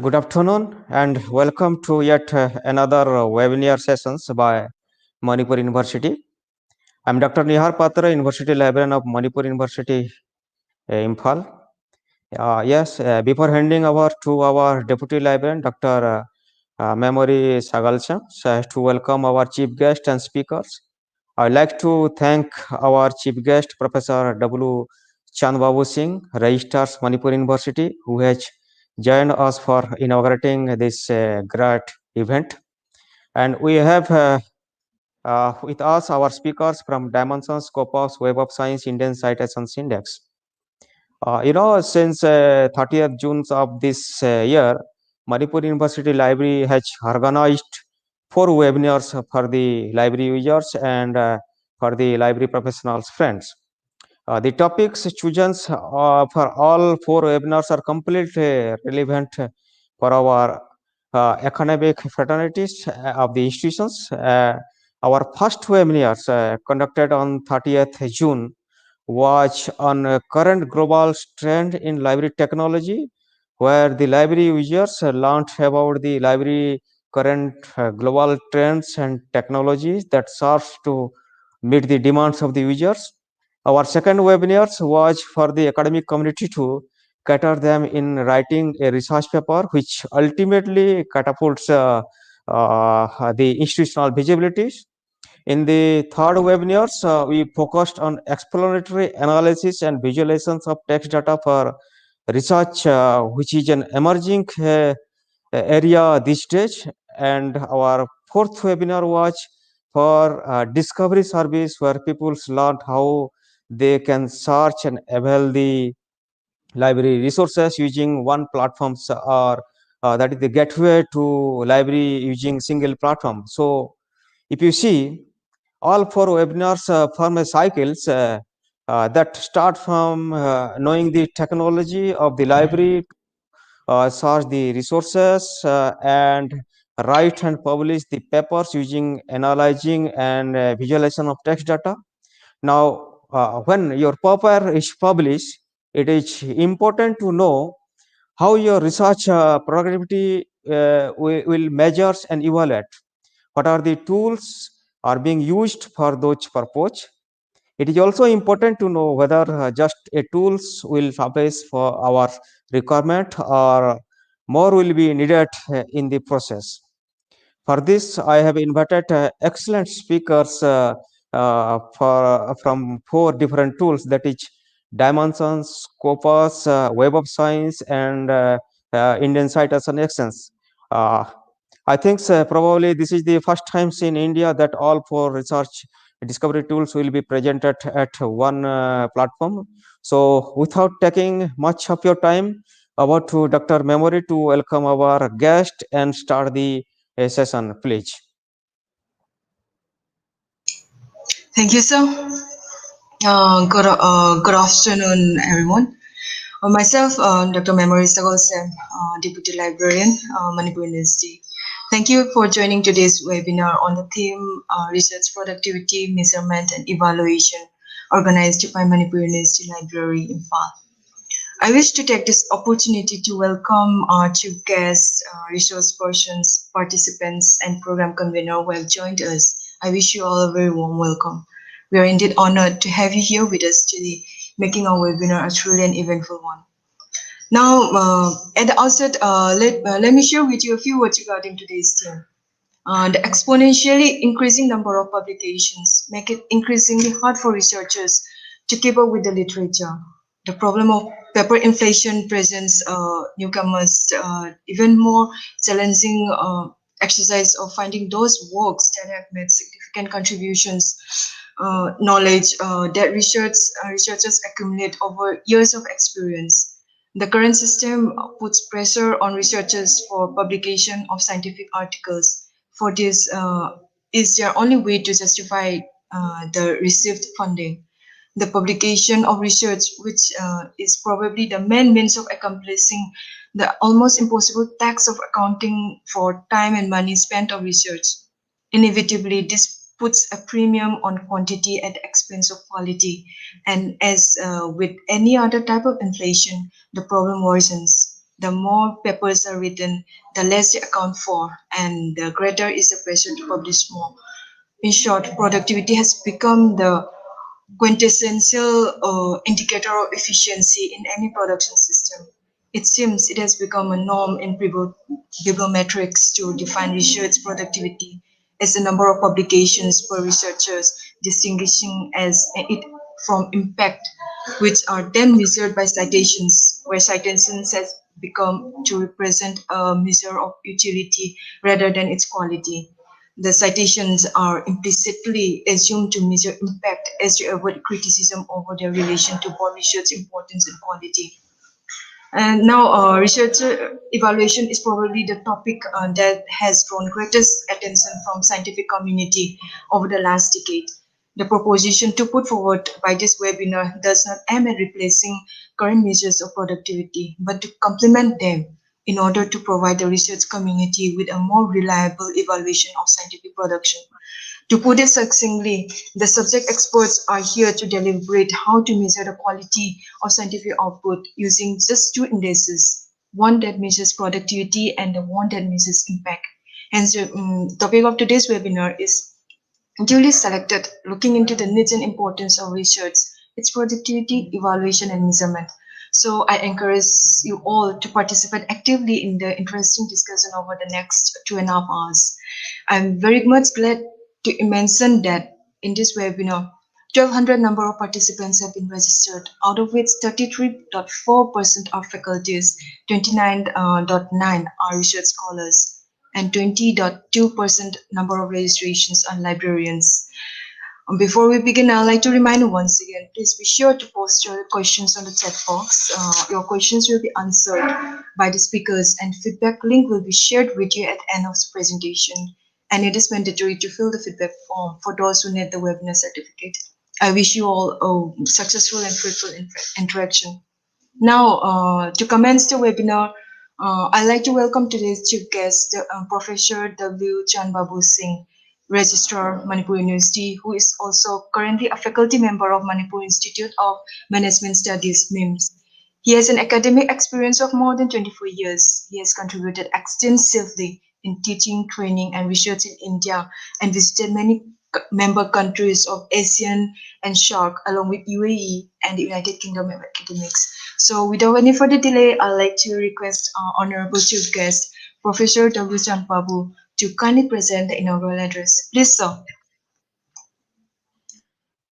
Good afternoon and welcome to yet another webinar sessions by Manipur University. I'm Dr. Nihar Patra, University Librarian of Manipur University, Imphal. Before handing over to our Deputy Librarian, Dr. Memory Sagalcha, to welcome our chief guest and speakers. I'd like to thank our chief guest, Professor W. Chandbabu Singh, Registrar, Manipur University, who has joined us for inaugurating this great event. And we have with us our speakers from Dimensions, Scopus, Web of Science, Indian Citations Index. Since 30th June of this year, Manipur University Library has organized 4 webinars for the library users and for the library professionals friends. The topics chosen for all 4 webinars are completely relevant for our academic fraternities of the institutions. Our first webinars conducted on 30th June was on a current global trend in library technology, where the library users learned about the library current global trends and technologies that serves to meet the demands of the users. Our second webinars was for the academic community to cater them in writing a research paper, which ultimately catapults the institutional visibilities. In the third webinars, we focused on exploratory analysis and visualizations of text data for research, which is an emerging area these days. And our fourth webinar was for discovery service, where people learned how they can search and avail the library resources using one platform, or that is the gateway to library using single platform. So if you see, all 4 webinars form a cycles that start from knowing the technology of the library, search the resources, and write and publish the papers using analyzing and visualization of text data. Now, when your paper is published, it is important to know how your research productivity will measure and evaluate. What are the tools are being used for those purpose? It is also important to know whether just a tools will suffice for our requirement or more will be needed in the process. For this, I have invited excellent speakers from 4 different tools, that is Dimensions, Scopus, Web of Science, and Indian Citation Index. Uh, I think probably this is the first time in India that all 4 research discovery tools will be presented at one platform. So without taking much of your time, about to Dr. Memory to welcome our guest and start the session, please. Thank you, sir. Good afternoon, everyone. Myself, Dr. Memory Sagolsem, Deputy Librarian, Manipur University. Thank you for joining today's webinar on the theme Research Productivity, Measurement and Evaluation, organized by Manipur University Library, Imphal. I wish to take this opportunity to welcome our chief guests, resource persons, participants, and program convener who have joined us. I wish you all a very warm welcome. We are indeed honored to have you here with us today, making our webinar a truly and eventful one. Now, at the outset, let me share with you a few words regarding today's theme. The exponentially increasing number of publications make it increasingly hard for researchers to keep up with the literature. The problem of paper inflation presents newcomers even more challenging exercise of finding those works that have made significant contributions, knowledge that researchers accumulate over years of experience. The current system puts pressure on researchers for publication of scientific articles. For this is their only way to justify the received funding. The publication of research, which is probably the main means of accomplishing the almost impossible task of accounting for time and money spent on research. Inevitably, this puts a premium on quantity at the expense of quality. And as with any other type of inflation, the problem worsens. The more papers are written, the less they account for, and the greater is the pressure to publish more. In short, productivity has become the quintessential indicator of efficiency in any production system. It seems it has become a norm in bibliometrics to define research productivity as the number of publications per researchers, distinguishing as it from impact, which are then measured by citations, where citations has become to represent a measure of utility rather than its quality. The citations are implicitly assumed to measure impact as to avoid criticism over their relation to both research importance and quality. And now, research evaluation is probably the topic that has drawn greatest attention from scientific community over the last decade. The proposition to put forward by this webinar does not aim at replacing current measures of productivity, but to complement them in order to provide the research community with a more reliable evaluation of scientific production. To put it succinctly, the subject experts are here to deliberate how to measure the quality of scientific output using just two indices, one that measures productivity and the one that measures impact. Hence, the topic of today's webinar is duly selected, looking into the needs and importance of research, its productivity, evaluation, and measurement. So I encourage you all to participate actively in the interesting discussion over the next 2.5 hours. I'm very much glad to mention that in this webinar, 1,200 number of participants have been registered, out of which 33.4% are faculties, 29.9 are research scholars, and 20.2% number of registrations are librarians. Before we begin, I'd like to remind you once again, please be sure to post your questions on the chat box. Your questions will be answered by the speakers, and feedback link will be shared with you at the end of the presentation. And it is mandatory to fill the feedback form for those who need the webinar certificate. I wish you all a successful and fruitful interaction. Now, to commence the webinar, I'd like to welcome today's chief guest, Professor W. Chanbabu Singh, Registrar, Manipur University, who is also currently a faculty member of Manipur Institute of Management Studies, MIMS. He has an academic experience of more than 24 years. He has contributed extensively in teaching, training, and research in India and visited many member countries of ASEAN and SHARC, along with UAE and the United Kingdom academics. So without any further delay, I'd like to request our honorable chief guest, Professor W. Chanpabu, to kindly present the inaugural address. Please, sir.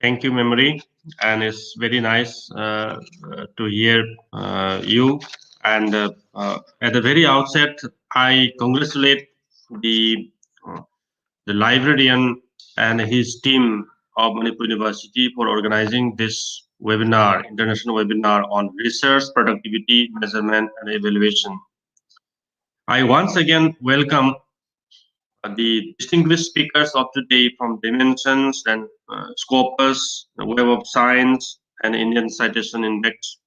Thank you, Memory, and it's very nice to hear you. And at the very outset, I congratulate the uh, the librarian and his team of Manipur University for organizing this webinar, international webinar on research, productivity, measurement, and evaluation. I once again welcome the distinguished speakers of today from Dimensions and Scopus, the Web of Science, and Indian Citation Index,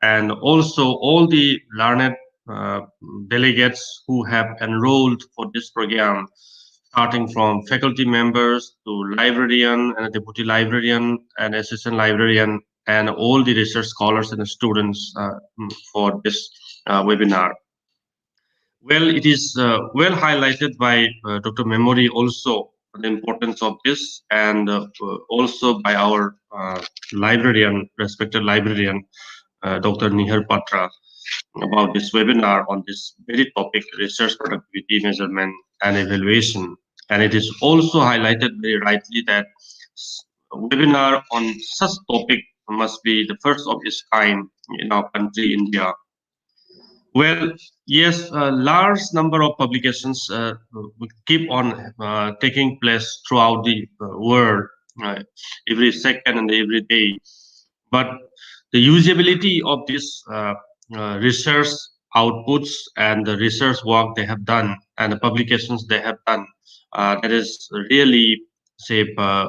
and also all the learned uh, delegates who have enrolled for this program, starting from faculty members to librarian and deputy librarian and assistant librarian, and all the research scholars and students for this webinar. Well, it is well highlighted by Dr. Memory also the importance of this, and also by our librarian, respected librarian, Dr. Nihar Patra, about this webinar on this very topic, research productivity measurement and evaluation. And it is also highlighted very rightly that a webinar on such topic must be the first of its kind in our country, India. Well, yes, a large number of publications keep on taking place throughout the world uh, every second and every day. But the usability of this research outputs and the research work they have done and the publications they have done, that is really, say, a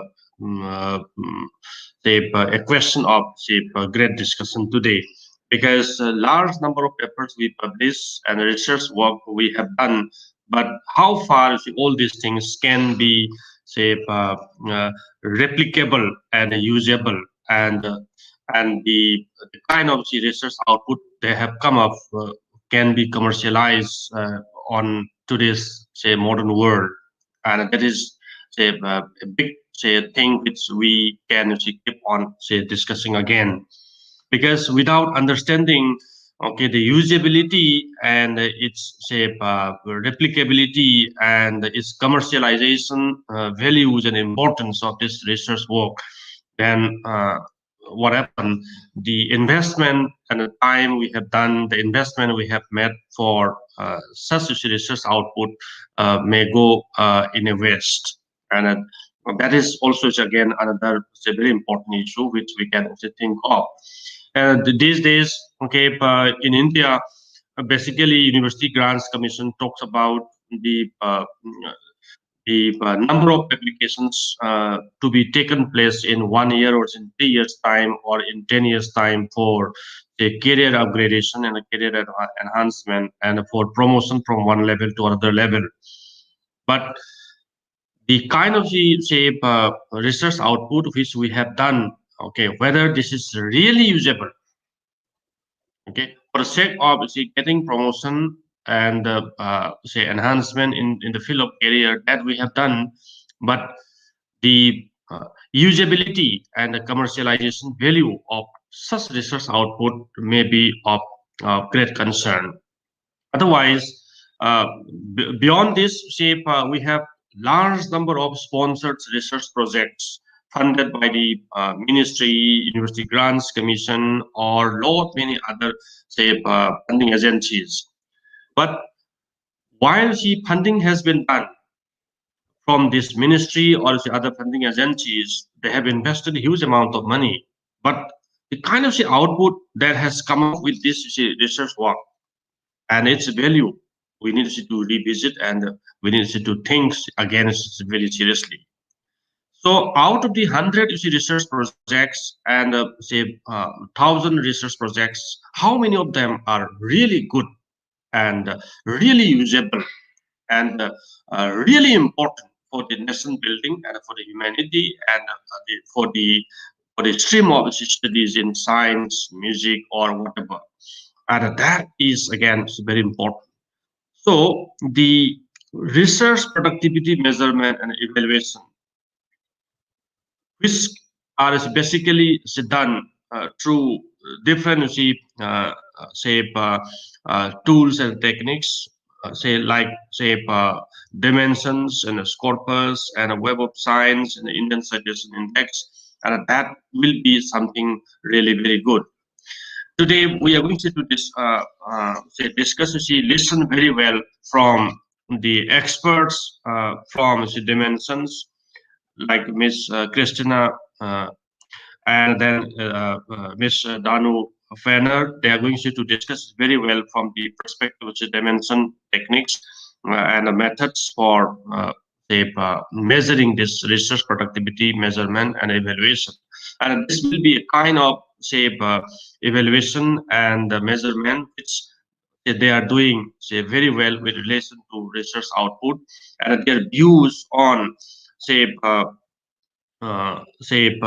question of, say, a great discussion today, because a large number of papers we publish and research work we have done, but how far all these things can be, say, replicable and usable, and the kind of the research output they have come up can be commercialized on today's, say, modern world. And that is, say, a big, say, thing which we can, say, keep on, say, discussing again. Because without understanding, okay, the usability and its, say, replicability and its commercialization values and importance of this research work, then what happened, the investment and the time we have done, the investment we have made for such research output may go in a waste. And that is also, again, another, say, very important issue which we can, say, think of. These days, okay, in India, basically University Grants Commission talks about the number of applications to be taken place in 1 year or in 3 years time or in 10 years time for the career upgradation and a career enhancement and for promotion from one level to another level. But the kind of the, say, research output which we have done, okay, whether this is really usable, okay, for the sake of, say, getting promotion and say enhancement in the field of career that we have done, but the usability and the commercialization value of such research output may be of great concern. Otherwise, beyond this shape, we have large number of sponsored research projects funded by the ministry, university grants commission, or lot many other, say, funding agencies. But while the funding has been done from this ministry or the other funding agencies, they have invested a huge amount of money. But the kind of the output that has come up with this, you see, research work and its value, we need to revisit and we need to think again very seriously. So out of the 100, you see, research projects and say 1,000 research projects, how many of them are really good and really usable and really important for the nation building and for the humanity and for the stream of studies in science, music, or whatever. And that is, again, very important. So the research productivity measurement and evaluation, which are basically done through different, you see, say, tools and techniques, say, like, say, dimensions and a Scopus and a Web of Science and the Indian Citation Index, and that will be something really very good. Today we are going to do this, say, discuss, you see, listen very well from the experts from, you see, dimensions like Miss Christina and then Miss Danu Fenner. They are going to discuss very well from the perspective of the dimension techniques and the methods for say, measuring this research productivity measurement and evaluation. And this will be a kind of, say, evaluation and measurement which they are doing, say, very well with relation to research output and their views on, say, say,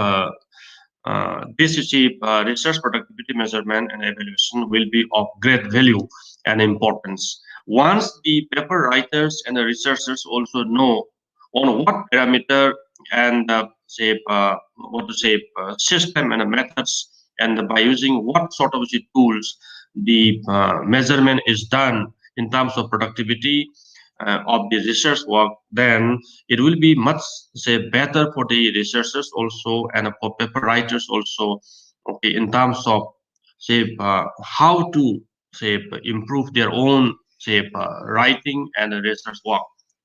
this, you see, research productivity measurement and evaluation will be of great value and importance. Once the paper writers and the researchers also know on what parameter and say, what to say, system and methods, and by using what sort of tools the measurement is done in terms of productivity of the research work, then it will be much, say, better for the researchers also and for paper writers also, okay, in terms of, say, how to, say, improve their own, say, writing and research work.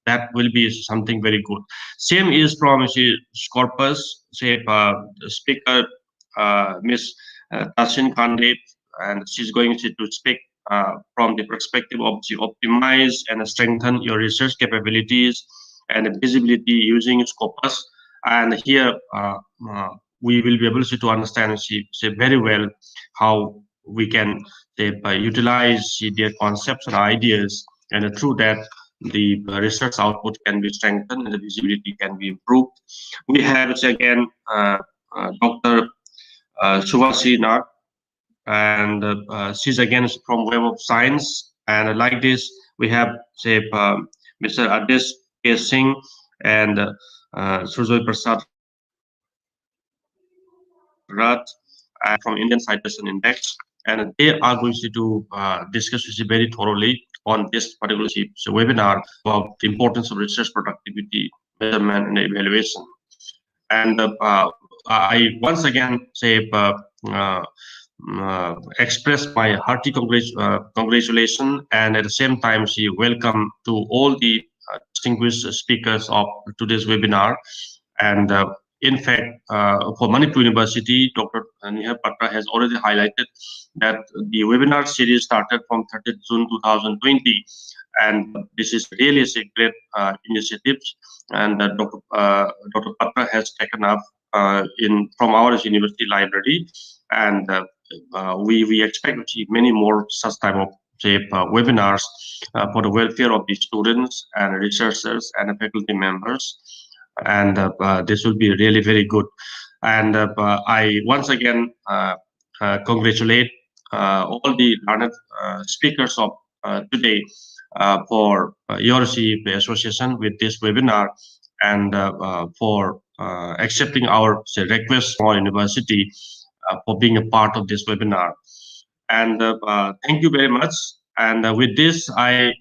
That will be something very good. Same is from, say, Scopus, say, the speaker, Miss Tashin Khandit, and she's going to speak from the perspective of the optimize and strengthen your research capabilities and visibility using Scopus. And here we will be able to understand and see very well how we can, say, utilize their concepts and ideas, and through that the research output can be strengthened and the visibility can be improved. We have, again, Dr. Subhashi Nag. and she's again from Web of Science. And like this, we have say Mr. Adesh K. Singh and Surjoy Prasad Rat from Indian Citation Index, and they are going to discuss with you very thoroughly on this particular webinar about the importance of research productivity measurement and evaluation. And I once again say uh, express my hearty congratulations, and at the same time, she welcome to all the distinguished speakers of today's webinar. And in fact, for Manipur University, Dr. Nihar Patra has already highlighted that the webinar series started from 30th June 2020, and this is really a great initiative, and Dr. Patra has taken up in from our university library, and we expect to see many more such type of say webinars for the welfare of the students and researchers and the faculty members, and this will be really very good. And I once again congratulate all the learned speakers of today for your association with this webinar, and for accepting our say, request from our university for being a part of this webinar. And thank you very much. And with this, I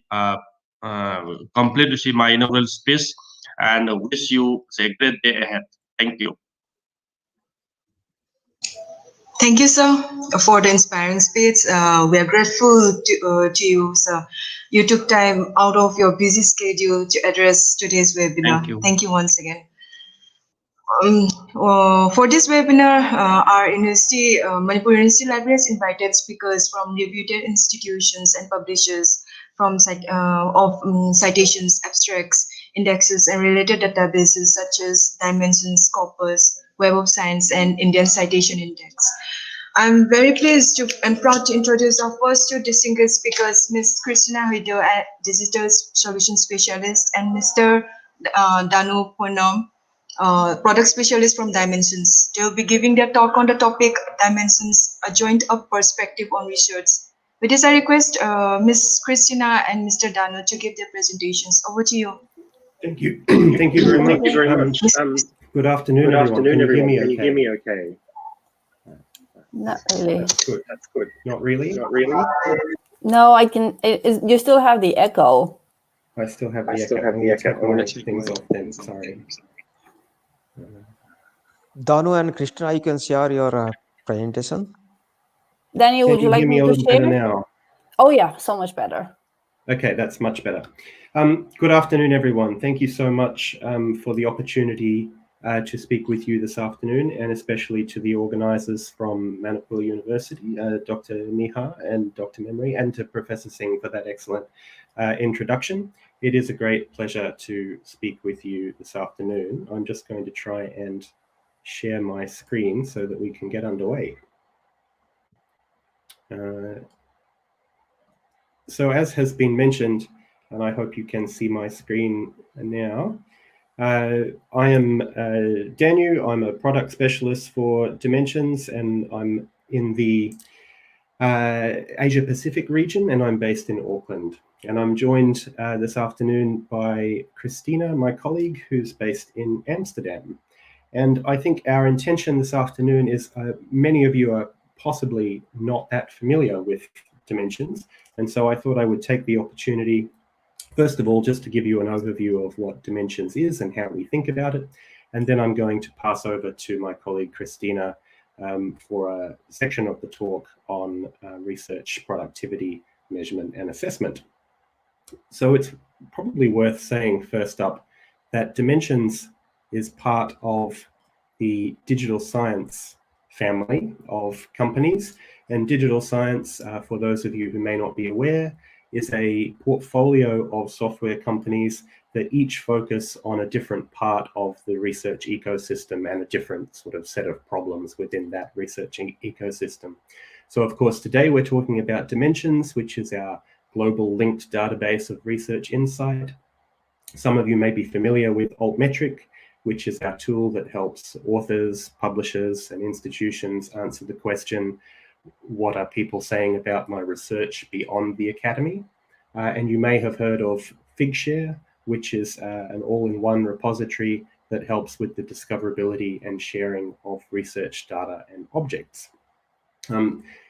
complete to see my inaugural speech and wish you a great day ahead. Thank you. Thank you, sir, for the inspiring speech. We are grateful to you, sir. You took time out of your busy schedule to address today's webinar. Thank you once again. For this webinar, our university, Manipur University Library has invited speakers from reputed institutions and publishers from citations, abstracts, indexes, and related databases such as Dimensions, Scopus, Web of Science, and Indian Citation Index. I'm very pleased and proud to introduce our first two distinguished speakers, Ms. Christina Hido, a digital solution specialist, and Mr. Danu Punam, product specialist from Dimensions. They'll be giving their talk on the topic Dimensions, a joint up perspective on research. With this, I request Ms. Christina and Mr. Danu to give their presentations. Over to you. Thank you. Thank you very much. Good afternoon, everyone. Can you hear me okay? Not really. That's good. That's good. Not really? Not really? No, I can. You still have the echo. I still have the echo. I'm going to take all things off then. Sorry. Danu and Krishna, you can share your presentation. Daniel, would you like me to share? Now? Oh yeah, so much better. Okay, that's much better. Good afternoon, everyone. Thank you so much for the opportunity to speak with you this afternoon, and especially to the organizers from Manipur University, Dr. Nihar and Dr. Memory, and to Professor Singh for that excellent introduction. It is a great pleasure to speak with you this afternoon. I'm just going to try and share my screen so that we can get underway. So as has been mentioned, and I hope you can see my screen now, I am Danu. I'm a product specialist for Dimensions, and I'm in the Asia Pacific region, and I'm based in Auckland. And I'm joined this afternoon by Christina, my colleague, who's based in Amsterdam. And I think our intention this afternoon is many of you are possibly not that familiar with Dimensions. And so I thought I would take the opportunity, first of all, just to give you an overview of what Dimensions is and how we think about it. And then I'm going to pass over to my colleague, Christina, for a section of the talk on research productivity, measurement, and assessment. So it's probably worth saying first up that Dimensions is part of the digital science family of companies. And digital science, for those of you who may not be aware, is a portfolio of software companies that each focus on a different part of the research ecosystem and a different sort of set of problems within that research ecosystem. So of course, today we're talking about Dimensions, which is our global linked database of research insight. Some of you may be familiar with Altmetric, which is our tool that helps authors, publishers, and institutions answer the question, what are people saying about my research beyond the academy. And you may have heard of Figshare, which is an all-in-one repository that helps with the discoverability and sharing of research data and objects.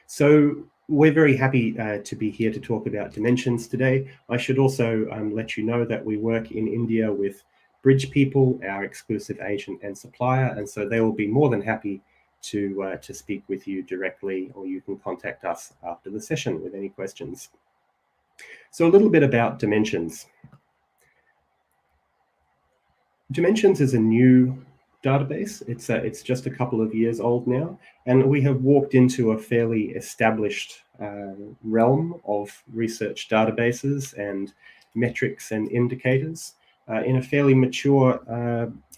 So we're very happy to be here to talk about Dimensions today. I should also let you know that we work in India with Bridge People, our exclusive agent and supplier, and so they will be more than happy to speak with you directly, or you can contact us after the session with any questions. So a little bit about Dimensions. Dimensions is a new database. It's just a couple of years old now, and we have walked into a fairly established realm of research databases and metrics and indicators in a fairly mature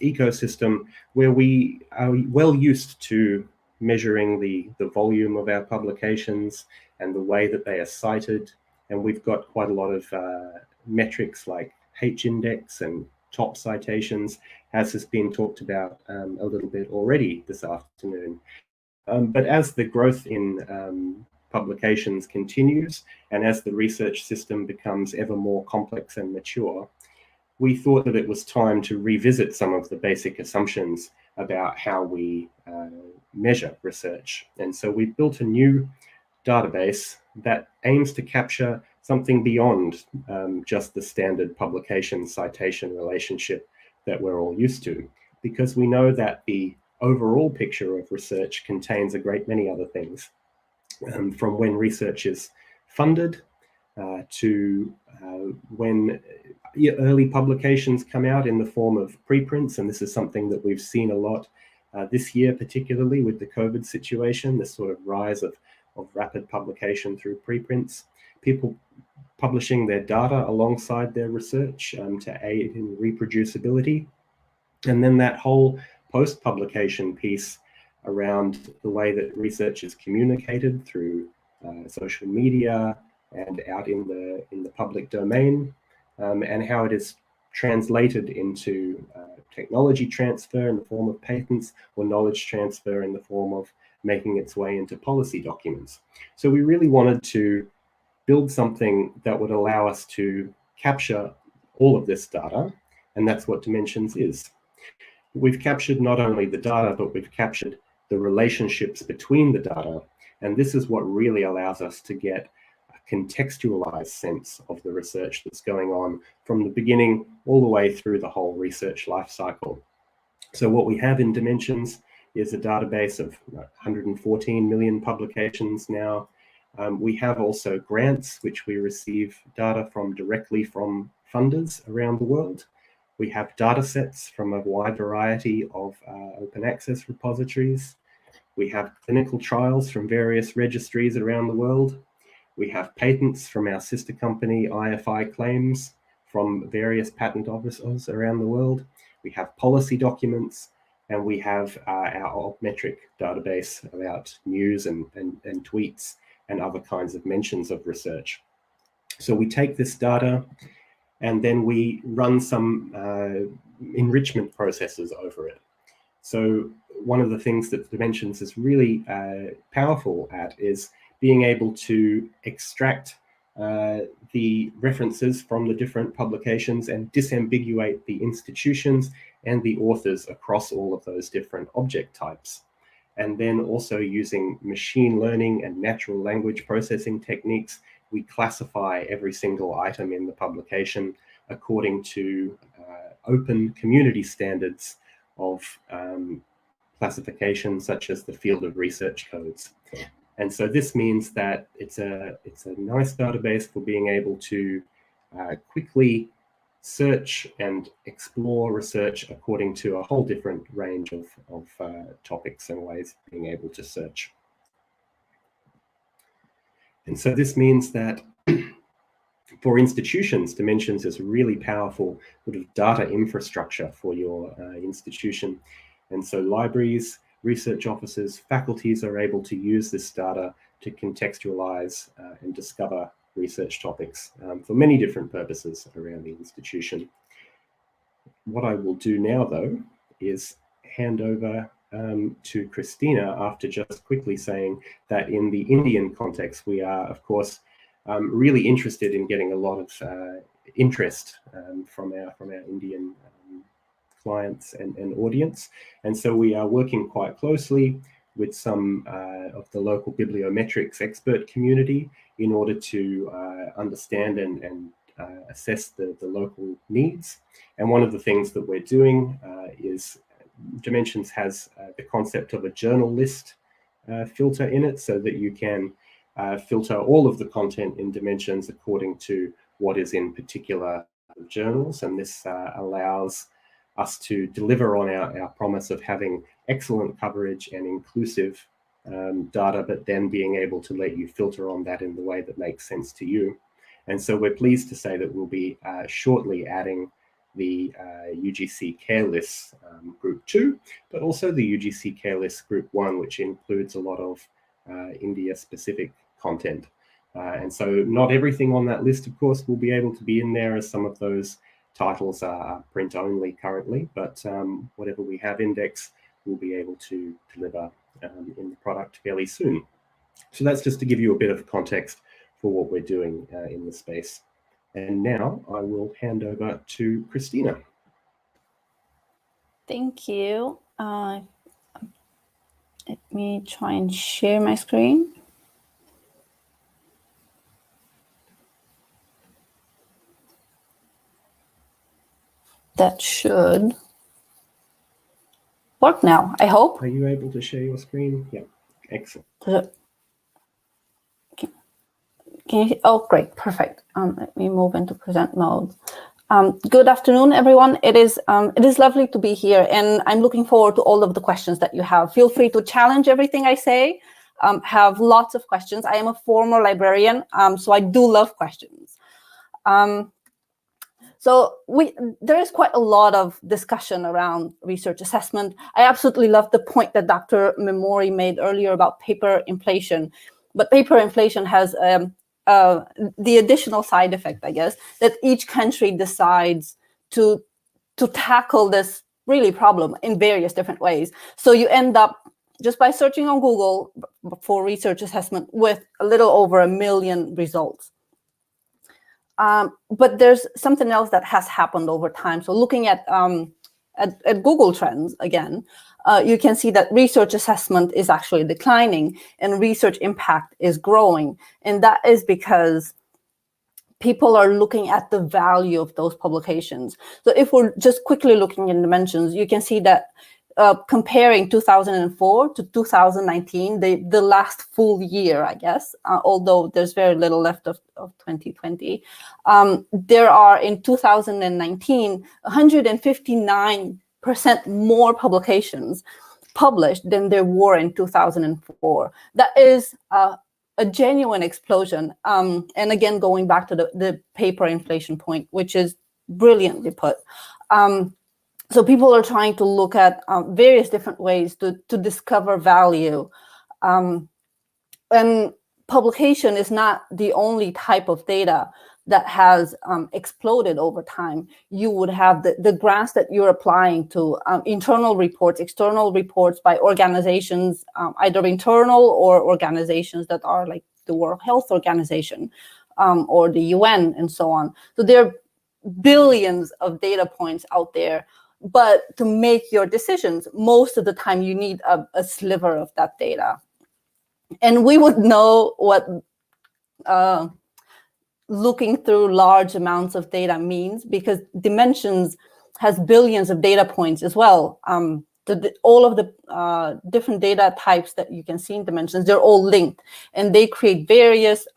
ecosystem where we are well used to measuring the volume of our publications and the way that they are cited. And we've got quite a lot of metrics like H-index and top citations, as has been talked about a little bit already this afternoon. But as the growth in publications continues, and as the research system becomes ever more complex and mature, we thought that it was time to revisit some of the basic assumptions about how we measure research. And so we built a new database that aims to capture something beyond just the standard publication-citation relationship that we're all used to, because we know that the overall picture of research contains a great many other things, from when research is funded to when early publications come out in the form of preprints, and this is something that we've seen a lot this year, particularly with the COVID situation, this sort of rise of rapid publication through preprints, people publishing their data alongside their research to aid in reproducibility, and then that whole post-publication piece around the way that research is communicated through social media and out in the public domain, and how it is translated into technology transfer in the form of patents, or knowledge transfer in the form of making its way into policy documents. So we really wanted to build something that would allow us to capture all of this data, and that's what Dimensions is. We've captured not only the data, but we've captured the relationships between the data, and this is what really allows us to get a contextualized sense of the research that's going on from the beginning all the way through the whole research life cycle. So what we have in Dimensions is a database of 114 million publications now. We have also grants, which we receive data from directly from funders around the world. We have data sets from a wide variety of open access repositories. We have clinical trials from various registries around the world. We have patents from our sister company, IFI Claims, from various patent offices around the world. We have policy documents, and we have our Altmetric database about news and tweets and other kinds of mentions of research. So we take this data and then we run some enrichment processes over it. So one of the things that Dimensions is really powerful at is being able to extract the references from the different publications and disambiguate the institutions and the authors across all of those different object types. And then also using machine learning and natural language processing techniques, we classify every single item in the publication according to open community standards of classification, such as the field of research codes. And so this means that it's a nice database for being able to quickly search and explore research according to a whole different range of topics and ways of being able to search. And so this means that for institutions, Dimensions is a really powerful sort of data infrastructure for your institution. And so libraries, research officers, faculties are able to use this data to contextualize and discover research topics for many different purposes around the institution. What I will do now, though, is hand over to Christina after just quickly saying that in the Indian context, we are, of course, really interested in getting a lot of interest from our Indian clients and audience. And so we are working quite closely with some of the local bibliometrics expert community in order to understand and assess the local needs. And one of the things that we're doing is Dimensions has the concept of a journal list filter in it, so that you can filter all of the content in Dimensions according to what is in particular journals. And this allows us to deliver on our promise of having excellent coverage and inclusive data, but then being able to let you filter on that in the way that makes sense to you. And so we're pleased to say that we'll be shortly adding the UGC Care Lists Group 2, but also the UGC Care Lists Group 1, which includes a lot of India-specific content. And so not everything on that list, of course, will be able to be in there, as some of those titles are print only currently, but whatever we have indexed, we'll be able to deliver in the product fairly soon. So that's just to give you a bit of context for what we're doing in the space. And now I will hand over to Christina. Thank you. Let me try and share my screen. That should work now, I hope. Are you able to share your screen? Yeah, excellent. Can you, oh, great, perfect. Let me move into present mode. Good afternoon, everyone. It is lovely to be here, and I'm looking forward to all of the questions that you have. Feel free to challenge everything I say. Have lots of questions. I am a former librarian, so I do love questions. So there is quite a lot of discussion around research assessment. I absolutely love the point that Dr. Memori made earlier about paper inflation. But paper inflation has the additional side effect, I guess, that each country decides to tackle this really problem in various different ways. So you end up, just by searching on Google for research assessment, with a little over 1 million results. But there's something else that has happened over time. So looking at Google Trends again, you can see that research assessment is actually declining and research impact is growing. And that is because people are looking at the value of those publications. So if we're just quickly looking in Dimensions, you can see that comparing 2004 to 2019, the last full year, I guess, although there's very little left of 2020, there are in 2019, 159% more publications published than there were in 2004. That is a genuine explosion. And again, going back to the paper inflation point, which is brilliantly put. So people are trying to look at various different ways to discover value. And publication is not the only type of data that has exploded over time. You would have the grants that you're applying to internal reports, external reports by organizations, either internal or organizations that are like the World Health Organization or the UN and so on. So there are billions of data points out there. But to make your decisions, most of the time you need a sliver of that data. And we would know what looking through large amounts of data means, because Dimensions has billions of data points as well. All of the different data types that you can see in Dimensions, they're all linked, and they create various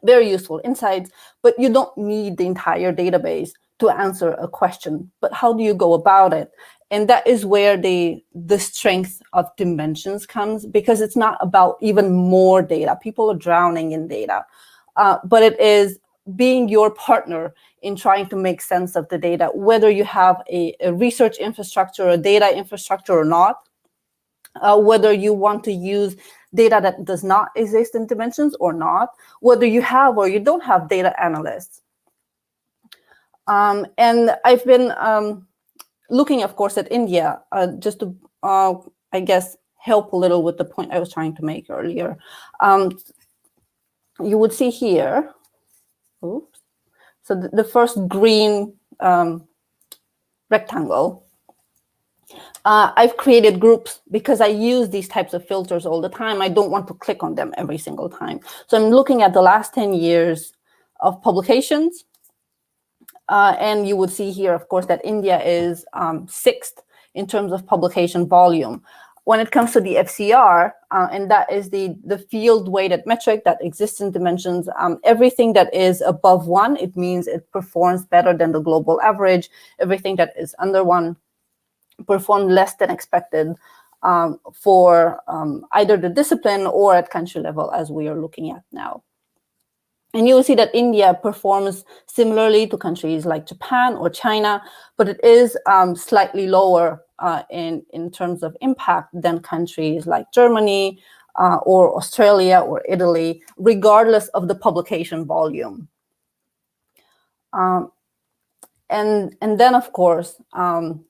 very useful insights, but you don't need the entire database to answer a question. But how do you go about it? And that is where the strength of Dimensions comes, because it's not about even more data. People are drowning in data, but it is being your partner in trying to make sense of the data, whether you have a research infrastructure, a data infrastructure or not, whether you want to use data that does not exist in Dimensions or not, whether you have or you don't have data analysts. And I've been looking, of course, at India, just to I guess, help a little with the point I was trying to make earlier. You would see here, oops, so the first green rectangle, I've created groups because I use these types of filters all the time. I don't want to click on them every single time. So I'm looking at the last 10 years of publications. And you would see here, of course, that India is 6th in terms of publication volume. When it comes to the FCR, and that is the field-weighted metric that exists in dimensions, everything that is above 1, it means it performs better than the global average. Everything that is under 1 performed less than expected for either the discipline or at country level, as we are looking at now. And you will see that India performs similarly to countries like Japan or China, but it is slightly lower in terms of impact than countries like Germany or Australia or Italy, regardless of the publication volume. And then, of course,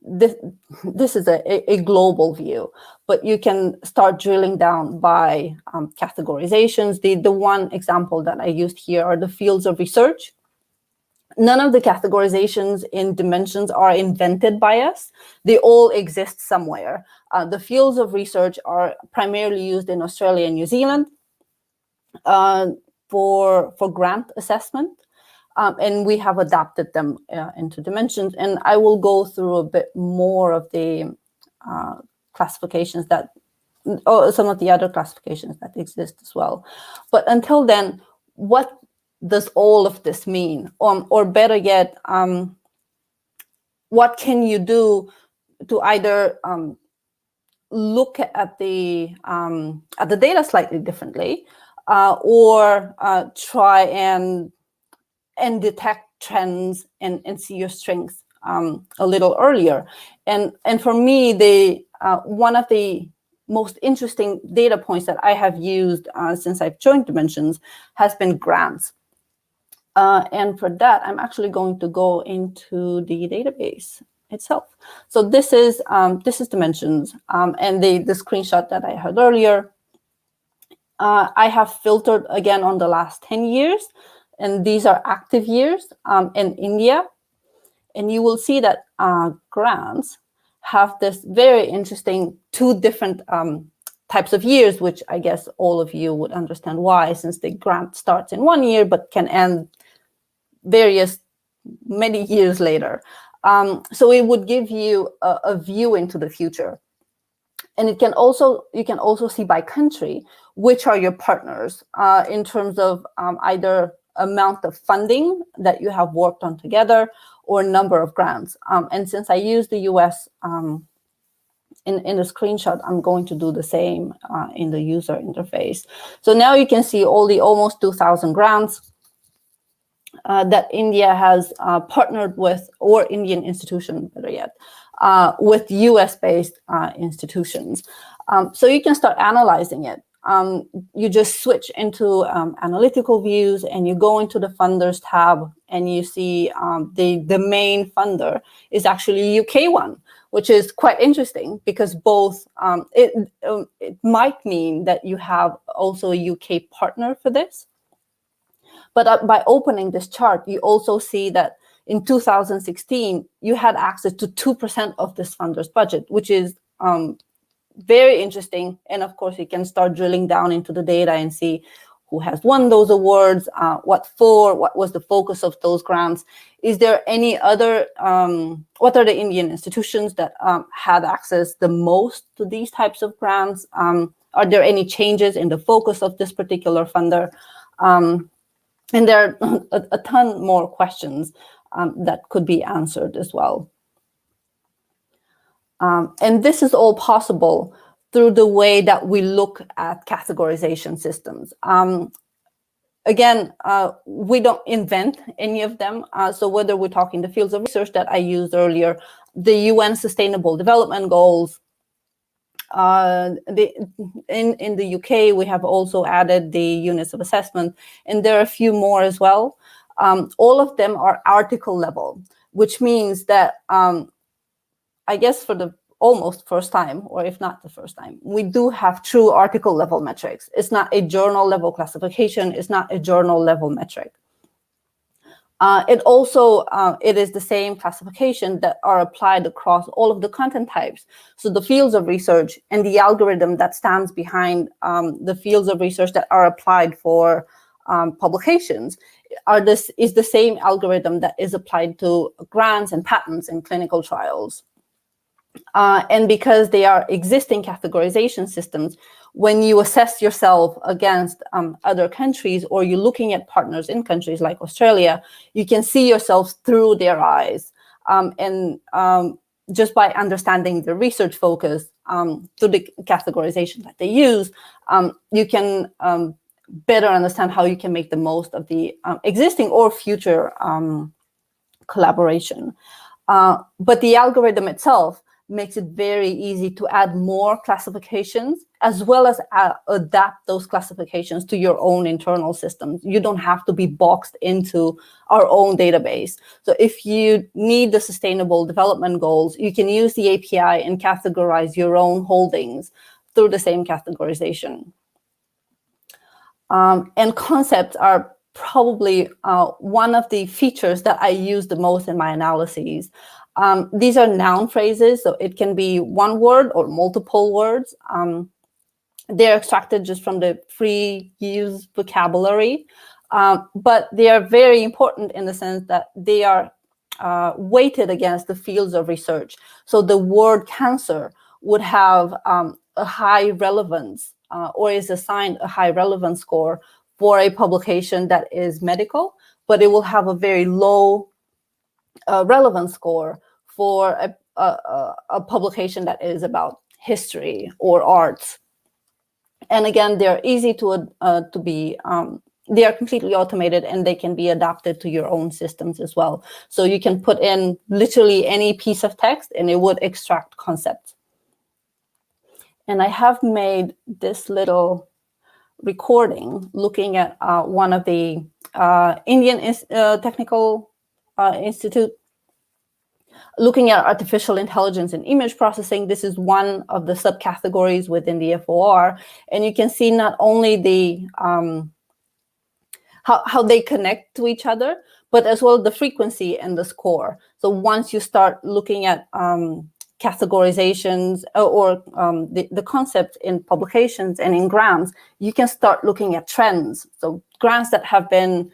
this is a global view, but you can start drilling down by categorizations. The one example that I used here are the fields of research. None of the categorizations in dimensions are invented by us. They all exist somewhere. The fields of research are primarily used in Australia and New Zealand for grant assessment. And we have adapted them into dimensions. And I will go through a bit more of the classifications that, or some of the other classifications that exist as well. But until then, what does all of this mean? Or better yet, what can you do to either look at the data slightly differently, or try and detect trends and see your strengths a little earlier. And for me, one of the most interesting data points that I have used since I've joined Dimensions has been grants. And for that, I'm actually going to go into the database itself. So this is Dimensions, and the screenshot that I had earlier. I have filtered again on the last 10 years. And these are active years in India. And you will see that grants have this very interesting 2 different types of years, which I guess all of you would understand why, since the grant starts in 1 year, but can end many years later. So it would give you a view into the future. And you can also see by country, which are your partners in terms of either amount of funding that you have worked on together or number of grants. And since I use the US in the screenshot, I'm going to do the same in the user interface. So now you can see all the almost 2,000 grants that India has partnered with, or Indian institution, better yet, with US-based institutions. So you can start analyzing it. You just switch into analytical views and you go into the funders tab and you see the main funder is actually a UK one, which is quite interesting because both, it might mean that you have also a UK partner for this. But by opening this chart, you also see that in 2016, you had access to 2% of this funder's budget, which is very interesting. And of course, you can start drilling down into the data and see who has won those awards, what for, what was the focus of those grants. Is there any other, what are the Indian institutions that had access the most to these types of grants? Are there any changes in the focus of this particular funder? And there are a ton more questions that could be answered as well. And this is all possible through the way that we look at categorization systems. Again, we don't invent any of them. So whether we're talking the fields of research that I used earlier, the UN Sustainable Development Goals, in the UK, we have also added the units of assessment, and there are a few more as well. All of them are article level, which means that I guess for almost first time, or if not the first time, we do have true article level metrics. It's not a journal level classification. It's not a journal level metric. It is the same classification that are applied across all of the content types. So the fields of research and the algorithm that stands behind the fields of research that are applied for publications is the same algorithm that is applied to grants and patents in clinical trials. And because they are existing categorization systems, when you assess yourself against other countries, or you're looking at partners in countries like Australia, you can see yourself through their eyes. Just by understanding the research focus through the categorization that they use, you can better understand how you can make the most of the existing or future collaboration. But the algorithm itself makes it very easy to add more classifications, as well as adapt those classifications to your own internal systems. You don't have to be boxed into our own database. So if you need the sustainable development goals, you can use the API and categorize your own holdings through the same categorization. And concepts are probably one of the features that I use the most in my analyses. These are noun phrases, so it can be one word or multiple words. They're extracted just from the free use vocabulary, but they are very important in the sense that they are weighted against the fields of research. So the word cancer would have a high relevance or is assigned a high relevance score for a publication that is medical, but it will have a very low relevance score for a publication that is about history or arts. And again, they're easy to be, they are completely automated, and they can be adapted to your own systems as well. So you can put in literally any piece of text and it would extract concepts. And I have made this little recording looking at one of the Indian Technical Institute, looking at artificial intelligence and image processing. This is one of the subcategories within the FOR, and you can see not only the how they connect to each other, but as well the frequency and the score. So once you start looking at categorizations or the concept in publications and in grants, you can start looking at trends. So grants that have been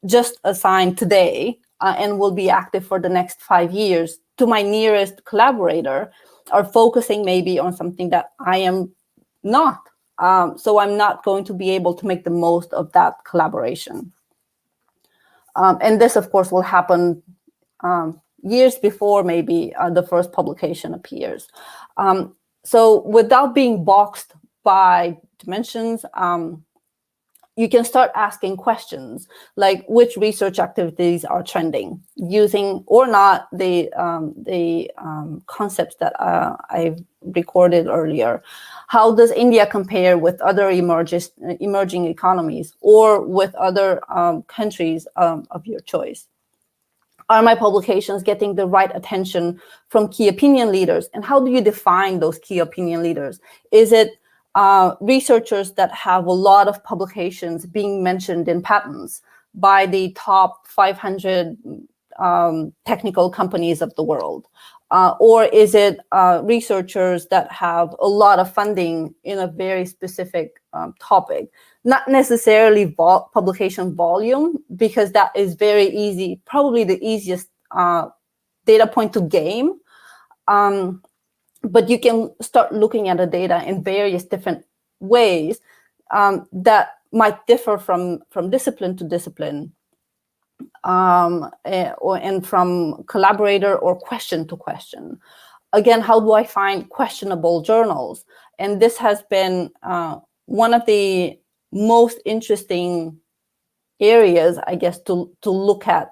just assigned today and will be active for the next 5 years to my nearest collaborator are focusing maybe on something that I am not. So I'm not going to be able to make the most of that collaboration. And this, of course, will happen years before maybe the first publication appears. So without being boxed by dimensions, you can start asking questions like which research activities are trending, using or not the concepts that I've recorded earlier. How does India compare with other emerging economies or with other countries of your choice? Are my publications getting the right attention from key opinion leaders? And how do you define those key opinion leaders? Is it researchers that have a lot of publications being mentioned in patents by the top 500 technical companies of the world? Or is it researchers that have a lot of funding in a very specific topic? Not necessarily publication volume, because that is very easy, probably the easiest data point to game. But you can start looking at the data in various different ways that might differ from discipline to discipline, and from collaborator or question to question. Again, how do I find questionable journals? And this has been one of the most interesting areas, I guess, to look at.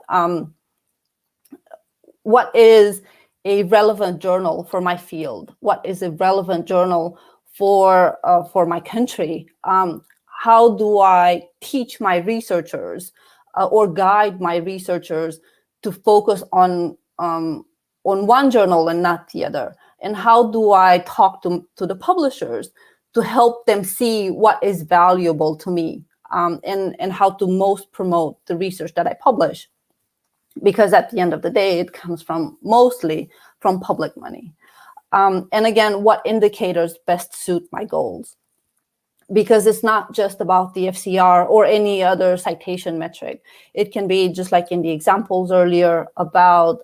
What is a relevant journal for my field? What is a relevant journal for my country? How do I teach my researchers or guide my researchers to focus on one journal and not the other? And how do I talk to the publishers to help them see what is valuable to me, and how to most promote the research that I publish? Because at the end of the day, it comes mostly from public money. And again, what indicators best suit my goals? Because it's not just about the FCR or any other citation metric. It can be, just like in the examples earlier, about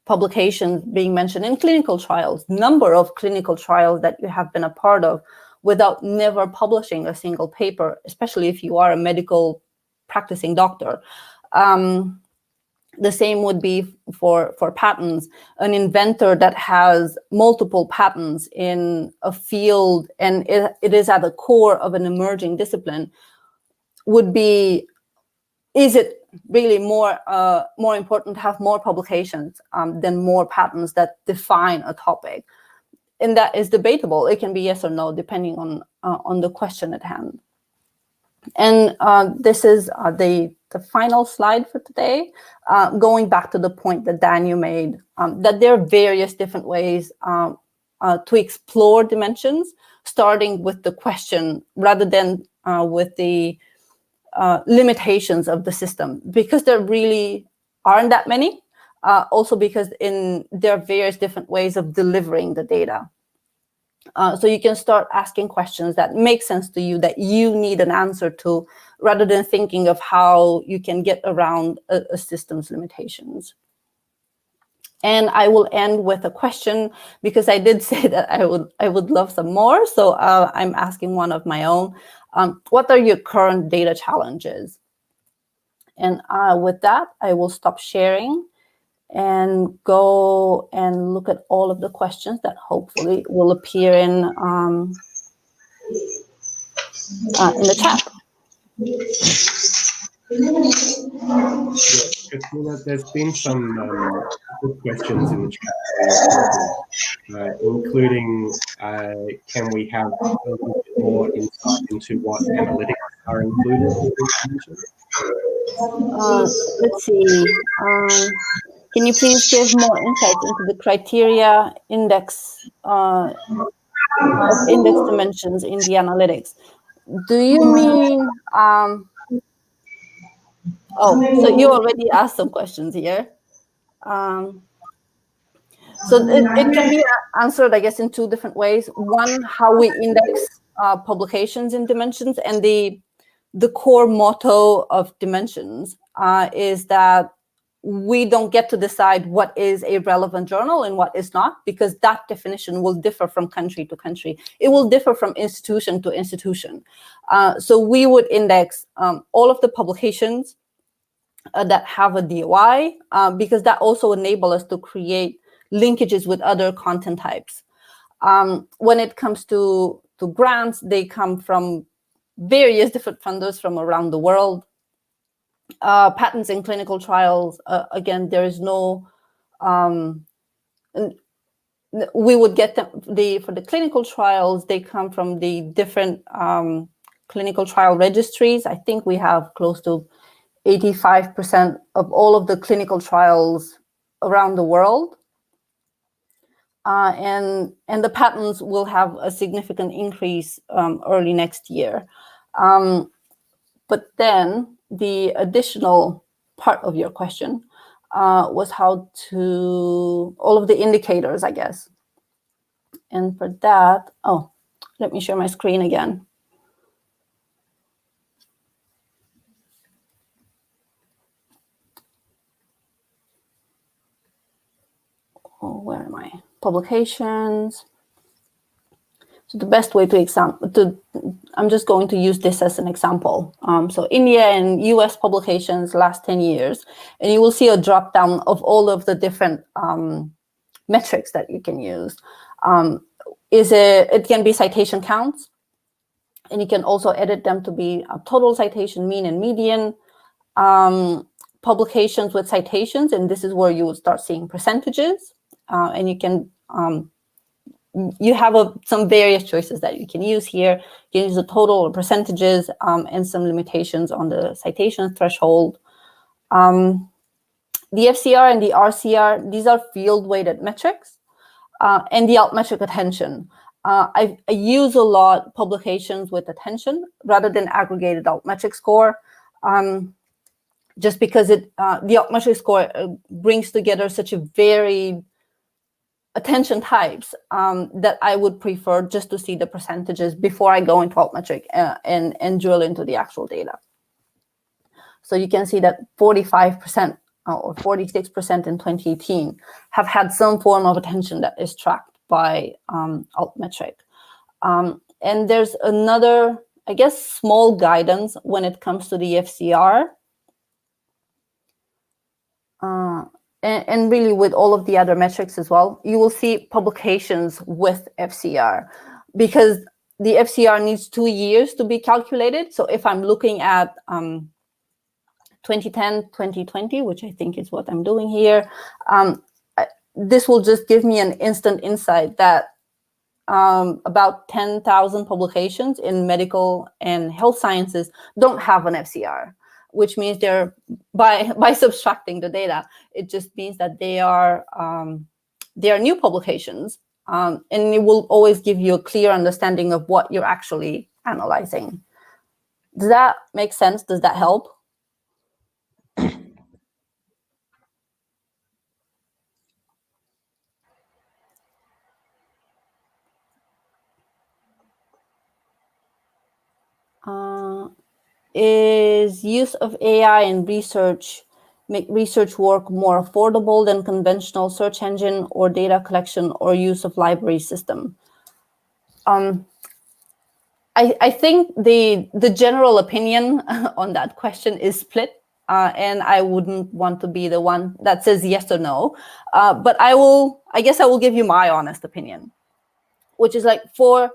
publications being mentioned in clinical trials, number of clinical trials that you have been a part of without never publishing a single paper, especially if you are a medical practicing doctor. The same would be for patents. An inventor that has multiple patents in a field and it is at the core of an emerging discipline would be, is it really more important to have more publications than more patents that define a topic? And that is debatable. It can be yes or no, depending on the question at hand. And this is the final slide for today, going back to the point that Daniel made, that there are various different ways to explore dimensions, starting with the question rather than with the limitations of the system, because there really aren't that many. Also because there are various different ways of delivering the data. So you can start asking questions that make sense to you, that you need an answer to, rather than thinking of how you can get around a system's limitations. And I will end with a question, because I did say that I would love some more. So I'm asking one of my own. What are your current data challenges? And with that, I will stop sharing and go and look at all of the questions that hopefully will appear in the chat. Christina, there's been some good questions in the chat, including can we have a little bit more insight into what analytics are included in this? Let's see. Can you please give more insights into the criteria index of index dimensions in the analytics? Do you mean, so you already asked some questions here. So it can be answered, I guess, in two different ways. One, how we index publications in dimensions, and the core motto of dimensions is that we don't get to decide what is a relevant journal and what is not, because that definition will differ from country to country. It will differ from institution to institution. So we would index all of the publications that have a DOI, because that also enables us to create linkages with other content types. When it comes to grants, they come from various different funders from around the world. Patents in clinical trials, again, there is no, we would get them, for the clinical trials, they come from the different clinical trial registries. I think we have close to 85% of all of the clinical trials around the world. And the patents will have a significant increase early next year. But then the additional part of your question was how to, all of the indicators, I guess. And for that, let me share my screen again. Where am I? Publications. So the best way I'm just going to use this as an example. So India and US publications last 10 years, and you will see a drop down of all of the different metrics that you can use. It can be citation counts, and you can also edit them to be a total citation, mean and median, publications with citations, and this is where you will start seeing percentages, and you can you have some various choices that you can use here. You can use the total or percentages, and some limitations on the citation threshold. The FCR and the RCR, these are field-weighted metrics. and the altmetric attention. I use a lot publications with attention rather than aggregated altmetric score, just because the altmetric score brings together such a varied attention types that I would prefer just to see the percentages before I go into altmetric and drill into the actual data. So you can see that 45% or 46% in 2018 have had some form of attention that is tracked by altmetric. And there's another, I guess, small guidance when it comes to the FCR. And really with all of the other metrics as well, you will see publications with FCR, because the FCR needs 2 years to be calculated. So if I'm looking at 2010, 2020, which I think is what I'm doing here, this will just give me an instant insight that about 10,000 publications in medical and health sciences don't have an FCR, which means they're, by subtracting the data, it just means that they are new publications, and it will always give you a clear understanding of what you're actually analyzing. Does that make sense? Does that help? Is use of AI in research make research work more affordable than conventional search engine or data collection or use of library system? I think the general opinion on that question is split, and I wouldn't want to be the one that says yes or no. But I guess I will give you my honest opinion, which is like for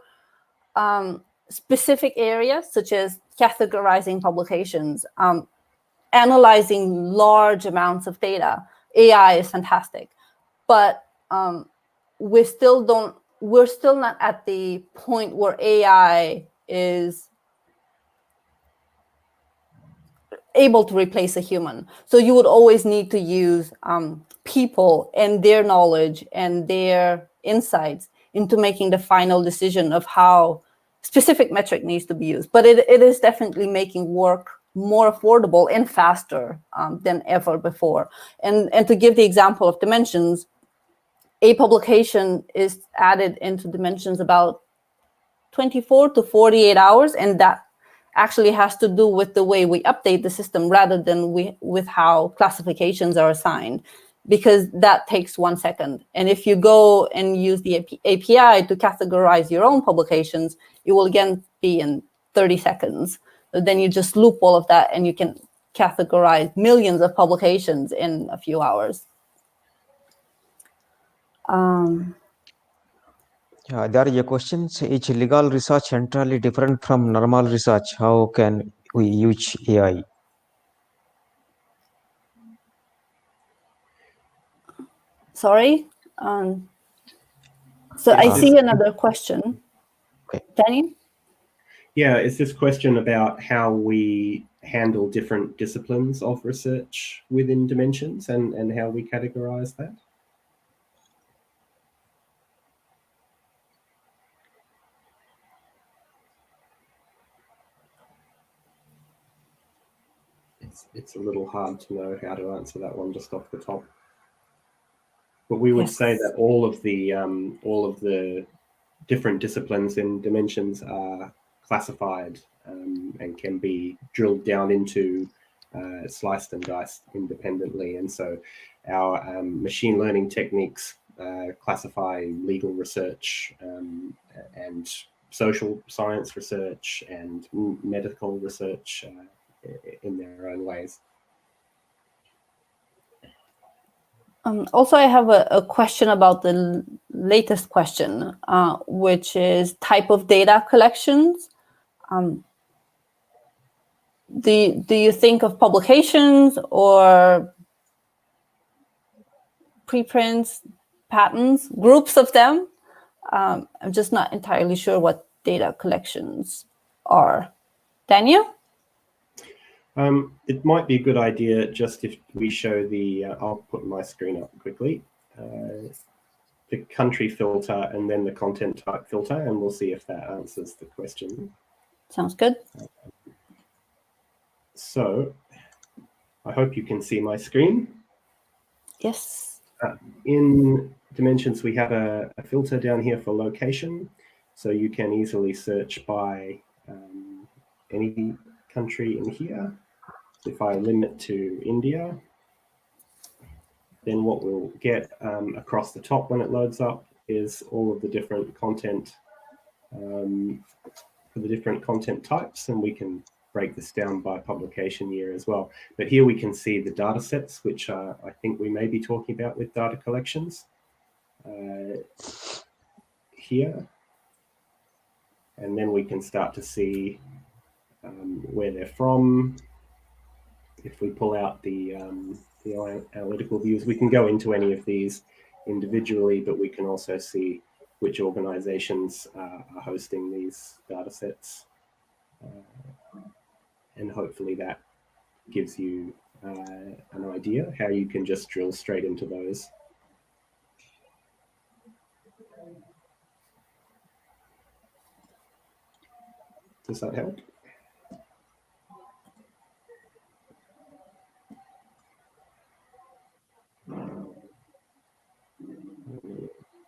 specific areas such as categorizing publications, analyzing large amounts of data, AI is fantastic. But we're still not at the point where AI is able to replace a human. So you would always need to use people and their knowledge and their insights into making the final decision of how specific metric needs to be used. But it is definitely making work more affordable and faster than ever before. And to give the example of dimensions, a publication is added into dimensions about 24 to 48 hours, and that actually has to do with the way we update the system rather than with how classifications are assigned, because that takes 1 second. And if you go and use the API to categorize your own publications, it will again be in 30 seconds. Then you just loop all of that and you can categorize millions of publications in a few hours. Yeah, there is a question. Is legal research entirely different from normal research? How can we use AI? Sorry. So I see another question. Okay. Daniel? Yeah, is this question about how we handle different disciplines of research within dimensions and how we categorize that? It's a little hard to know how to answer that one just off the top. But we would say that all of the different disciplines in dimensions are classified and can be drilled down into, sliced and diced independently. And so our machine learning techniques classify legal research and social science research and medical research in their own ways. Also, I have a question about the latest question, which is type of data collections. Do you think of publications or preprints, patents, groups of them? I'm just not entirely sure what data collections are. Daniel? It might be a good idea just if we show the, I'll put my screen up quickly. the country filter and then the content type filter, and we'll see if that answers the question. Sounds good. So I hope you can see my screen. Yes. In Dimensions, we have a filter down here for location, so you can easily search by any country in here. So if I limit to India, then what we'll get across the top when it loads up is all of the different content for the different content types, and we can break this down by publication year as well. But here we can see the data sets, which I think we may be talking about with data collections here. And then we can start to see where they're from. If we pull out the analytical views, we can go into any of these individually, but we can also see which organizations are hosting these data sets. And hopefully that gives you an idea how you can just drill straight into those. Does that help?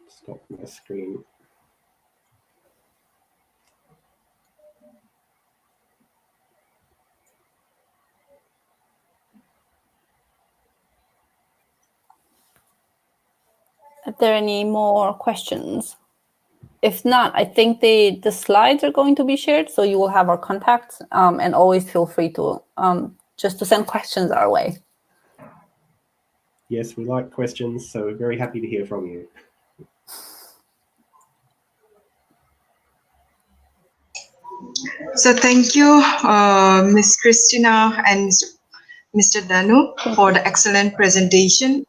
Stop my screen. Are there any more questions? If not, I think the slides are going to be shared, so you will have our contacts, and always feel free to just to send questions our way. Yes, we like questions, so we're very happy to hear from you. So thank you, Ms. Christina and Mr. Danu, for the excellent presentation.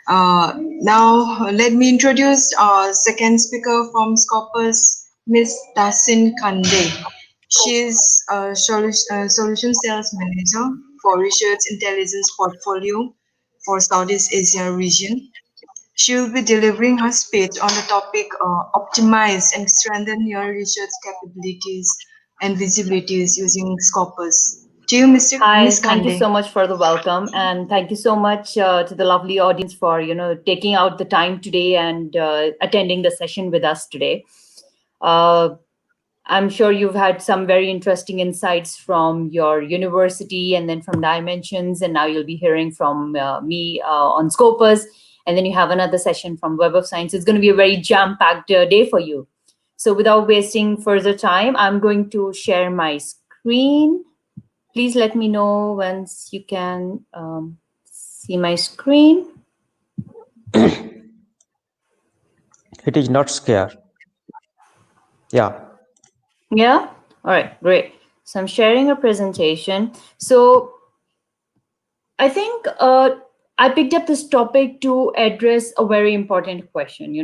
Now, let me introduce our second speaker from Scopus, Ms. Tasin Kande. She is a solution sales manager for Research Intelligence Portfolio for Southeast Asia region. She will be delivering her speech on the topic optimize and strengthen your research capabilities and visibilities using Scopus. To you, Ms. Hi, Ms. thank you Kande. so much for the welcome, and thank you so much to the lovely audience for taking out the time today and attending the session with us today. I'm sure you've had some very interesting insights from your university and then from Dimensions, and now you'll be hearing from me on Scopus, and then you have another session from Web of Science. It's going to be a very jam-packed day for you. So without wasting further time, I'm going to share my screen. Please let me know once you can see my screen. It is not scare. Yeah. Yeah? All right, great. So I'm sharing a presentation. So I think I picked up this topic to address a very important question.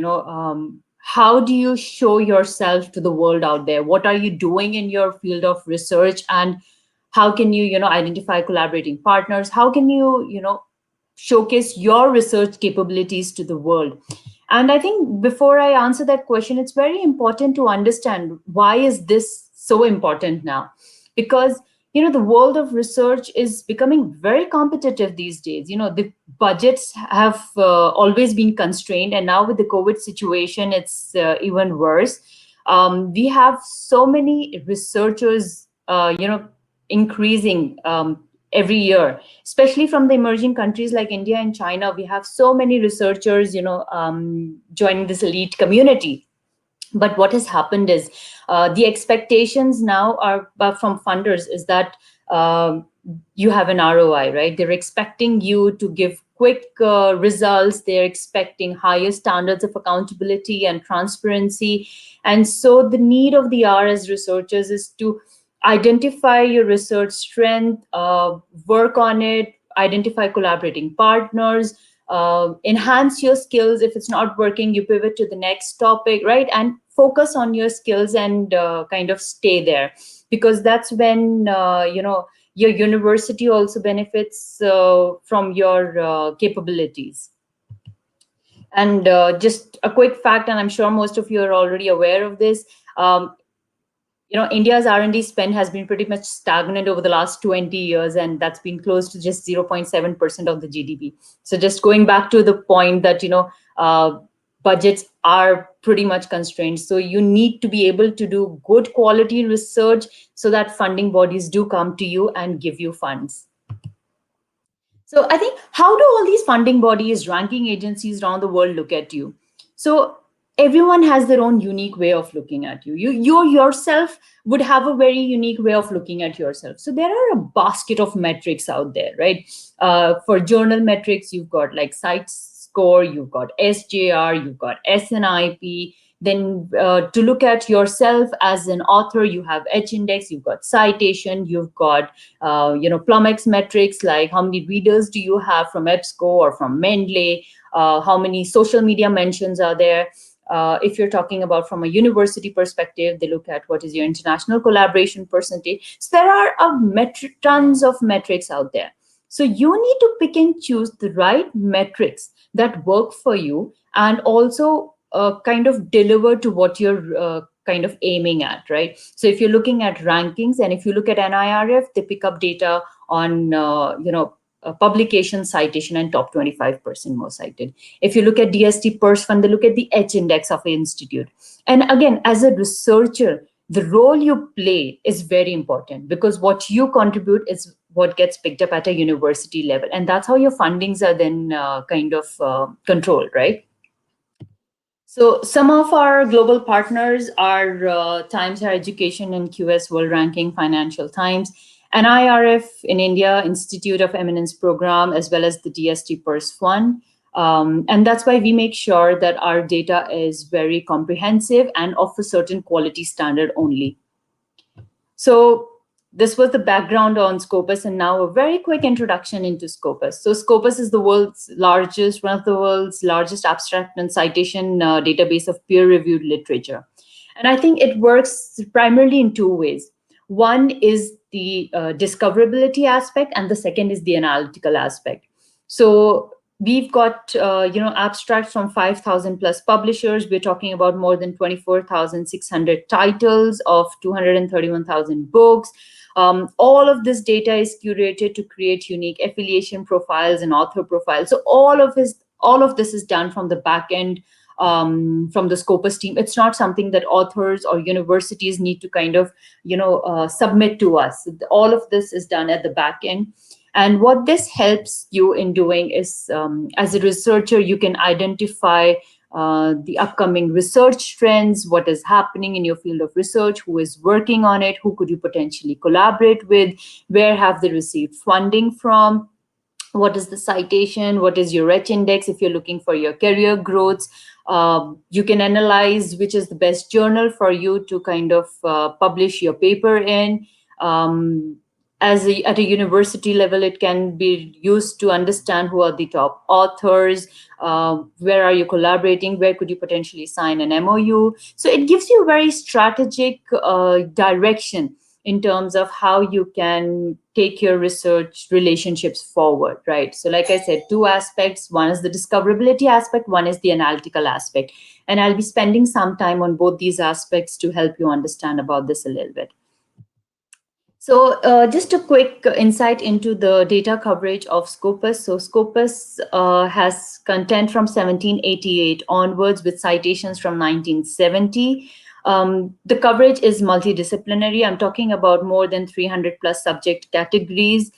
How do you show yourself to the world out there? What are you doing in your field of research, and how can you, identify collaborating partners? How can you, showcase your research capabilities to the world? And I think before I answer that question, it's very important to understand why is this so important now? Because, the world of research is becoming very competitive these days. The budgets have always been constrained, and now with the COVID situation, it's even worse. We have so many researchers, increasing every year, especially from the emerging countries like India and China. We have so many researchers, joining this elite community. But what has happened is the expectations now are from funders is that you have an ROI, right? They're expecting you to give quick results. They're expecting higher standards of accountability and transparency. And so the need of the hour as researchers is to identify your research strength, work on it, identify collaborating partners, enhance your skills. If it's not working, you pivot to the next topic, right? And focus on your skills and kind of stay there, because that's when, your university also benefits from your capabilities. And just a quick fact, and I'm sure most of you are already aware of this, India's R&D spend has been pretty much stagnant over the last 20 years, and that's been close to just 0.7% of the GDP. So just going back to the point that, budgets are pretty much constrained. So you need to be able to do good quality research so that funding bodies do come to you and give you funds. So I think, how do all these funding bodies, ranking agencies around the world look at you? So everyone has their own unique way of looking at you. You yourself would have a very unique way of looking at yourself. So there are a basket of metrics out there, right? For journal metrics, you've got like site score, you've got SJR, you've got SNIP. Then to look at yourself as an author, you have H-index, you've got citation, you've got Plumex metrics, like how many readers do you have from EBSCO or from Mendeley, how many social media mentions are there. If you're talking about from a university perspective, they look at what is your international collaboration percentage. So there are tons of metrics out there. So you need to pick and choose the right metrics that work for you, and also kind of deliver to what you're kind of aiming at, right? So if you're looking at rankings, and if you look at NIRF, they pick up data on publication, citation, and top 25% most cited. If you look at DST Purse Fund, they look at the H-index of an institute. And again, as a researcher, the role you play is very important, because what you contribute is what gets picked up at a university level, and that's how your fundings are then kind of controlled, right? So some of our global partners are Times Higher Education and QS World Ranking, Financial Times, NIRF in India, Institute of Eminence Program, as well as the DST Purse Fund. And that's why we make sure that our data is very comprehensive and of a certain quality standard only. So this was the background on Scopus, and now a very quick introduction into Scopus. So Scopus is the world's largest, one of the world's largest abstract and citation database of peer-reviewed literature. And I think it works primarily in two ways. One is the discoverability aspect, and the second is the analytical aspect. So we've got abstracts from 5,000 plus publishers. We're talking about more than 24,600 titles of 231,000 books. All of this data is curated to create unique affiliation profiles and author profiles. So all of this is done from the back end, from the Scopus team. It's not something that authors or universities need to kind of submit to us. All of this is done at the back end. And what this helps you in doing is, as a researcher, you can identify the upcoming research trends, what is happening in your field of research, who is working on it, who could you potentially collaborate with, where have they received funding from, what is the citation, what is your H-index if you're looking for your career growth. You can analyze which is the best journal for you to kind of publish your paper in. At a university level, it can be used to understand who are the top authors, where are you collaborating, where could you potentially sign an MOU. So it gives you a very strategic direction in terms of how you can take your research relationships forward, right? So like I said, two aspects. One is the discoverability aspect, one is the analytical aspect. And I'll be spending some time on both these aspects to help you understand about this a little bit. So just a quick insight into the data coverage of Scopus. So Scopus has content from 1788 onwards with citations from 1970. The coverage is multidisciplinary. I'm talking about more than 300 plus subject categories,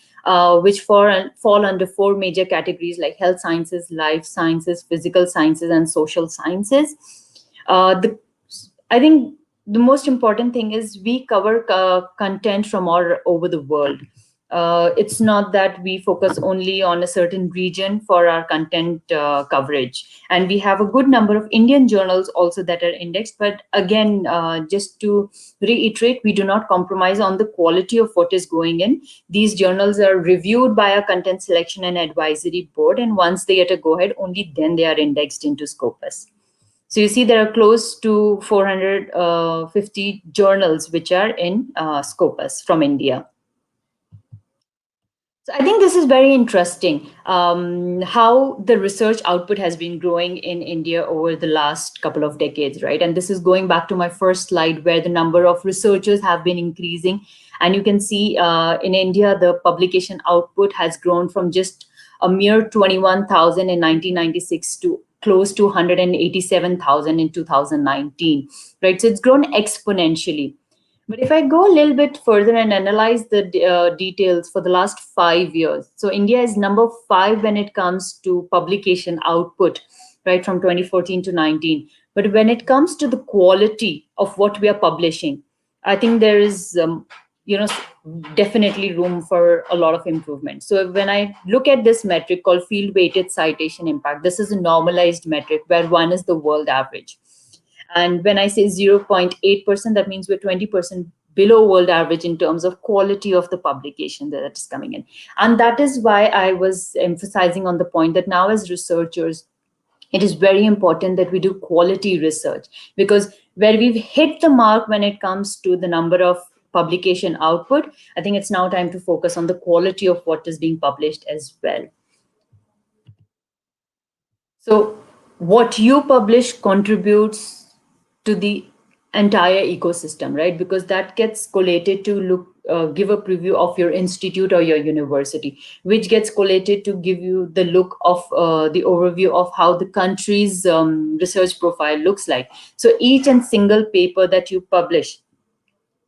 which fall under four major categories like health sciences, life sciences, physical sciences, and social sciences. I think the most important thing is we cover content from all over the world. It's not that we focus only on a certain region for our content coverage. And we have a good number of Indian journals also that are indexed. But again, just to reiterate, we do not compromise on the quality of what is going in. These journals are reviewed by our content selection and advisory board. And once they get a go-ahead, only then they are indexed into Scopus. So you see there are close to 450 journals which are in Scopus from India. So I think this is very interesting, how the research output has been growing in India over the last couple of decades, right? And this is going back to my first slide where the number of researchers have been increasing. And you can see in India, the publication output has grown from just a mere 21,000 in 1996 to close to 187,000 in 2019, right? So it's grown exponentially. But if I go a little bit further and analyze the details for the last 5 years, so India is number 5 when it comes to publication output, right, from 2014 to 19. But when it comes to the quality of what we are publishing, I think there is, definitely room for a lot of improvement. So when I look at this metric called field weighted citation impact, this is a normalized metric where 1 is the world average. And when I say 0.8%, that means we're 20% below world average in terms of quality of the publication that is coming in. And that is why I was emphasizing on the point that now as researchers, it is very important that we do quality research, because where we've hit the mark when it comes to the number of publication output, I think it's now time to focus on the quality of what is being published as well. So what you publish contributes to the entire ecosystem, right? Because that gets collated to give a preview of your institute or your university, which gets collated to give you the look of the overview of how the country's research profile looks like. So each and single paper that you publish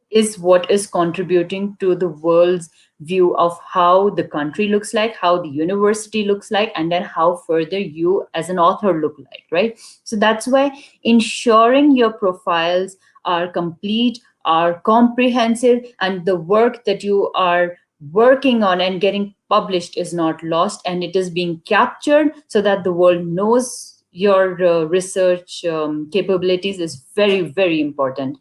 is what is contributing to the world's view of how the country looks like, how the university looks like, and then how further you as an author look like, right? So that's why ensuring your profiles are complete, are comprehensive, and the work that you are working on and getting published is not lost, and it is being captured so that the world knows your research capabilities is very, very important.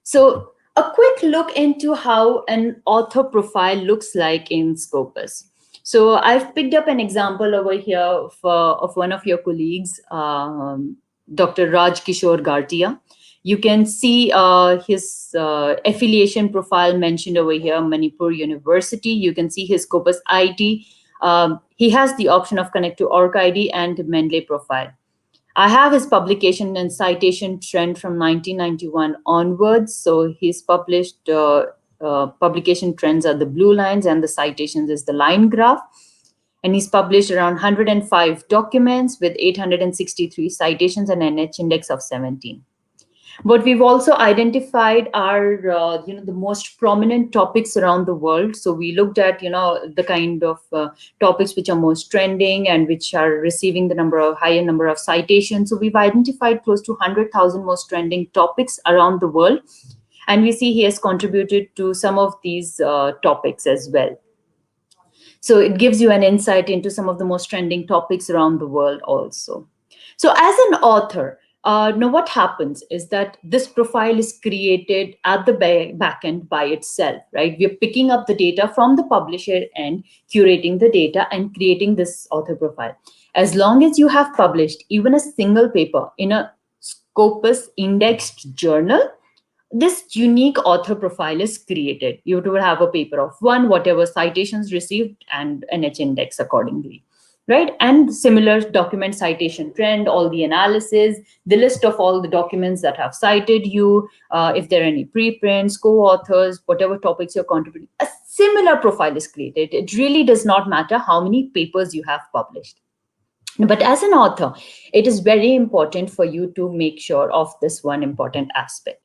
So a quick look into how an author profile looks like in Scopus. So I've picked up an example over here of one of your colleagues, Dr. Raj Kishore Gartia. You can see his affiliation profile mentioned over here, Manipur University. You can see his Scopus ID. He has the option of Connect to Org ID and Mendeley profile. I have his publication and citation trend from 1991 onwards. So he's published publication trends are the blue lines and the citations is the line graph. And he's published around 105 documents with 863 citations and an NH index of 17. But we've also identified our, the most prominent topics around the world. So we looked at, the kind of topics which are most trending and which are receiving the higher number of citations. So we've identified close to 100,000 most trending topics around the world. And we see he has contributed to some of these topics as well. So it gives you an insight into some of the most trending topics around the world also. So as an author, now what happens is that this profile is created at the back end by itself, right? We're picking up the data from the publisher end, curating the data and creating this author profile. As long as you have published even a single paper in a Scopus indexed journal, this unique author profile is created. You would have a paper of 1, whatever citations received, and an H index accordingly. Right? And similar document citation trend, all the analysis, the list of all the documents that have cited you, if there are any preprints, co-authors, whatever topics you're contributing, a similar profile is created. It really does not matter how many papers you have published. But as an author, it is very important for you to make sure of this one important aspect,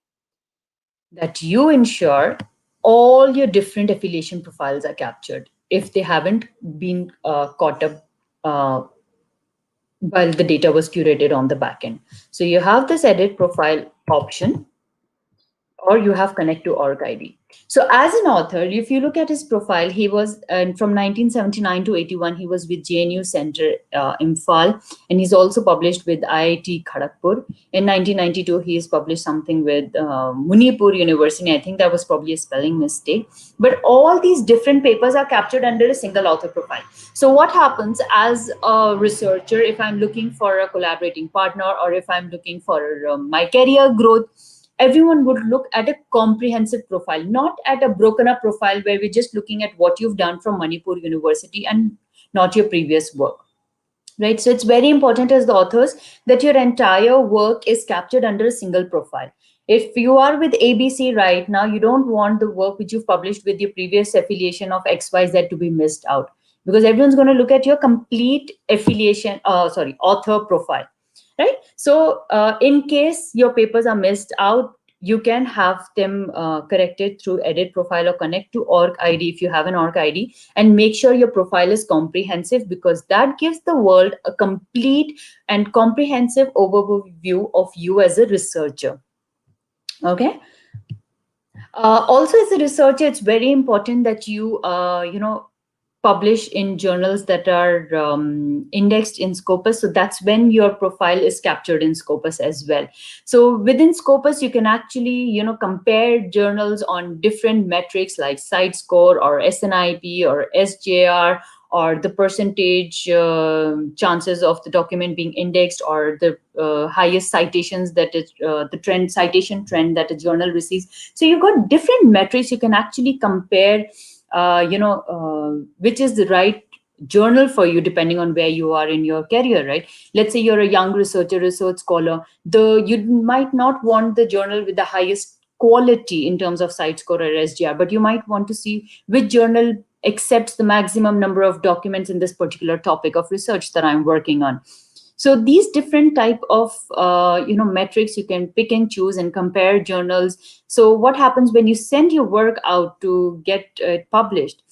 that you ensure all your different affiliation profiles are captured if they haven't been caught up while the data was curated on the backend. So you have this edit profile option, or you have connect to org ID. So as an author, if you look at his profile, he was from 1979 to 81, he was with JNU Center, Imphal, and he's also published with IIT Kharagpur. In 1992, he has published something with Manipur University. I think that was probably a spelling mistake. But all these different papers are captured under a single author profile. So what happens as a researcher, if I'm looking for a collaborating partner, or if I'm looking for my career growth, everyone would look at a comprehensive profile, not at a broken up profile where we're just looking at what you've done from Manipur University and not your previous work. Right, so it's very important as the authors that your entire work is captured under a single profile. If you are with ABC right now, you don't want the work which you've published with your previous affiliation of XYZ to be missed out, because everyone's going to look at your complete affiliation, author profile, right? So in case your papers are missed out, you can have them corrected through edit profile or connect to org ID if you have an org ID, and make sure your profile is comprehensive, because that gives the world a complete and comprehensive overview of you as a researcher. Okay. Also, as a researcher, it's very important that you, publish in journals that are indexed in Scopus. So that's when your profile is captured in Scopus as well. So within Scopus, you can actually, compare journals on different metrics like site score or SNIP or SJR, or the percentage chances of the document being indexed, or the highest citations that is the citation trend that a journal receives. So you've got different metrics you can actually compare, which is the right journal for you depending on where you are in your career, right? Let's say you're a young researcher, research scholar, you might not want the journal with the highest quality in terms of site score or SGR, but you might want to see which journal accepts the maximum number of documents in this particular topic of research that I'm working on. So these different type of metrics you can pick and choose and compare journals. So what happens when you send your work out to get it published?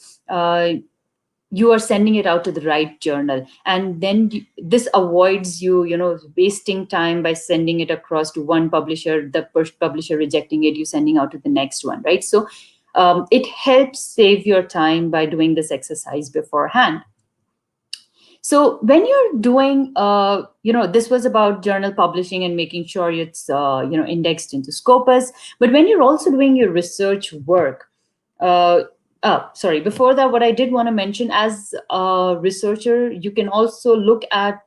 You are sending it out to the right journal, and then this avoids you wasting time by sending it across to one publisher, the first publisher rejecting it, you sending out to the next one, right? So it helps save your time by doing this exercise beforehand. So when you're doing, this was about journal publishing and making sure it's, indexed into Scopus. But when you're also doing your research work, before that, what I did want to mention, as a researcher, you can also look at,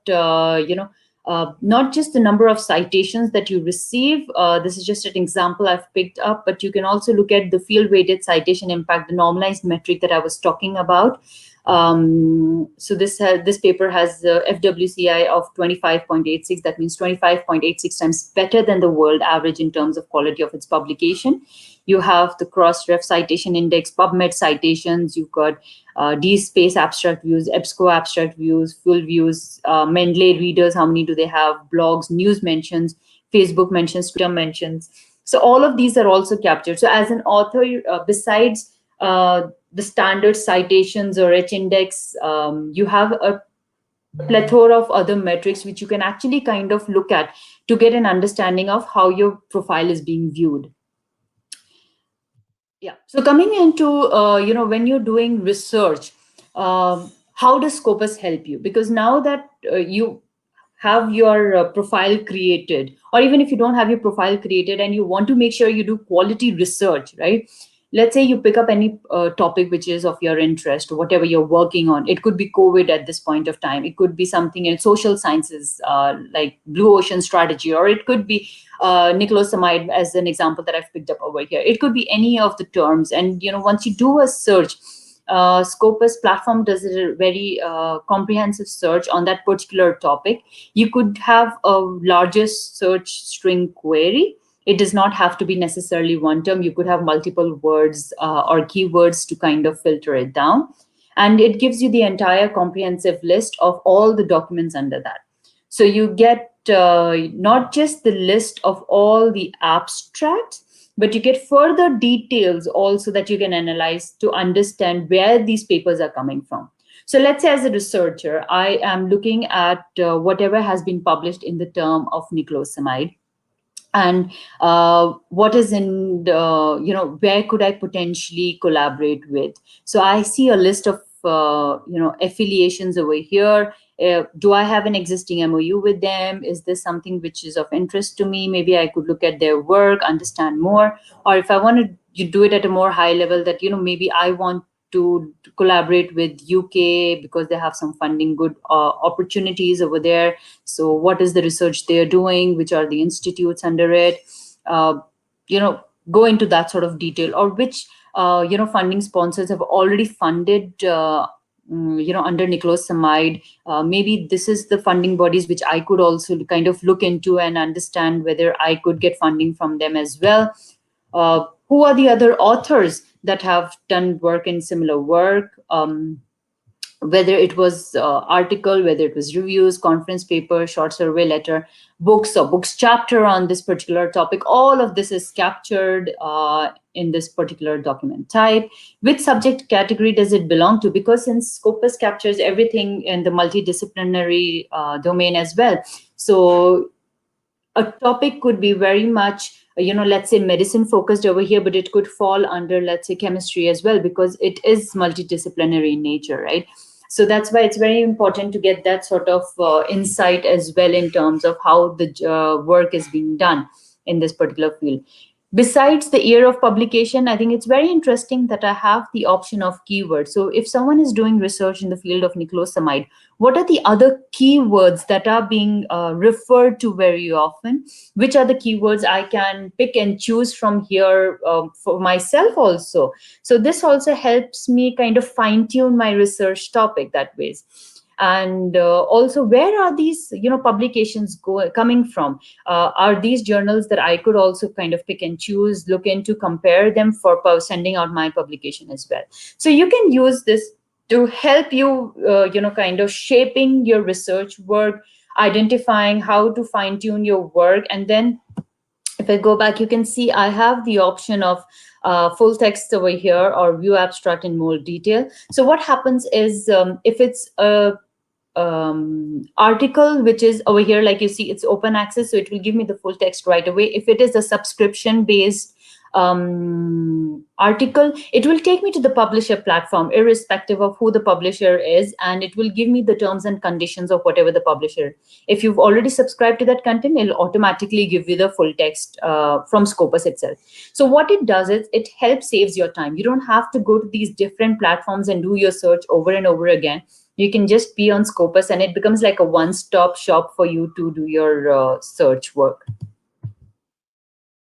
not just the number of citations that you receive. This is just an example I've picked up, but you can also look at the field-weighted citation impact, the normalized metric that I was talking about. So this paper has the FWCI of 25.86. That means 25.86 times better than the world average in terms of quality of its publication. You have the Crossref Citation Index, PubMed citations. You've got DSpace abstract views, EBSCO abstract views, full views, Mendeley readers. How many do they have? Blogs, news mentions, Facebook mentions, Twitter mentions. So all of these are also captured. So as an author, besides the standard citations or H-index, you have a plethora of other metrics which you can actually kind of look at to get an understanding of how your profile is being viewed. Yeah. So coming into, when you're doing research, how does Scopus help you? Because now that you have your profile created, or even if you don't have your profile created and you want to make sure you do quality research, right? Let's say you pick up any topic which is of your interest, or whatever you're working on. It could be COVID at this point of time. It could be something in social sciences, like Blue Ocean Strategy, or it could be nicotinamide as an example that I've picked up over here. It could be any of the terms. And, once you do a search, Scopus platform does a very comprehensive search on that particular topic. You could have a largest search string query. It does not have to be necessarily one term. You could have multiple words or keywords to kind of filter it down. And it gives you the entire comprehensive list of all the documents under that. So you get not just the list of all the abstracts, but you get further details also that you can analyze to understand where these papers are coming from. So let's say as a researcher, I am looking at whatever has been published in the term of nicotinamide. And what is in the, where could I potentially collaborate with? So I see a list of, affiliations over here. Do I have an existing MOU with them? Is this something which is of interest to me? Maybe I could look at their work, understand more. Or if I want to do it at a more high level, that, maybe I want to collaborate with UK because they have some funding, good opportunities over there. So what is the research they're doing? Which are the institutes under it? go into that sort of detail, or which funding sponsors have already funded under nilotinib. Maybe this is the funding bodies which I could also kind of look into and understand whether I could get funding from them as well. Who are the other authors that have done work in similar work? Whether it was article, whether it was reviews, conference paper, short survey letter, books or books chapter on this particular topic, all of this is captured in this particular document type. Which subject category does it belong to? Because since Scopus captures everything in the multidisciplinary domain as well, so a topic could be very much let's say medicine focused over here, but it could fall under, let's say, chemistry as well, because it is multidisciplinary in nature, right? So that's why it's very important to get that sort of insight as well in terms of how the work is being done in this particular field. Besides the year of publication, I think it's very interesting that I have the option of keywords. So if someone is doing research in the field of nilotinib, what are the other keywords that are being referred to very often? Which are the keywords I can pick and choose from here for myself also? So this also helps me kind of fine tune my research topic that ways. And also, where are these publications coming from? Are these journals that I could also kind of pick and choose, look into, compare them for sending out my publication as well? So you can use this to help you kind of shaping your research work, identifying how to fine tune your work. And then if I go back, you can see I have the option of full text over here, or view abstract in more detail. So what happens is if it's a article which is over here, like you see, it's open access, so it will give me the full text right away. If it is a subscription based article, it will take me to the publisher platform irrespective of who the publisher is, and it will give me the terms and conditions of whatever the publisher. If you've already subscribed to that content, it'll automatically give you the full text from Scopus itself. So what it does is it helps saves your time. You don't have to go to these different platforms and do your search over and over again. You can just be on Scopus, and it becomes like a one-stop shop for you to do your search work.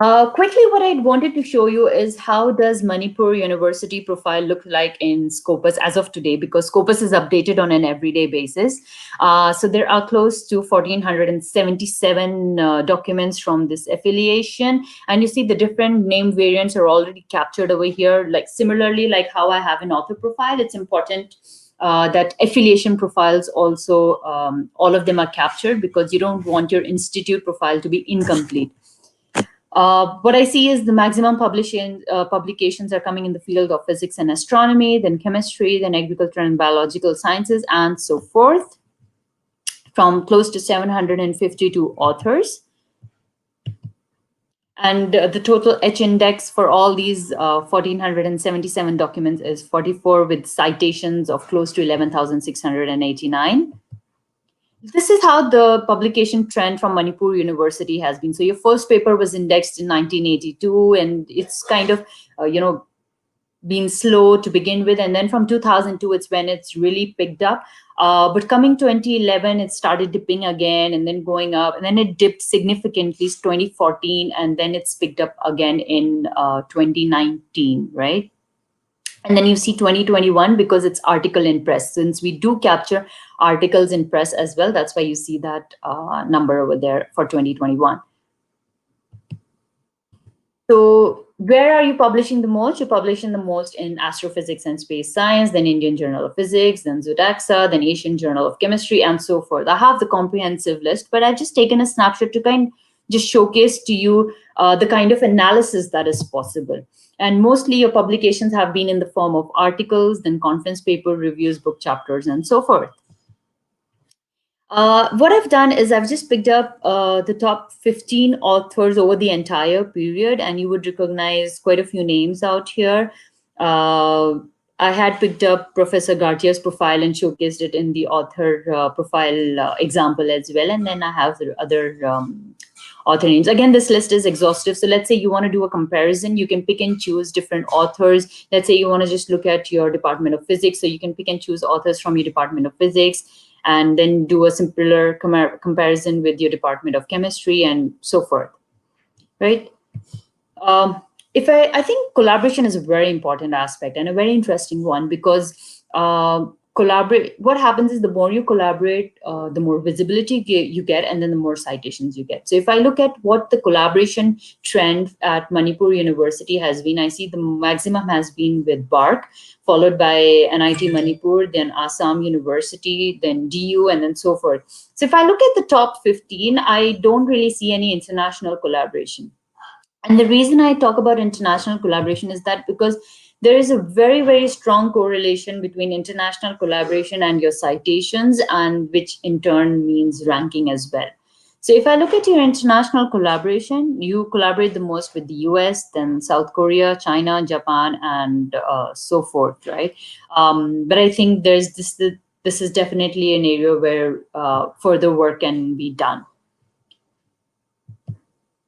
Quickly, what I wanted to show you is how does Manipur University profile look like in Scopus as of today, because Scopus is updated on an everyday basis. So there are close to 1,477 documents from this affiliation. And you see the different name variants are already captured over here. Like similarly, like how I have an author profile, it's important that affiliation profiles also, all of them are captured, because you don't want your institute profile to be incomplete. What I see is the maximum publications are coming in the field of physics and astronomy, then chemistry, then agriculture and biological sciences, and so forth, from close to 752 authors. And the total H index for all these 1,477 documents is 44, with citations of close to 11,689. This is how the publication trend from Manipur University has been. So your first paper was indexed in 1982, and it's kind of, been slow to begin with. And then from 2002, it's when it's really picked up. But coming 2011, it started dipping again and then going up. And then it dipped significantly 2014, and then it's picked up again in 2019, right? And then you see 2021, because it's article in press. Since we do capture articles in press as well, that's why you see that number over there for 2021. So where are you publishing the most? You're publishing the most in Astrophysics and Space Science, then Indian Journal of Physics, then Zudaxa, then Asian Journal of Chemistry, and so forth. I have the comprehensive list, but I've just taken a snapshot to kind of just showcase to you the kind of analysis that is possible. And mostly your publications have been in the form of articles, then conference paper, reviews, book chapters, and so forth. What I've done is I've just picked up the top 15 authors over the entire period, and you would recognize quite a few names out here. I had picked up Professor Gartia's profile and showcased it in the author profile example as well. And then I have the other author names. Again, this list is exhaustive. So let's say you want to do a comparison, you can pick and choose different authors. Let's say you want to just look at your Department of Physics. So you can pick and choose authors from your Department of Physics, and then do a simpler comparison with your Department of Chemistry and so forth, right? I think collaboration is a very important aspect and a very interesting one, because what happens is the more you collaborate, the more visibility you get, and then the more citations you get. So if I look at what the collaboration trend at Manipur University has been, I see the maximum has been with BARC, followed by NIT Manipur, then Assam University, then DU, and then so forth. So if I look at the top 15, I don't really see any international collaboration. And the reason I talk about international collaboration is that because there is a very, very strong correlation between international collaboration and your citations, and which in turn means ranking as well. So if I look at your international collaboration, you collaborate the most with the US, then South Korea, China, Japan, and so forth, right? But I think this is definitely an area where further work can be done.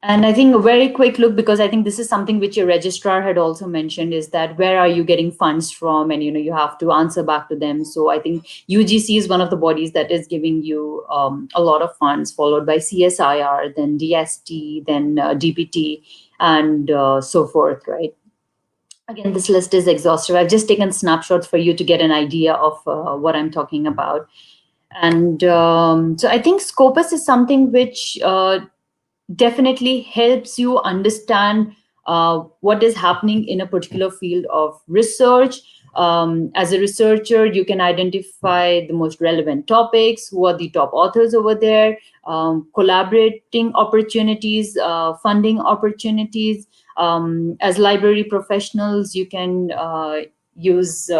And I think a very quick look, because I think this is something which your registrar had also mentioned, is that where are you getting funds from? And, you have to answer back to them. So I think UGC is one of the bodies that is giving you a lot of funds, followed by CSIR, then DST, then DPT, and so forth, right? Again, this list is exhaustive. I've just taken snapshots for you to get an idea of what I'm talking about. And so I think Scopus is something which definitely helps you understand what is happening in a particular field of research. As a researcher, you can identify the most relevant topics, who are the top authors over there, collaborating opportunities, funding opportunities. As library professionals, you can use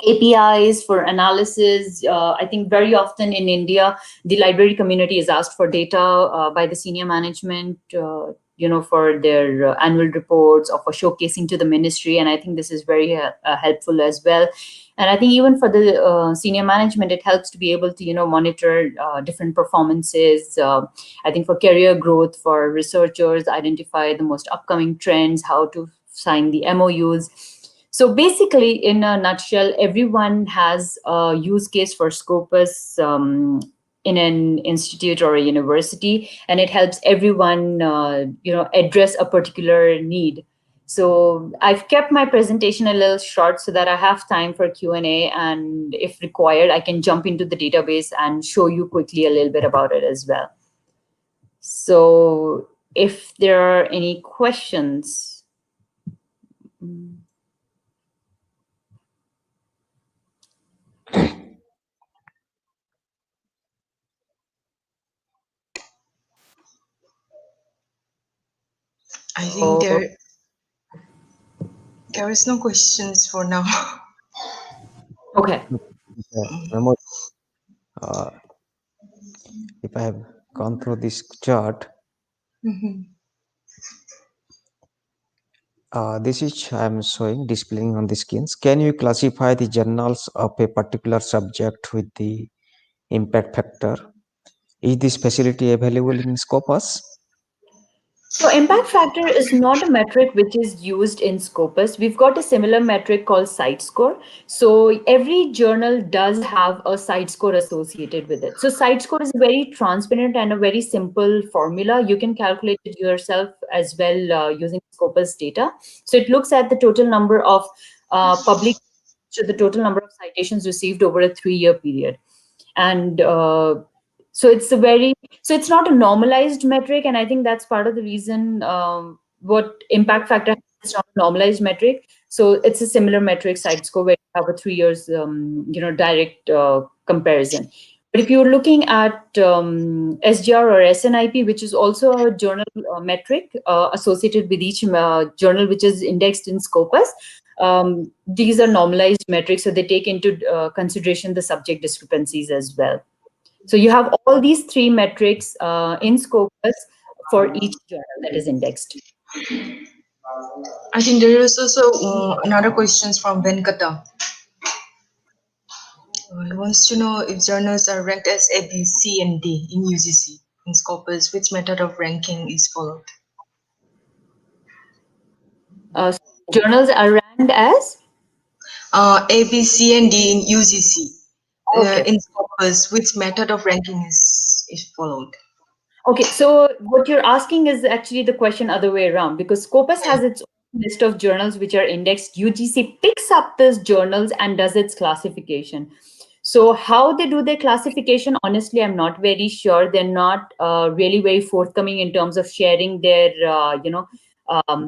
APIs for analysis. I think very often in India, the library community is asked for data by the senior management, for their annual reports or for showcasing to the ministry. And I think this is very helpful as well. And I think even for the senior management, it helps to be able to, monitor different performances. I think for career growth, for researchers, identify the most upcoming trends, how to sign the MOUs. So basically, in a nutshell, everyone has a use case for Scopus in an institute or a university, and it helps everyone, address a particular need. So I've kept my presentation a little short so that I have time for Q&A, and if required, I can jump into the database and show you quickly a little bit about it as well. So if there are any questions. I think there is no questions for now. Okay. If I have gone through this chart, this is I'm showing, displaying on the screens. Can you classify the journals of a particular subject with the impact factor? Is this facility available in Scopus? So impact factor is not a metric which is used in Scopus. We've got a similar metric called site score. So every journal does have a site score associated with it. So site score is very transparent and a very simple formula. You can calculate it yourself as well using Scopus data. So it looks at the total number of public, so the total number of citations received over a 3-year period. And so it's not a normalized metric, and I think that's part of the reason what impact factor is not a normalized metric. So it's a similar metric, site score, where you have a 3 years direct comparison. But if you're looking at SGR or SNIP, which is also a journal metric associated with each journal which is indexed in Scopus, these are normalized metrics, so they take into consideration the subject discrepancies as well. So you have all these 3 metrics in Scopus for each journal that is indexed. I think there is also another question from Venkata. He wants to know if journals are ranked as A, B, C, and D in UGC. In Scopus, which method of ranking is followed? Journals are ranked as? A, B, C, and D in UGC. Okay. In Scopus, which method of ranking is followed? Okay, so what you're asking is actually the question other way around, because Scopus has its own list of journals which are indexed. UGC picks up those journals and does its classification. So how they do their classification, honestly, I'm not very sure. They're not really very forthcoming in terms of sharing their,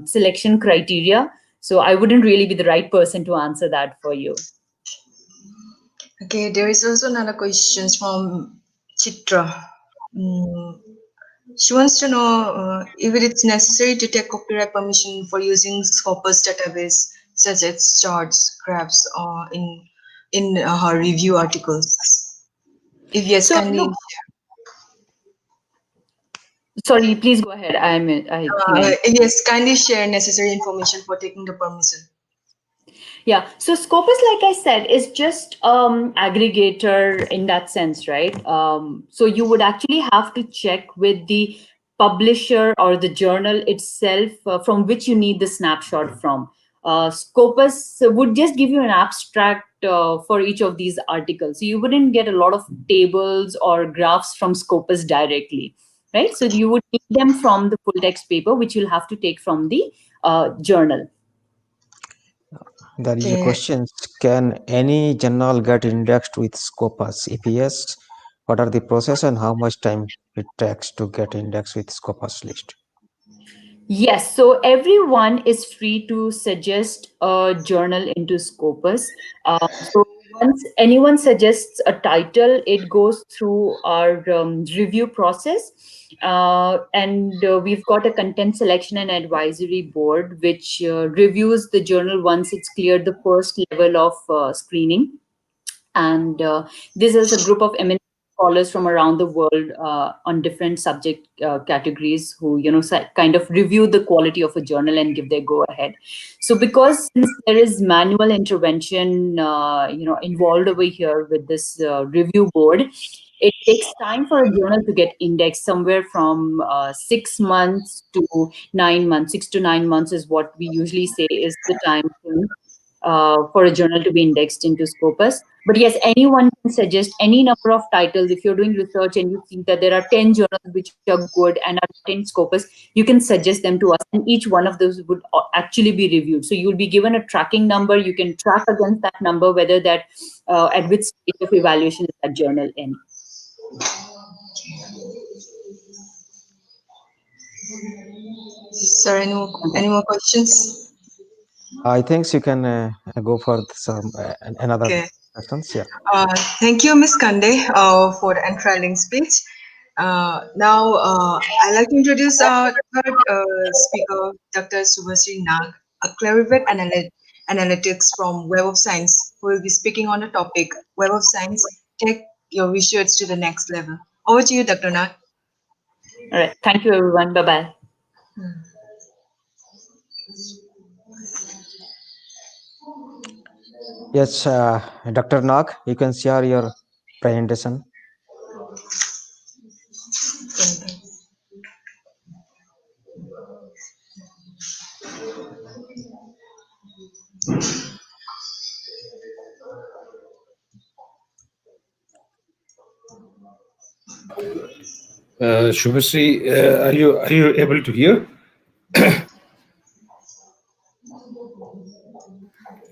selection criteria. So I wouldn't really be the right person to answer that for you. Okay, there is also another question from Chitra. She wants to know if it is necessary to take copyright permission for using Scopus database, such as charts, graphs, or in her review articles. If yes, So, kindly. sorry, please go ahead. I think If yes, kindly share necessary information for taking the permission. Yeah. So Scopus, like I said, is just aggregator in that sense, right? So you would actually have to check with the publisher or the journal itself from which you need the snapshot from. Scopus would just give you an abstract for each of these articles. So you wouldn't get a lot of tables or graphs from Scopus directly, right? So you would need them from the full text paper, which you'll have to take from the journal. There is a question: can any journal get indexed with Scopus? If yes, what are the process and how much time it takes to get indexed with Scopus list? Yes, so everyone is free to suggest a journal into Scopus. So once anyone suggests a title, it goes through our review process. And we've got a content selection and advisory board, which reviews the journal once it's cleared the first level of screening. And this is a group of eminent scholars from around the world on different subject categories who kind of review the quality of a journal and give their go ahead. So because since there is manual intervention involved over here with this review board, it takes time for a journal to get indexed. Somewhere from 6 months to 9 months. 6 to 9 months is what we usually say is the time for a journal to be indexed into Scopus. But yes, anyone can suggest any number of titles. If you're doing research and you see that there are 10 journals which are good and are in Scopus, you can suggest them to us, and each one of those would actually be reviewed. So you'll be given a tracking number. You can track against that number whether that at which stage of evaluation is that journal in. Sir, any more questions? I think you can go for some another questions. Yeah. Thank you, Ms. Kande, for the enthralling speech. Now, I'd like to introduce our third speaker, Dr. Subhasri Nag, a Clarivate analytics from Web of Science, who will be speaking on the topic Web of Science, take your research to the next level. Over to you, Dr. Nag. All right. Thank you, everyone. Bye-bye. Yes, Dr. Nag, you can share your presentation. Shubhasri, are you able to hear?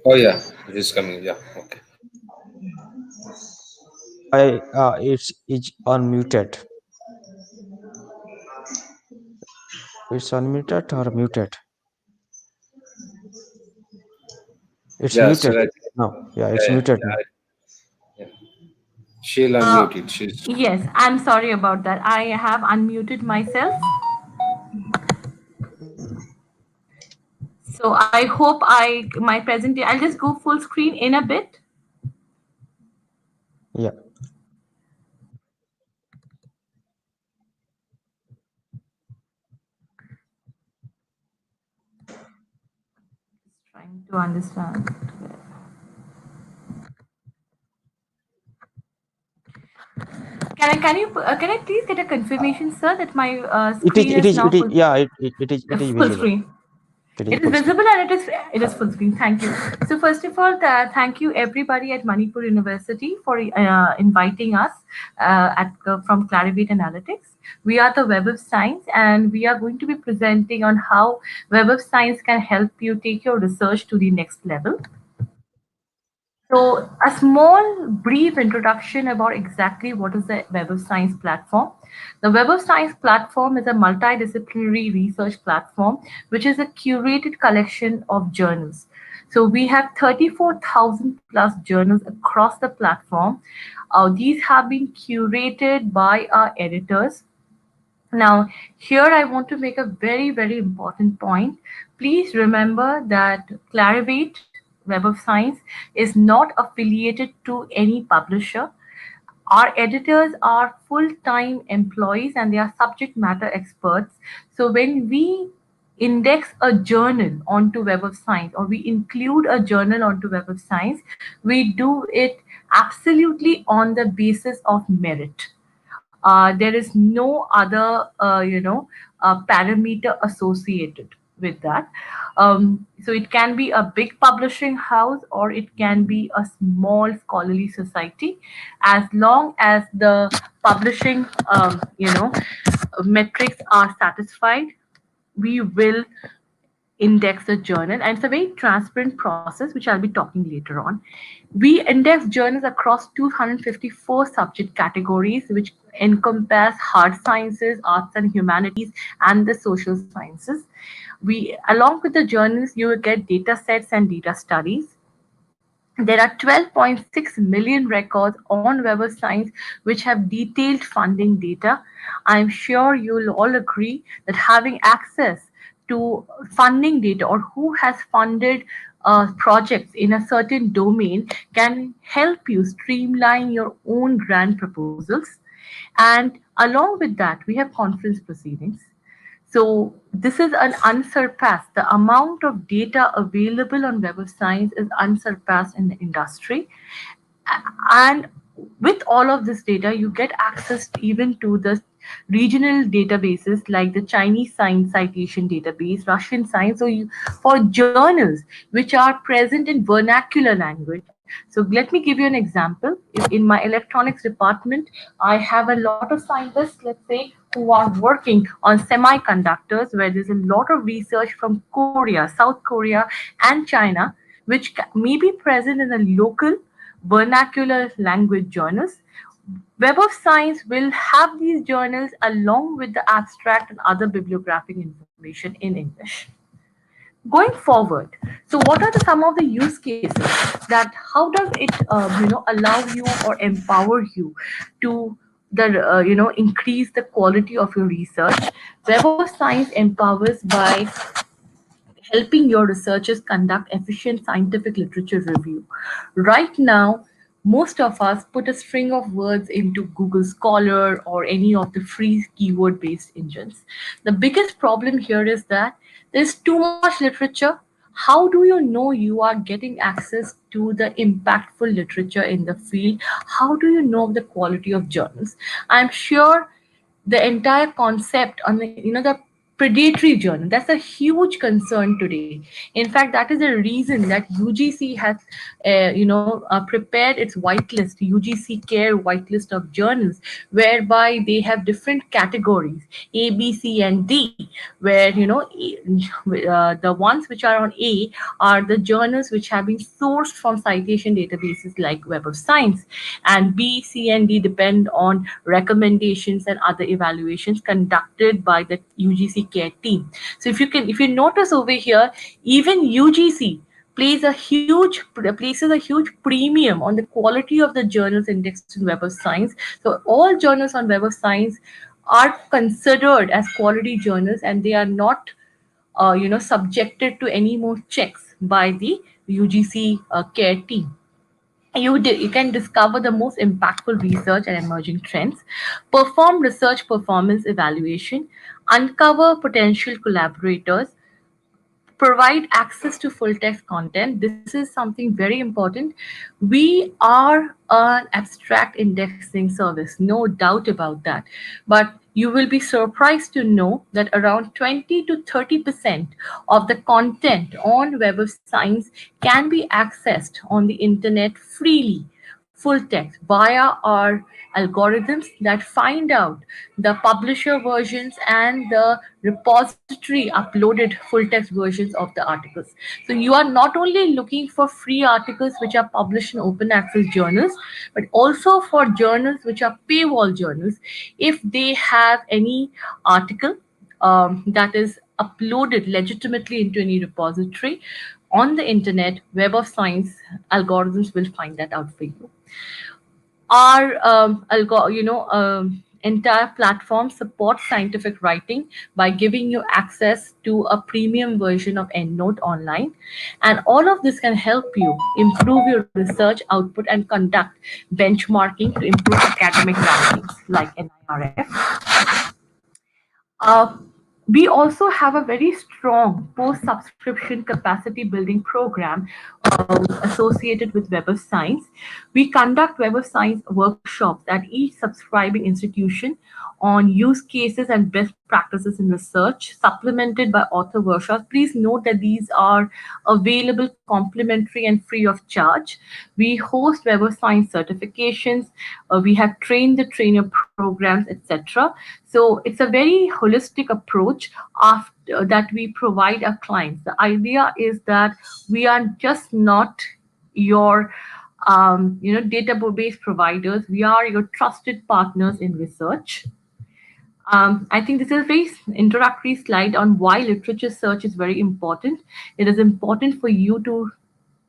Oh yeah, it is coming. Yeah, okay. It's unmuted. It's unmuted or muted? It's Yeah, muted. sir. No, yeah, it's muted now. Yeah. She'll unmute it. Yes, I'm sorry about that. I have unmuted myself. So I hope my presentation, I'll just go full screen in a bit. Yeah. Trying to understand. Can I please get a confirmation, sir, that my screen is now full? Yeah, it is Full visible. screen. It is visible and it is full screen. Thank you. So first of all, thank you everybody at Manipur University for inviting us from Clarivate Analytics. We are the Web of Science, and we are going to be presenting on how Web of Science can help you take your research to the next level. So, a small brief introduction about exactly what is the Web of Science platform. The Web of Science platform is a multidisciplinary research platform, which is a curated collection of journals. So, we have 34,000 plus journals across the platform. These have been curated by our editors. Now, here I want to make a very, very important point. Please remember that Clarivate Web of Science is not affiliated to any publisher. Our editors are full-time employees and they are subject matter experts. So when we index a journal onto Web of Science, or we include a journal onto Web of Science, we do it absolutely on the basis of merit. There is no other, parameter associated with that. So it can be a big publishing house or it can be a small scholarly society, as long as the publishing, metrics are satisfied, we will index a journal, and it's a very transparent process which I'll be talking later on. We index journals across 254 subject categories which encompass hard sciences, arts and humanities, and the social sciences. We, along with the journals, you will get data sets and data studies. There are 12.6 million records on Web of Science which have detailed funding data. I'm sure you'll all agree that having access to funding data, or who has funded projects in a certain domain, can help you streamline your own grant proposals. And along with that, we have conference proceedings. So this is an unsurpassed. The amount of data available on Web of Science is unsurpassed in the industry. And with all of this data, you get access even to the regional databases like the Chinese Science Citation Database, Russian Science, for journals which are present in vernacular language. So let me give you an example. In my electronics department, I have a lot of scientists, let's say, who are working on semiconductors, where there's a lot of research from Korea, South Korea, and China, which may be present in the local vernacular language journals. Web of Science will have these journals along with the abstract and other bibliographic information in English. Going forward, so what are some of the use cases, that how does it allow you or empower you to increase the quality of your research? Web of Science empowers by helping your researchers conduct efficient scientific literature review. Right now, most of us put a string of words into Google Scholar or any of the free keyword based engines. The biggest problem here is that there's too much literature. How do you know you are getting access to the impactful literature in the field? How do you know the quality of journals? I'm sure the entire concept on the predatory journal, that's a huge concern today. In fact, that is the reason that UGC has prepared its whitelist, UGC care whitelist of journals, whereby they have different categories A, B, C, and D, where the ones which are on A are the journals which have been sourced from citation databases like Web of Science, and B, C, and D depend on recommendations and other evaluations conducted by the UGC care team. So if you notice over here, even UGC places a huge premium on the quality of the journals indexed in Web of Science. So all journals on Web of Science are considered as quality journals, and they are not subjected to any more checks by the UGC care team. You can discover the most impactful research and emerging trends, perform research performance evaluation, uncover potential collaborators, provide access to full text content. This is something very important. We are an abstract indexing service, no doubt about that. But You will be surprised to know that around 20 to 30% of the content on Web of Science can be accessed on the internet freely, full text, via our algorithms that find out the publisher versions and the repository uploaded full text versions of the articles. So you are not only looking for free articles which are published in open access journals, but also for journals which are paywall journals. If they have any article that is uploaded legitimately into any repository on the internet, Web of Science algorithms will find that out for you. Our entire platform supports scientific writing by giving you access to a premium version of EndNote online, and all of this can help you improve your research output and conduct benchmarking to improve academic rankings like NIRF. We also have a very strong post-subscription capacity building program associated with Web of Science. We conduct Web of Science workshops at each subscribing institution on use cases and best practices in research, supplemented by author workshops. Please note that these are available complimentary and free of charge. We host Web of Science certifications. We have trained the trainer programs, etc. So it's a very holistic approach after that we provide our clients. The idea is that we are just not your database providers. We are your trusted partners in research. I think this is a very introductory slide on why literature search is very important. It is important for you to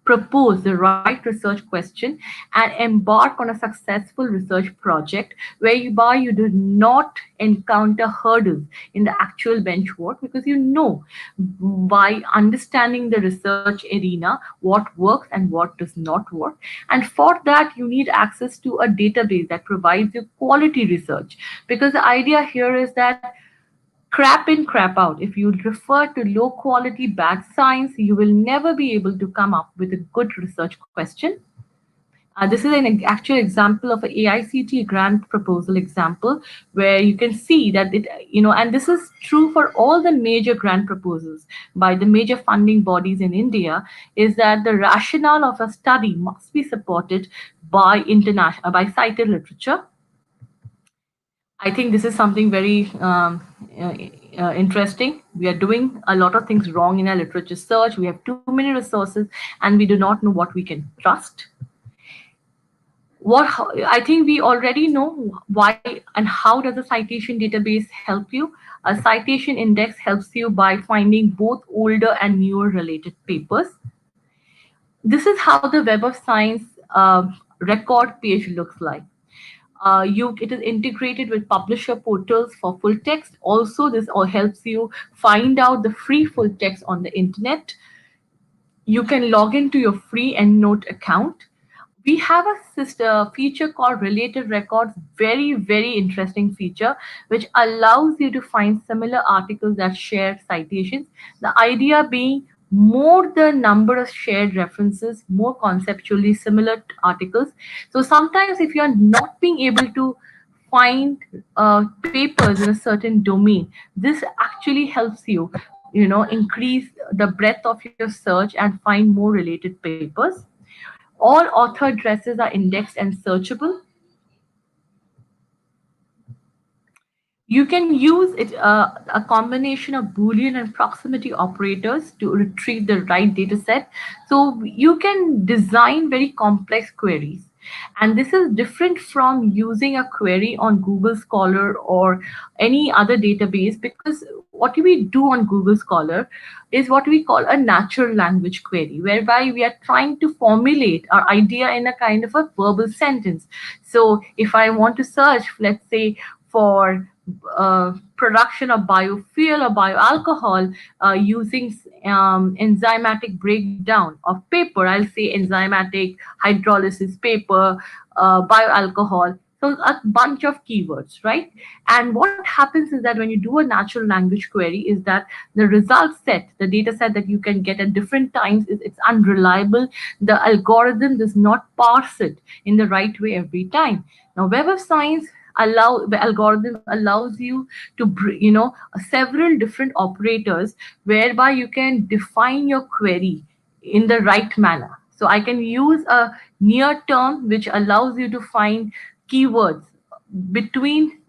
propose the right research question and embark on a successful research project whereby you do not encounter hurdles in the actual bench work, because you know by understanding the research arena what works and what does not work. And for that, you need access to a database that provides you quality research, because the idea here is that crap in, crap out. If you refer to low quality, bad science, you will never be able to come up with a good research question. This is an actual example of an AICT grant proposal example where you can see that and this is true for all the major grant proposals by the major funding bodies in India, is that the rationale of a study must be supported by by cited literature. I think this is something very interesting. We are doing a lot of things wrong in our literature search. We have too many resources and we do not know what we can trust. I think we already know why and how does a citation database help you. A citation index helps you by finding both older and newer related papers. This is how the Web of Science record page looks like. It is integrated with publisher portals for full text. Also, this all helps you find out the free full text on the internet. You can log into your free EndNote account. We have a feature called Related Records, very, very interesting feature, which allows you to find similar articles that share citations. The idea being more the number of shared references, more conceptually similar articles. So sometimes if you're not being able to find papers in a certain domain, this actually helps you, increase the breadth of your search and find more related papers. All author addresses are indexed and searchable. You can use a combination of Boolean and proximity operators to retrieve the right data set. So you can design very complex queries. And this is different from using a query on Google Scholar or any other database, because what we do on Google Scholar is what we call a natural language query, whereby we are trying to formulate our idea in a kind of a verbal sentence. So if I want to search, let's say, for production of biofuel or bioalcohol using enzymatic breakdown of paper, I'll say enzymatic hydrolysis paper, bioalcohol. So a bunch of keywords, right? And what happens is that when you do a natural language query is that the result set, the data set that you can get at different times, it's unreliable. The algorithm does not parse it in the right way every time. Now, Web of Science the algorithm allows you to several different operators whereby you can define your query in the right manner. So I can use a near term which allows you to find keywords between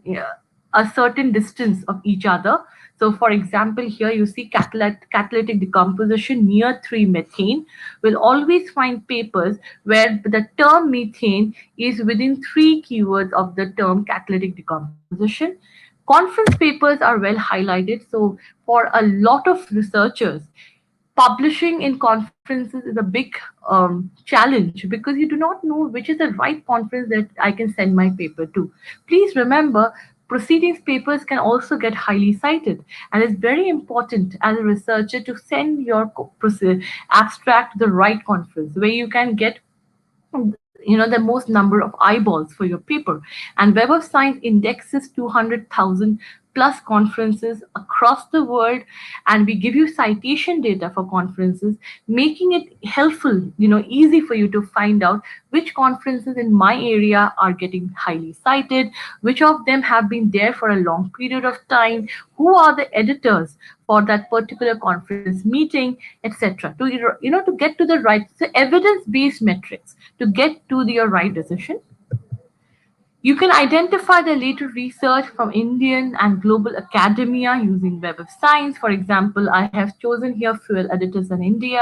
a certain distance of each other. So, for example, here you see catalytic decomposition near 3-methane will always find papers where the term methane is within 3 keywords of the term catalytic decomposition. Conference papers are well highlighted. So, for a lot of researchers, publishing in conferences is a big challenge because you do not know which is the right conference that I can send my paper to. Please remember, proceedings papers can also get highly cited, and it's very important as a researcher to send your abstract to the right conference where you can get the most number of eyeballs for your paper. And Web of Science indexes 200,000 plus conferences across the world, and we give you citation data for conferences, making it helpful, easy for you to find out which conferences in my area are getting highly cited, which of them have been there for a long period of time, who are the editors for that particular conference meeting, etc. To get to the right, so evidence based metrics to get to your right decision. You can identify the later research from Indian and global academia using Web of Science. For example, I have chosen here fuel editors in India,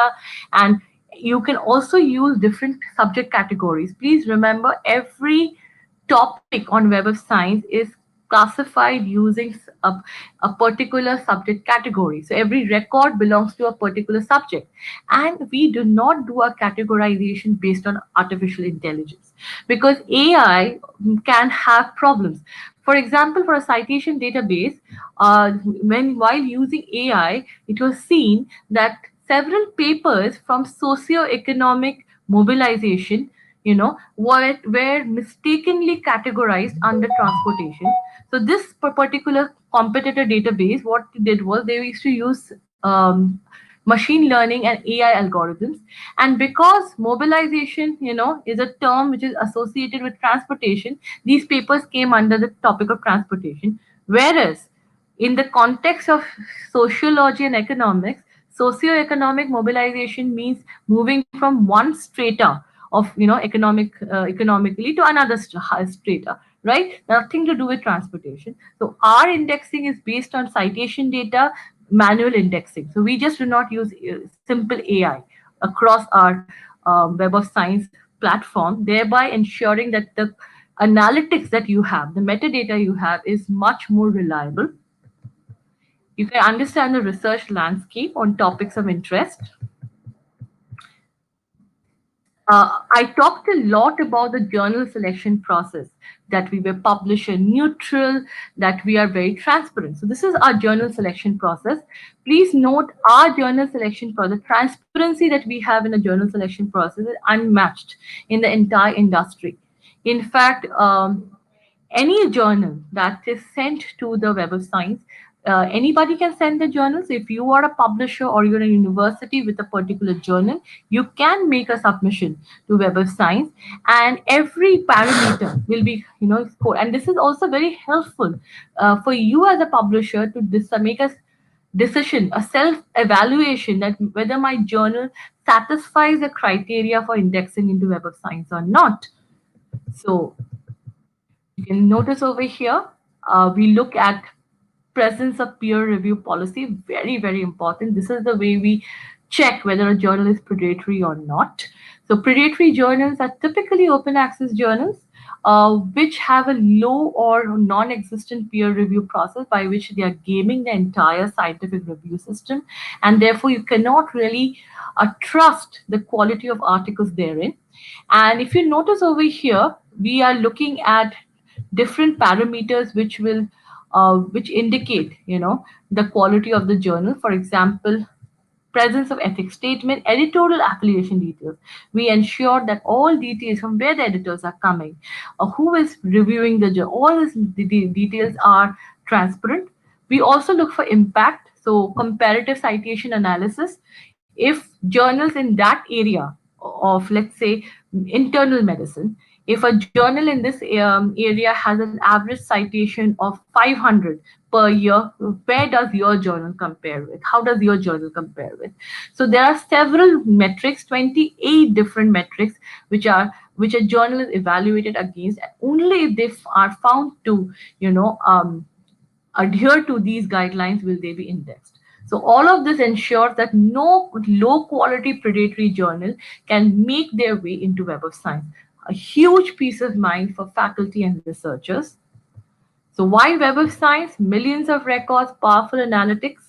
and you can also use different subject categories. Please remember, every topic on Web of Science is classified using a particular subject category. So every record belongs to a particular subject. And we do not do a categorization based on artificial intelligence because AI can have problems. For example, for a citation database, while using AI, it was seen that several papers from socio-economic mobilization were mistakenly categorized under transportation. So this particular competitor database, what they did was they used to use machine learning and AI algorithms. And because mobilization, is a term which is associated with transportation, these papers came under the topic of transportation. Whereas in the context of sociology and economics, socioeconomic mobilization means moving from one strata of economically to another strata, right? Nothing to do with transportation. So our indexing is based on citation data, manual indexing. So we just do not use simple AI across our Web of Science platform, thereby ensuring that the analytics that you have, the metadata you have, is much more reliable. You can understand the research landscape on topics of interest. I talked a lot about the journal selection process, that we were publisher neutral, that we are very transparent. So this is our journal selection process. Please note, our journal selection process, the transparency that we have in the journal selection process is unmatched in the entire industry. In fact, any journal that is sent to the Web of Science, anybody can send the journals. If you are a publisher or you're a university with a particular journal, you can make a submission to Web of Science, and every parameter will be scored. And this is also very helpful for you as a publisher to make a decision, a self-evaluation, that whether my journal satisfies the criteria for indexing into Web of Science or not. So you can notice over here, we look at presence of peer review policy. Very, very important. This is the way we check whether a journal is predatory or not. So predatory journals are typically open access journals, which have a low or non-existent peer review process by which they are gaming the entire scientific review system, and therefore you cannot really trust the quality of articles therein. And if you notice over here, we are looking at different parameters which indicate the quality of the journal. For example, presence of ethics statement, editorial affiliation details. We ensure that all details from where the editors are coming, who is reviewing the journal, all these details are transparent. We also look for impact, so comparative citation analysis. If journals in that area of, let's say, internal medicine, If a journal in this area has an average citation of 500 per year, where does your journal compare with? How does your journal compare with? So there are several metrics, 28 different metrics, which a journal is evaluated against. Only if they are found to, adhere to these guidelines will they be indexed. So all of this ensures that no low quality predatory journal can make their way into Web of Science. A huge peace of mind for faculty and researchers. So why Web of Science? Millions of records, powerful analytics.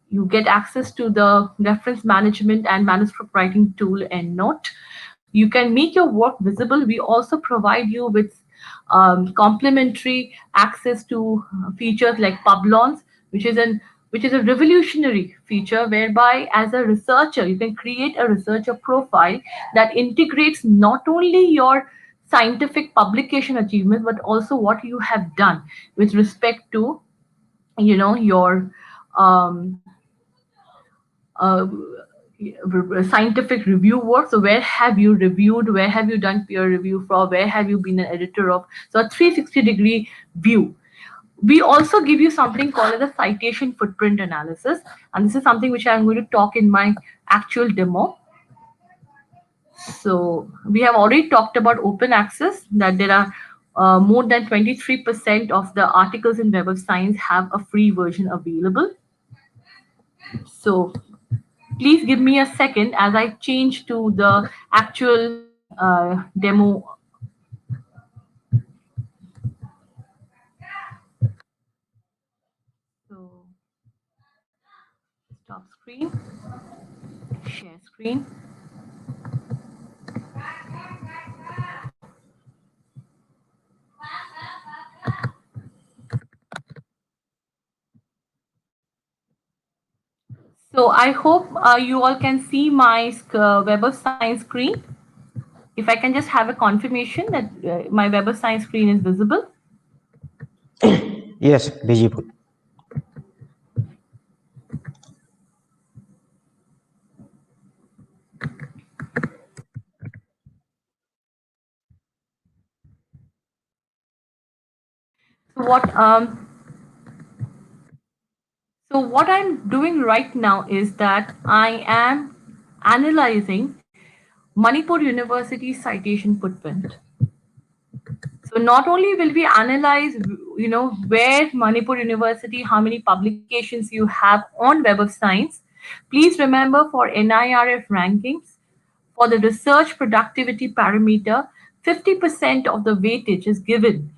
You get access to the reference management and manuscript writing tool EndNote. You can make your work visible. We also provide you with complementary access to features like Publons, which is a revolutionary feature whereby as a researcher you can create a researcher profile that integrates not only your scientific publication achievements but also what you have done with respect to your um, uh, scientific review work. So where have you reviewed, where have you done peer review for, where have you been an editor of? So a 360-degree view. We also give you something called as a citation footprint analysis, and this is something which I'm going to talk in my actual demo. So we have already talked about open access, that there are more than 23% of the articles in Web of Science have a free version available. So please give me a second as I change to the actual demo. So stop screen, share screen. So I hope you all can see my Web of Science screen. If I can just have a confirmation that my Web of Science screen is visible. Yes, visible. So what I'm doing right now is that I am analyzing Manipur University citation footprint. So not only will we analyze, where Manipur University, how many publications you have on Web of Science. Please remember for NIRF rankings, for the research productivity parameter, 50% of the weightage is given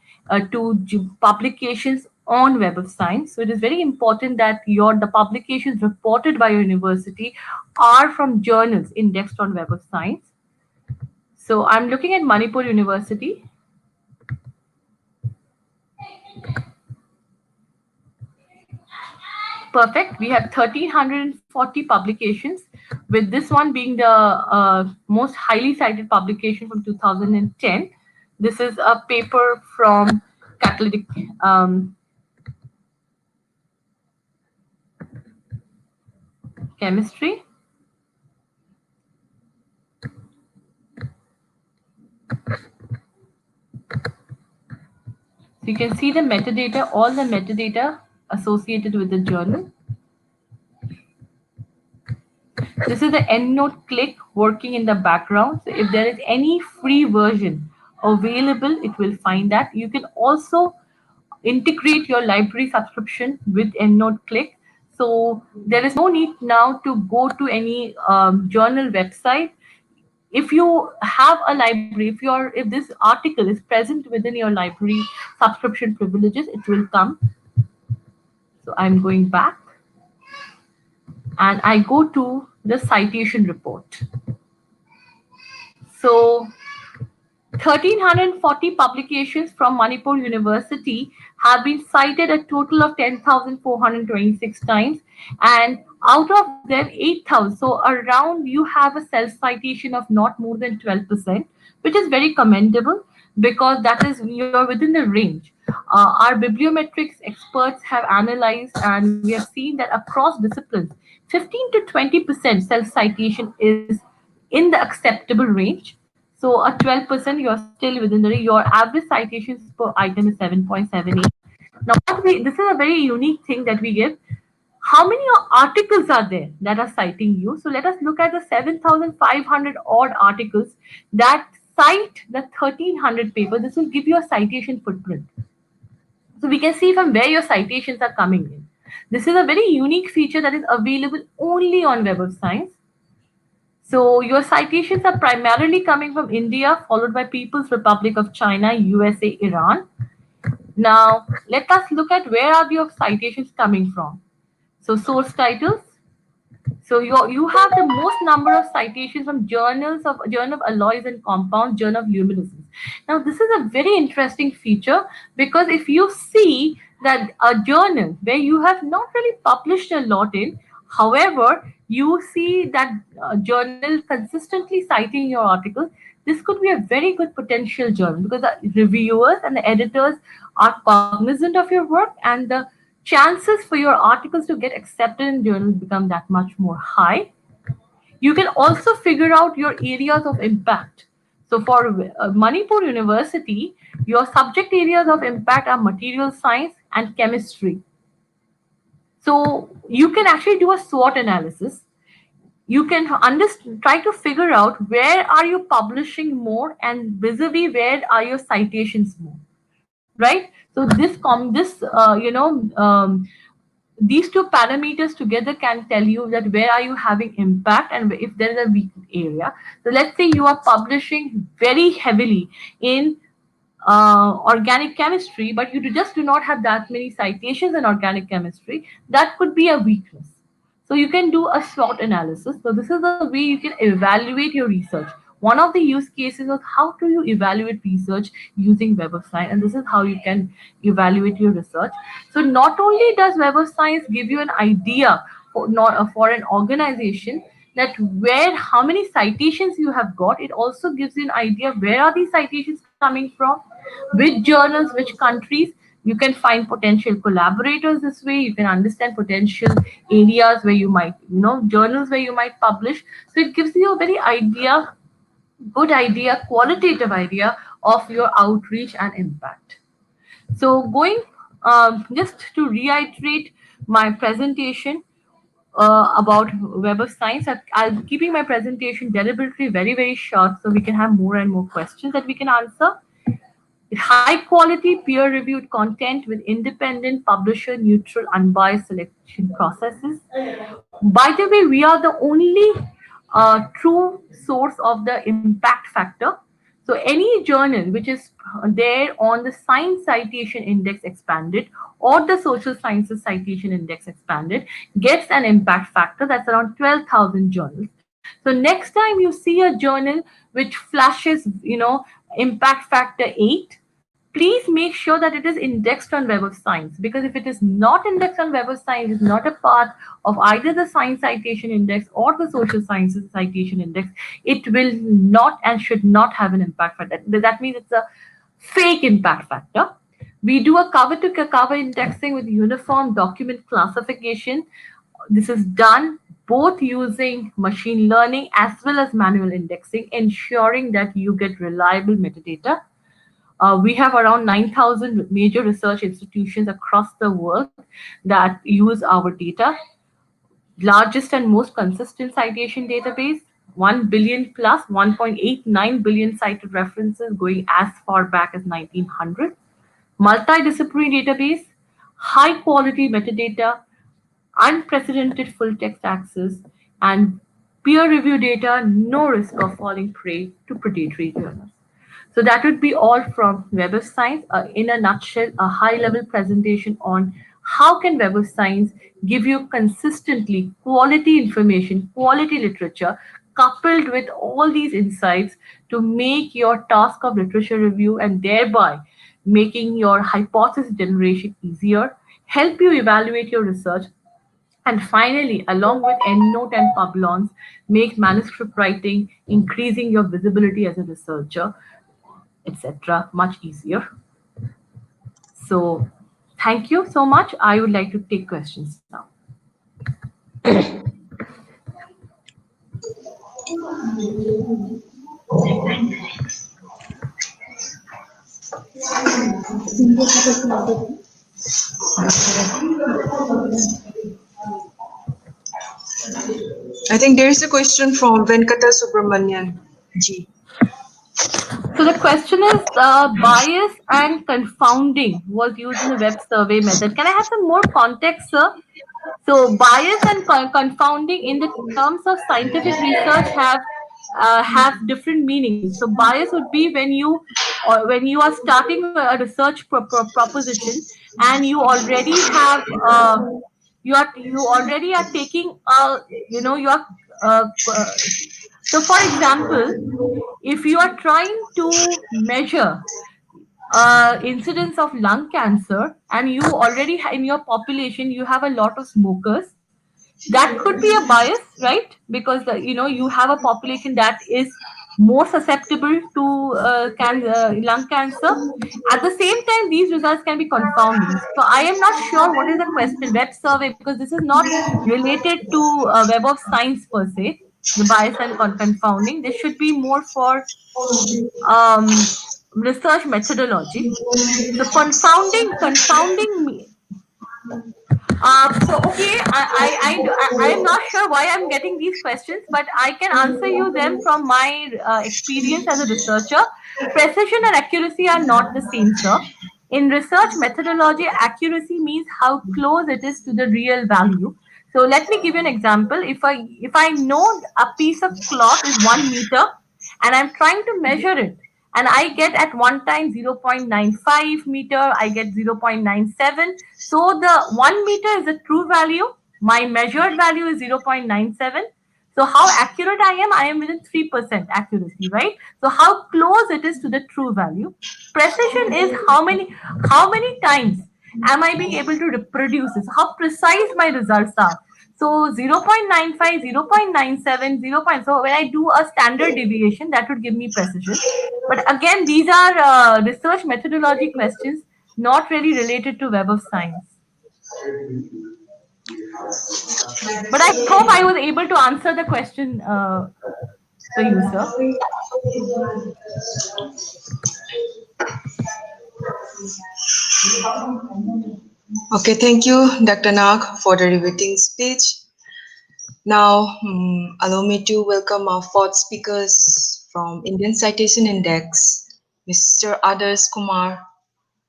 to publications on Web of Science. So it is very important that the publications reported by your university are from journals indexed on Web of Science. So I'm looking at Manipur University. Perfect. We have 1,340 publications, with this one being the most highly cited publication from 2010. This is a paper from catalytic chemistry. So you can see the metadata, all the metadata associated with the journal. This is the EndNote click working in the background. So if there is any free version available, it will find that. You can also integrate your library subscription with EndNote click. So there is no need now to go to any journal website. If you have a library, if this article is present within your library subscription privileges, it will come. So I'm going back and I go to the citation report. So 1,340 publications from Manipur University have been cited a total of 10,426 times, and out of them 8,000, so around you have a self-citation of not more than 12%, which is very commendable because that is you're within the range. Our bibliometrics experts have analyzed and we have seen that across disciplines, 15 to 20% self-citation is in the acceptable range. So a 12%, you're still within the range. Your average citations per item is 7.78. Now, this is a very unique thing that we give. How many articles are there that are citing you? So let us look at the 7,500 odd articles that cite the 1,300 paper. This will give you a citation footprint. So we can see from where your citations are coming in. This is a very unique feature that is available only on Web of Science. So your citations are primarily coming from India, followed by People's Republic of China, USA, Iran. Now, let us look at where are your citations coming from. So source titles. So you have the most number of citations from Journal of Alloys and Compounds, Journal of Luminescence. Now, this is a very interesting feature because if you see that a journal where you have not really published a lot in, however, you see that journal consistently citing your articles, this could be a very good potential journal because the reviewers and the editors are cognizant of your work, and the chances for your articles to get accepted in journals become that much more high. You can also figure out your areas of impact. So for Manipur University, your subject areas of impact are material science and chemistry. So you can actually do a SWOT analysis. You can try to figure out where are you publishing more and vis-a-vis where are your citations more, right? So these two parameters together can tell you that where are you having impact and if there is a weak area. So let's say you are publishing very heavily in organic chemistry, but you just do not have that many citations in organic chemistry. That could be a weakness. So you can do a SWOT analysis. So this is the way you can evaluate your research. One of the use cases is how do you evaluate research using Web of Science, and this is how you can evaluate your research. So not only does Web of Science give you an idea for an organization that where how many citations you have got, it also gives you an idea where are these citations coming from, which journals, which countries. You can find potential collaborators this way. You can understand potential areas where you might, journals where you might publish. So it gives you a very good idea, qualitative idea of your outreach and impact. So just to reiterate my presentation about Web of Science, I'll be keeping my presentation deliberately very, very short so we can have more and more questions that we can answer. High quality peer reviewed content with independent publisher neutral unbiased selection processes. By the way, we are the only true source of the impact factor. So any journal which is there on the Science Citation Index expanded or the Social Sciences Citation Index expanded gets an impact factor that's around 12,000 journals. So next time you see a journal which flashes, impact factor 8, please make sure that it is indexed on Web of Science, because if it is not indexed on Web of Science, it is not a part of either the Science Citation Index or the Social Sciences Citation Index, it will not and should not have an impact factor. That means it's a fake impact factor. We do a cover-to-cover indexing with uniform document classification. This is done both using machine learning as well as manual indexing, ensuring that you get reliable metadata. We have around 9,000 major research institutions across the world that use our data. Largest and most consistent citation database, 1 billion plus, 1.89 billion cited references going as far back as 1900. Multidisciplinary database, high quality metadata, unprecedented full text access, and peer review data, no risk of falling prey to predatory journals. So that would be all from Web of Science. In a nutshell, a high-level presentation on how can Web of Science give you consistently quality information, quality literature, coupled with all these insights to make your task of literature review and thereby making your hypothesis generation easier, help you evaluate your research, and finally, along with EndNote and Publons, make manuscript writing, increasing your visibility as a researcher, etc., much easier. So thank you so much. I would like to take questions now. I think there is a question from Venkata Subramanian G. So the question is, bias and confounding was used in the web survey method. Can I have some more context, sir? So bias and confounding in the terms of scientific research have different meanings. So bias would be when you are starting a research proposition and you already are taking you are so for example, if you are trying to measure incidence of lung cancer and you already in your population you have a lot of smokers, that could be a bias, right? Because you have a population that is more susceptible to lung cancer. At the same time, these results can be confounding. So I am not sure what is the question web survey, because this is not related to web of science per se, the bias and confounding. This should be more for research methodology. So confounding so okay, I am not sure why I'm getting these questions, but I can answer you them from my experience as a researcher. Precision and accuracy are not the same, sir. In research methodology, accuracy means how close it is to the real value. So let me give you an example. If I know a piece of cloth is 1 meter and I'm trying to measure it, and I get at one time 0.95 meter, I get 0.97. So the 1 meter is the true value. My measured value is 0.97. So how accurate I am? I am within 3% accuracy, right? So how close it is to the true value. Precision is how many times am I being able to reproduce this? How precise my results are. So 0.95, 0.97, 0. So when I do a standard deviation, that would give me precision. But again, these are research methodology questions, not really related to Web of Science. But I hope I was able to answer the question for you, sir. Okay, thank you, Dr. Nag, for the riveting speech. Now, allow me to welcome our fourth speakers from Indian Citation Index, Mr. Adarsh Kumar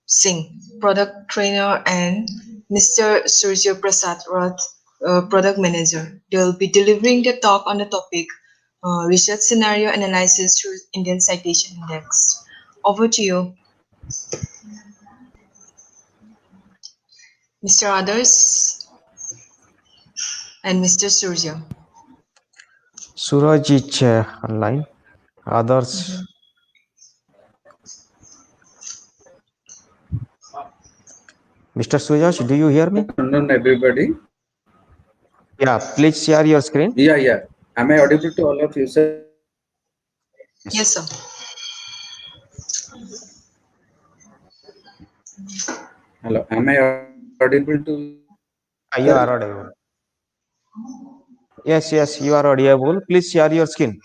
Singh, Product Trainer, and Mr. Surya Prasad Rath, Product Manager. They will be delivering the talk on the topic Research Scenario Analysis through Indian Citation Index. Over to you. Mr. Adarsh and Mr. Surya. Suraj is online. Others. Mr. Suraj, do you hear me? Good afternoon, everybody. Yeah, please share your screen. Yeah. Am I audible to all of you, sir? Yes, sir. Hello. Am I audible to? You are audible. Yes, you are audible. Please share your screen.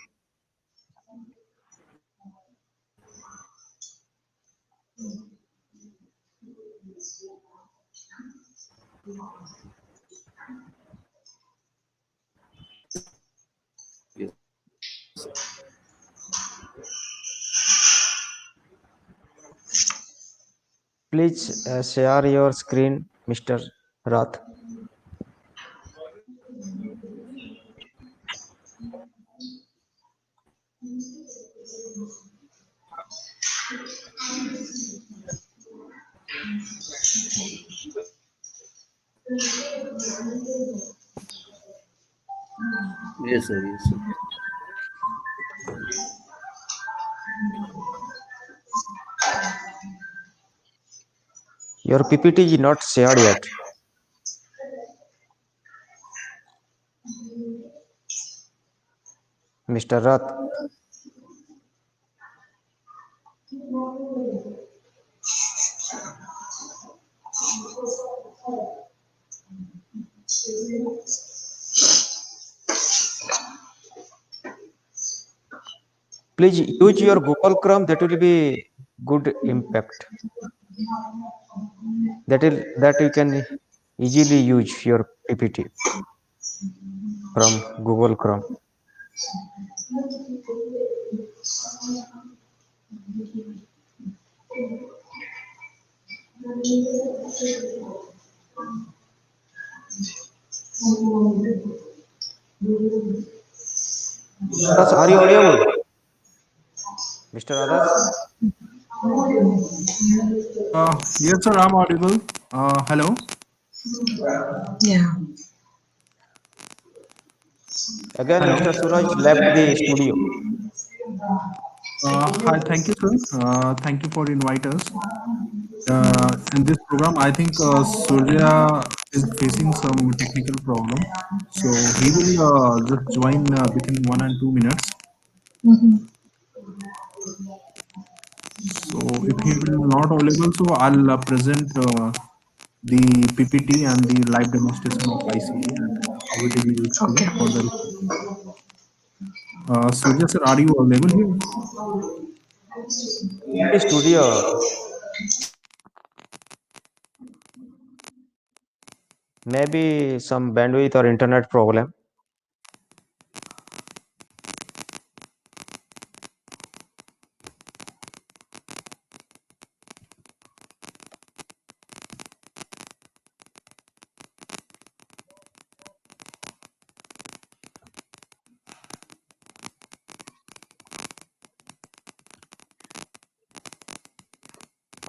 Yes. Please share your screen, Mr. Rath. Yes, sir. Yes, sir. Your PPT is not shared yet. Mr. Rath. Please use your Google Chrome. That will be good impact. That you can easily use your PPT from Google Chrome. Adas, are you audible? Mr. Adas? Yes, sir, I'm audible. Hello. Yeah. Again, Hello. Mr. Suraj left the studio. Hi, thank you, sir. Thank you for inviting us. In this program, I think Surya is facing some technical problem, so he will just join within 1 and 2 minutes. So if he will not available, so I'll present the PPT and the live demonstration of ICE and how it is useful Okay. for the. Surya sir, are you available here? The studio. Maybe some bandwidth or internet problem.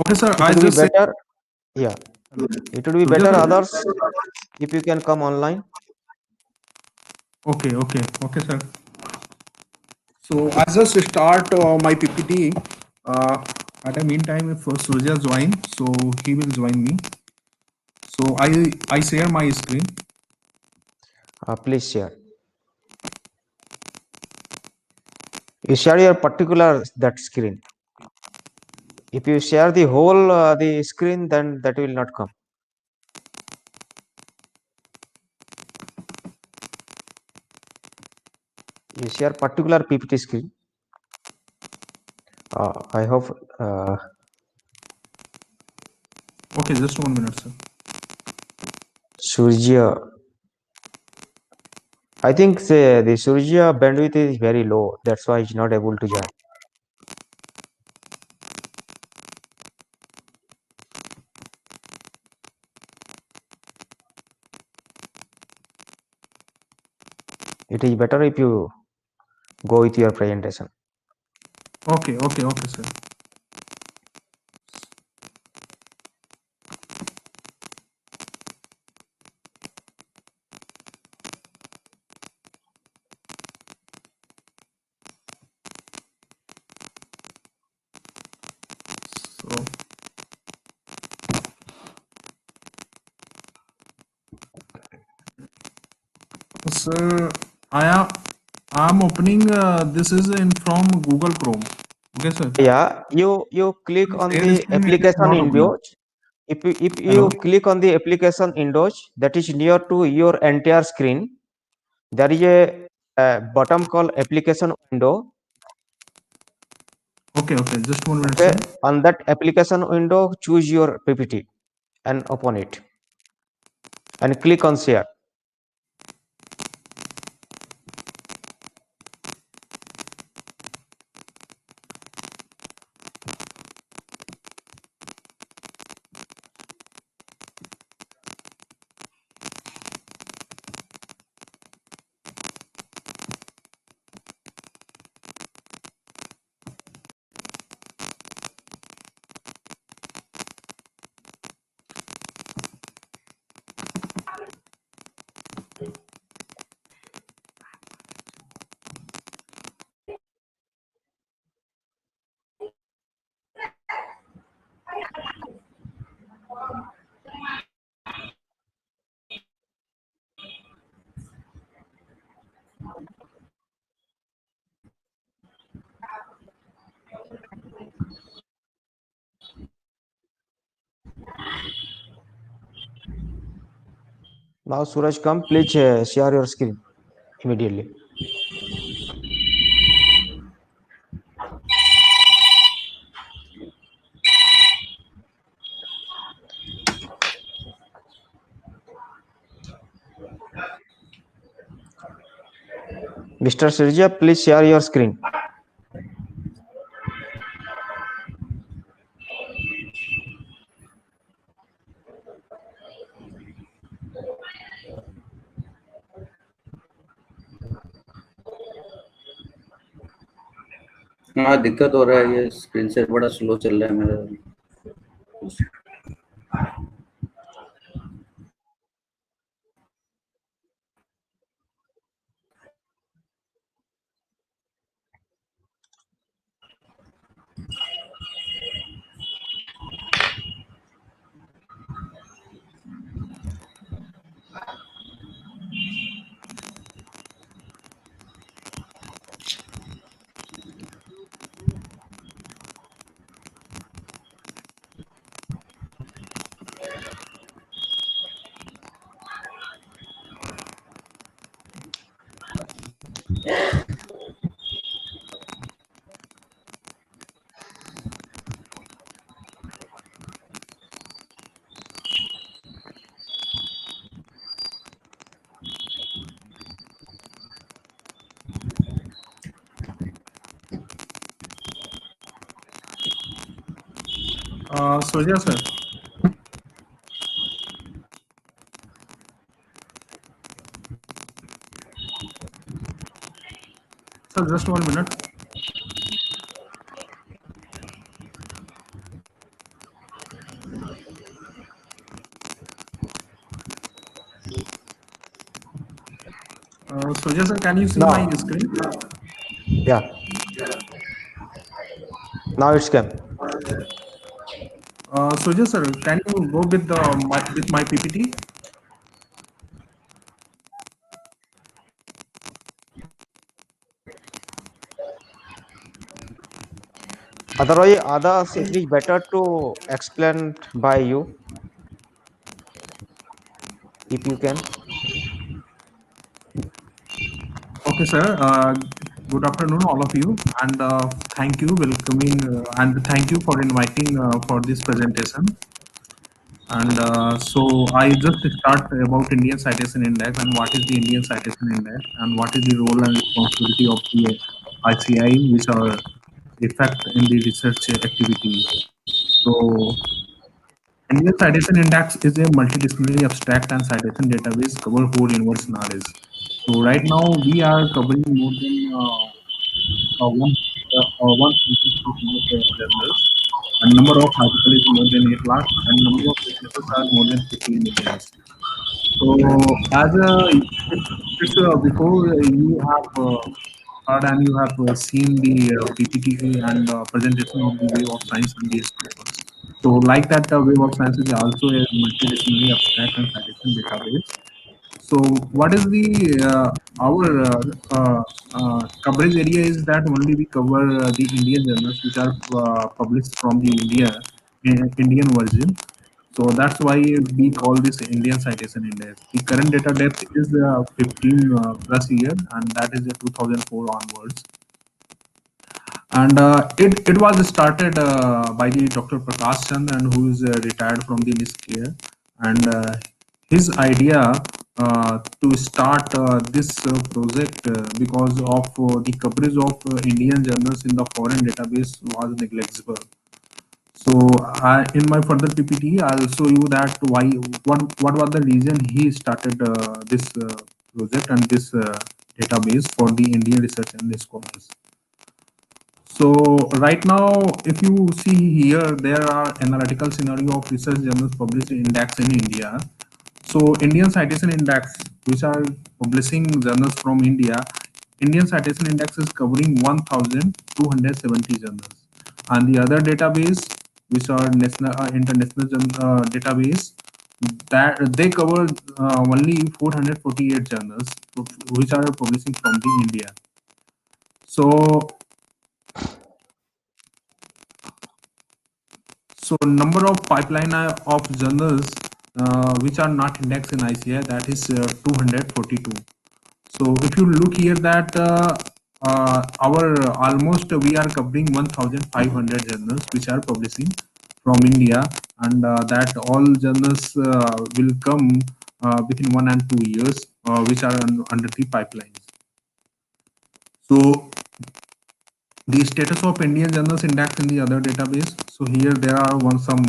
Okay, sir. It I would be just say. better. Yeah, it would be Surya better sir. others if you can come online. Okay, sir. So I just start my PPT. At the meantime, if Surya join, so he will join me. So I share my screen. Please share. You share your particular that screen. If you share the whole the screen, then that will not come. You share particular PPT screen. I hope. Okay, just 1 minute, sir. Surya. I think the Surya bandwidth is very low. That's why he's not able to join. It is better if you go with your presentation. Okay, sir. So, sir, I'm opening. This is in from Google Chrome. Okay, sir. Yeah, you click on Share the screen it is application not opening. Windows. If Hello. you click on the application Windows that is near to your entire screen, there is a button called application window. Okay, just 1 minute, Okay, sir. on that application window, choose your PPT and open it and click on share. Now Suraj, come, please share your screen immediately. Mr. Sirja, please share your screen. हाँ दिक्कत हो रहा है, ये screen से बड़ा slow चल रहा है मेरा। Surya sir. Sir, just 1 minute. Surya sir, can you see Now. my screen? Yeah. Now it's came. Surya sir, can you go with my PPT? Others, it is better to explain by you, if you can. Okay, sir. Good afternoon, all of you, and thank you welcoming and thank you for inviting for this presentation. And so I just start about Indian Citation Index and what is the Indian Citation Index and what is the role and responsibility of the ICI, which are effect in the research activity. So Indian Citation Index is a multidisciplinary abstract and citation database cover whole universe knowledge. So right now we are covering more than 1,600 journals, and number of articles is more than 8 lakh, and number of researchers are more than 15 millions. So as it's before you have heard and you have seen the PPT and presentation of the Wave of Science and the Scopus. So like that, Wave of Science is also a multidisciplinary abstract and citation database. So what is the our coverage area is that only we cover the Indian journals which are published from the Indian version. So that's why we call this Indian Citation Index. The current data depth is 15 plus year, and that is 2004 onwards. And it was started by the Dr. Prakash Chand, and who is retired from the NIST care. And his idea to start this project because of the coverage of Indian journals in the foreign database was negligible. So in my further PPT, I'll show you that what was the reason he started this project and this database for the Indian research and scholars. So right now, if you see here, there are analytical scenario of research journals published index in India. So Indian Citation Index, which are publishing journals from India, Indian Citation Index is covering 1,270 journals. And the other database, which are national international database, that they cover only 448 journals, which are publishing from the India. So number of pipeline of journals which are not indexed in ICI, that is 242. So if you look here that our almost we are covering 1,500 journals which are publishing from India, and that all journals will come within 1 and 2 years which are under the pipelines. So the status of Indian journals index in the other database. So here there are some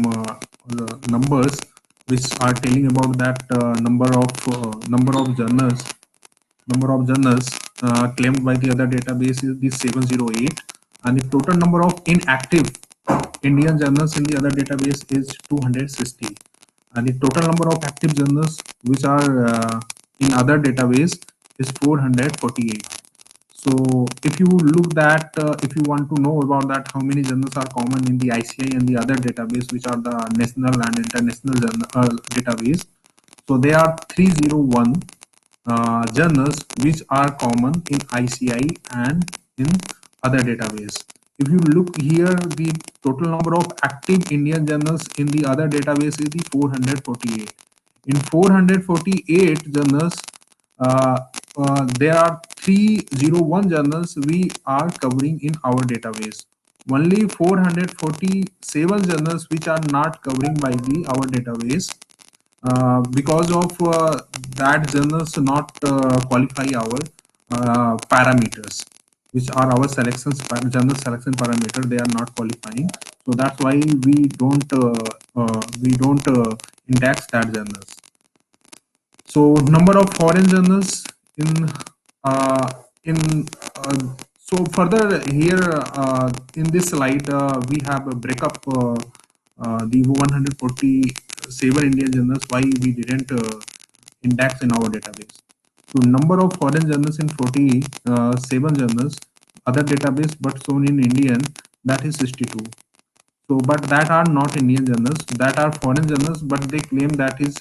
numbers which are telling about that number of journals claimed by the other database is the 708, and the total number of inactive Indian journals in the other database is 260, and the total number of active journals which are in other database is 448. So if you look that, if you want to know about that, how many journals are common in the ICI and the other database, which are the national and international database. So there are 301 journals which are common in ICI and in other database. If you look here, the total number of active Indian journals in the other database is the 448. In 448 journals, there are 301 journals we are covering in our database. Only 447 journals which are not covering by our database, because of that journals not qualify our parameters, which are our journal selection parameter. They are not qualifying, so that's why we don't index that journals. So number of foreign journals uh, in so further here in this slide we have a breakup the 147 Indian journals why we didn't index in our database. So number of foreign journals in 47 journals other database but shown in Indian, that is 62. So, but that are not Indian journals, that are foreign journals, but they claim that is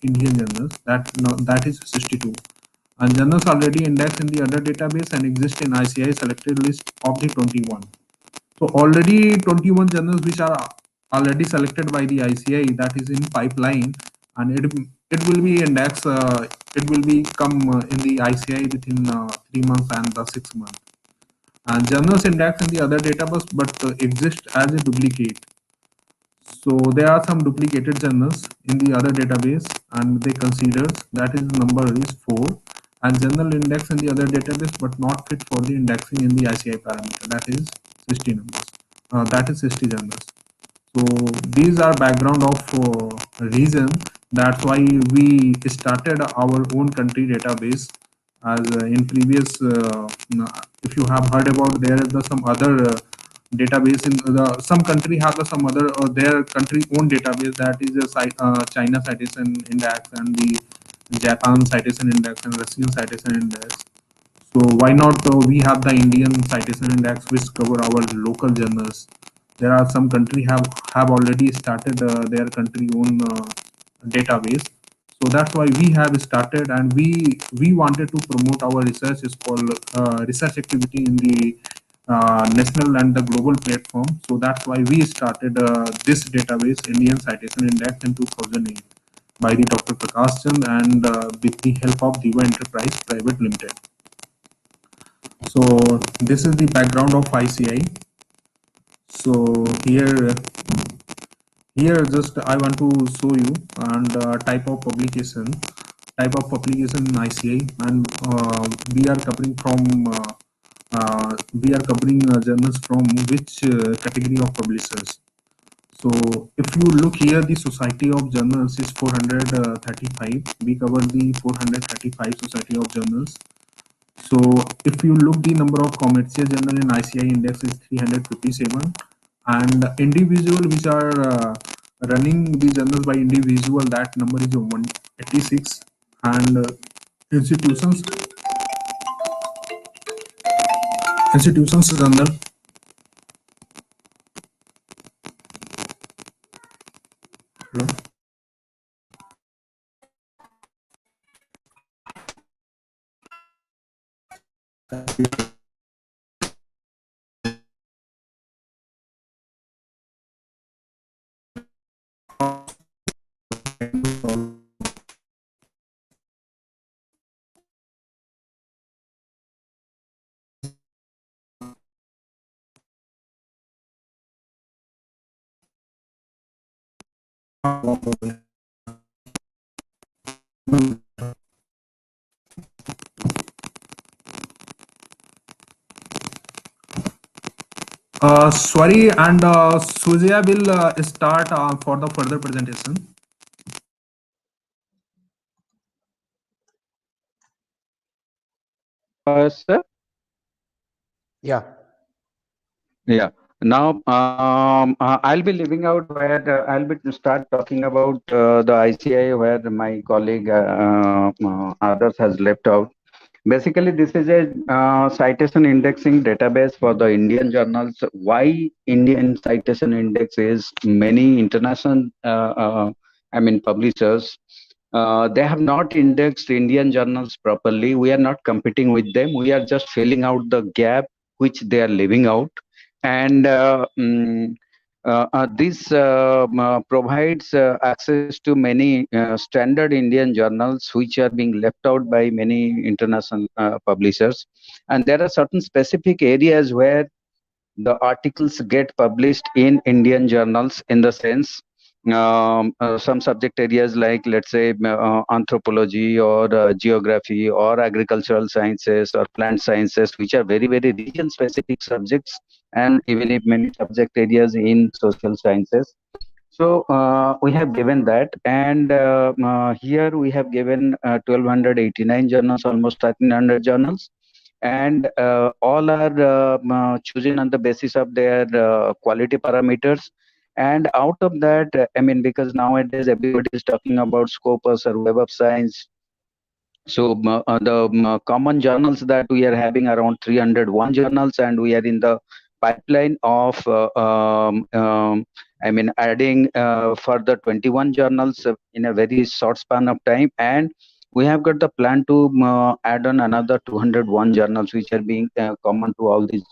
Indian journals. That is 62. And journals already indexed in the other database and exist in ICI selected list of the 21. So already 21 journals which are already selected by the ICI, that is in pipeline, and it will be indexed. It will be come in the ICI within 3 months and 6 months. And journals indexed in the other database but exist as a duplicate. So there are some duplicated journals in the other database, and they consider that is number is 4, and journal index in the other database but not fit for the indexing in the ICI parameter, that is 60 numbers. That is 60 journals. So these are background of reason. That's why we started our own country database. As in previous, if you have heard about, there is some other database in some country have some other their country own database, that is a China Citation Index and the Japan Citation Index and Russian Citation Index. So why not we have the Indian Citation Index which cover our local journals. There are some country have already started their country own database. So that's why we have started, and we wanted to promote our research. Is called research activity in the national and the global platform. So that's why we started this database, Indian Citation Index, in 2008 by the Dr. Prakash Chand and with the help of Diva Enterprise Private Limited. So this is the background of ICI. So here just I want to show you and type of publication in ICI, and we are covering journals from which category of publishers. So if you look here, the Society of Journals is 435. We cover the 435 Society of Journals. So if you look, the number of commercial journal in ICI index is 357, and individual which are running the journals by individual, that number is 186, and institutions journal. Hello? Sorry, and Suzia will start for the further presentation. Sir? Yeah. Yeah. Now, I'll be leaving out where I'll be start talking about the ICI where my colleague others has left out. Basically, this is a citation indexing database for the Indian journals. Why Indian Citation Index is many international, publishers. They have not indexed Indian journals properly. We are not competing with them. We are just filling out the gap which they are leaving out. And this provides access to many standard Indian journals which are being left out by many international publishers. And there are certain specific areas where the articles get published in Indian journals in the sense some subject areas like, let's say, anthropology or geography or agricultural sciences or plant sciences, which are very, very region specific subjects, and even if many subject areas in social sciences. So we have given that, and here we have given 1289 journals, almost 1300 journals, and all are chosen on the basis of their quality parameters. And out of that, because nowadays everybody is talking about Scopus or Web of Science, so the common journals that we are having around 301 journals, and we are in the pipeline of adding further 21 journals in a very short span of time. And we have got the plan to add on another 201 journals which are being common to all these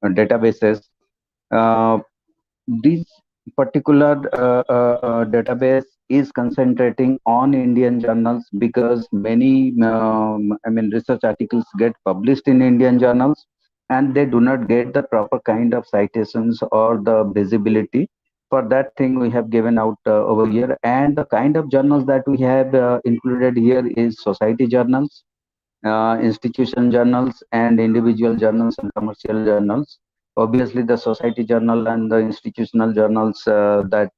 databases. This particular database is concentrating on Indian journals because many research articles get published in Indian journals, and they do not get the proper kind of citations or the visibility. For that thing, we have given out over here, and the kind of journals that we have included here is society journals, institution journals, and individual journals and commercial journals. Obviously, the society journal and the institutional journals they are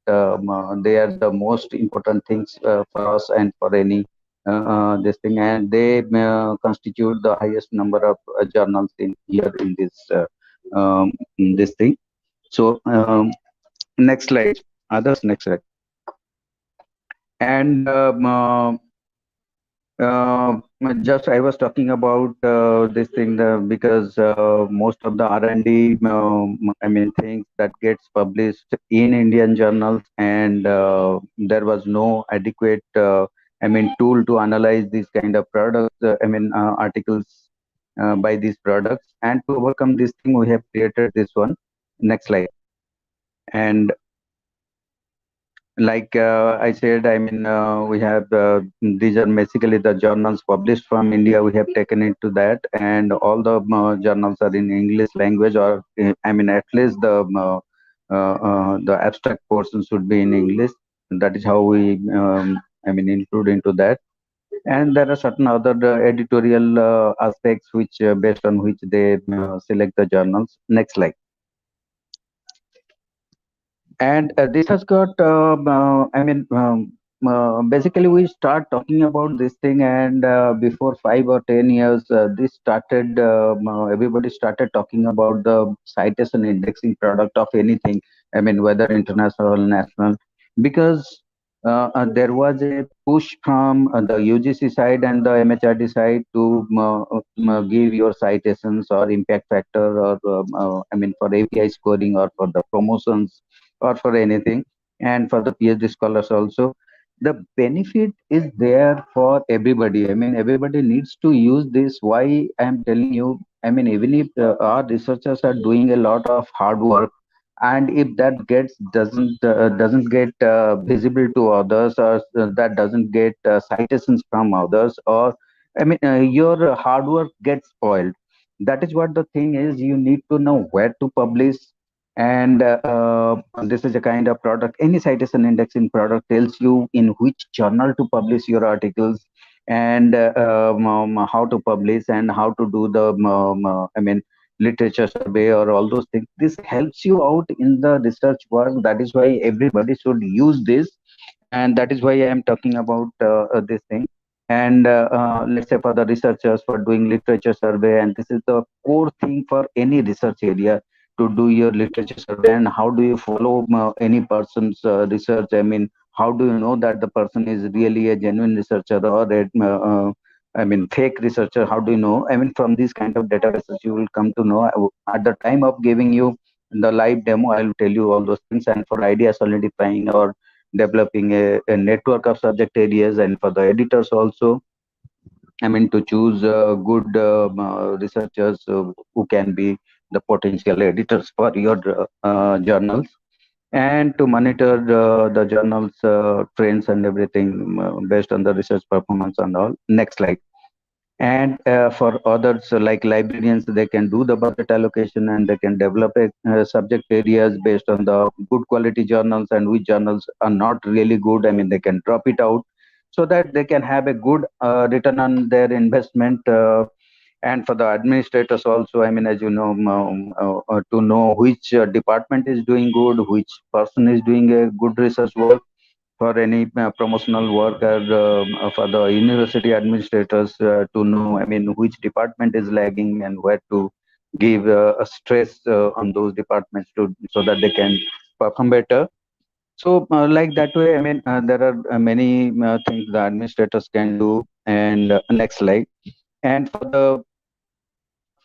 the most important things for us and for any this thing, and they constitute the highest number of journals in here in this thing. So next slide, others, next slide. And just I was talking about this thing because most of the R&D, things that gets published in Indian journals, and there was no adequate, tool to analyze these kind of products, articles by these products. And to overcome this thing, we have created this one. Next slide. And like I said, we have these are basically the journals published from India. We have taken it to that, and all the journals are in English language, or at least the abstract portion should be in English. That is how we include into that. And there are certain other editorial aspects which based on which they select the journals. Next slide. And this has got basically we start talking about this thing, and before 5 or 10 years this started everybody started talking about the citation indexing product of anything, whether international or national, because there was a push from the UGC side and the MHRD side to give your citations or impact factor, or for API scoring, or for the promotions, or for anything, and for the PhD scholars also. The benefit is there for everybody. Everybody needs to use this. Why I'm telling you, even if our researchers are doing a lot of hard work, and if that doesn't get visible to others, or that doesn't get citations from others, or your hard work gets spoiled. That is what the thing is. You need to know where to publish, and this is a kind of product. Any citation indexing product tells you in which journal to publish your articles, and how to publish, and how to do the literature survey or all those things. This helps you out in the research work. That is why everybody should use this, and that is why I am talking about this thing. And let's say for the researchers for doing literature survey, and this is the core thing for any research area, to do your literature survey. And how do you follow any person's research? I mean, how do you know that the person is really a genuine researcher or I mean, fake researcher? How do you know? I mean, from these kind of databases, you will come to know. At the time of giving you the live demo, I will tell you all those things. And for idea solidifying or developing a network of subject areas, and for the editors also, I mean, to choose good researchers who can be the potential editors for your journals, and to monitor the journals trends and everything based on the research performance and all. Next slide. And for others, like librarians, they can do the budget allocation, and they can develop subject areas based on the good quality journals, and which journals are not really good. I mean, they can drop it out so that they can have a good return on their investment. And for the administrators also, I mean, as you know, to know which department is doing good, which person is doing a good research work, for any promotional work, or for the university administrators to know, I mean, which department is lagging and where to give a stress on those departments to, so that they can perform better. So like that way, I mean, there are many things the administrators can do. And next slide. And for the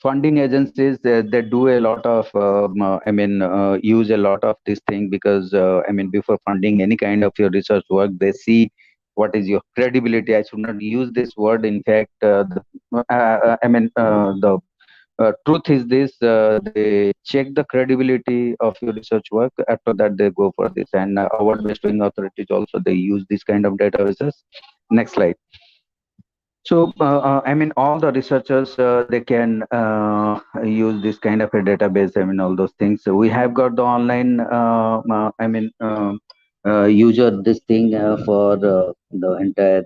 funding agencies, they do a lot of I mean, use a lot of this thing, because I mean, before funding any kind of your research work, they see what is your credibility. I should not use this word. In fact, I mean, the truth is this: they check the credibility of your research work. After that, they go for this. And award bestowing authorities also, they use this kind of databases. Next slide. So, I mean, all the researchers, they can use this kind of a database, I mean, all those things. So we have got the online, I mean, user this thing for the entire.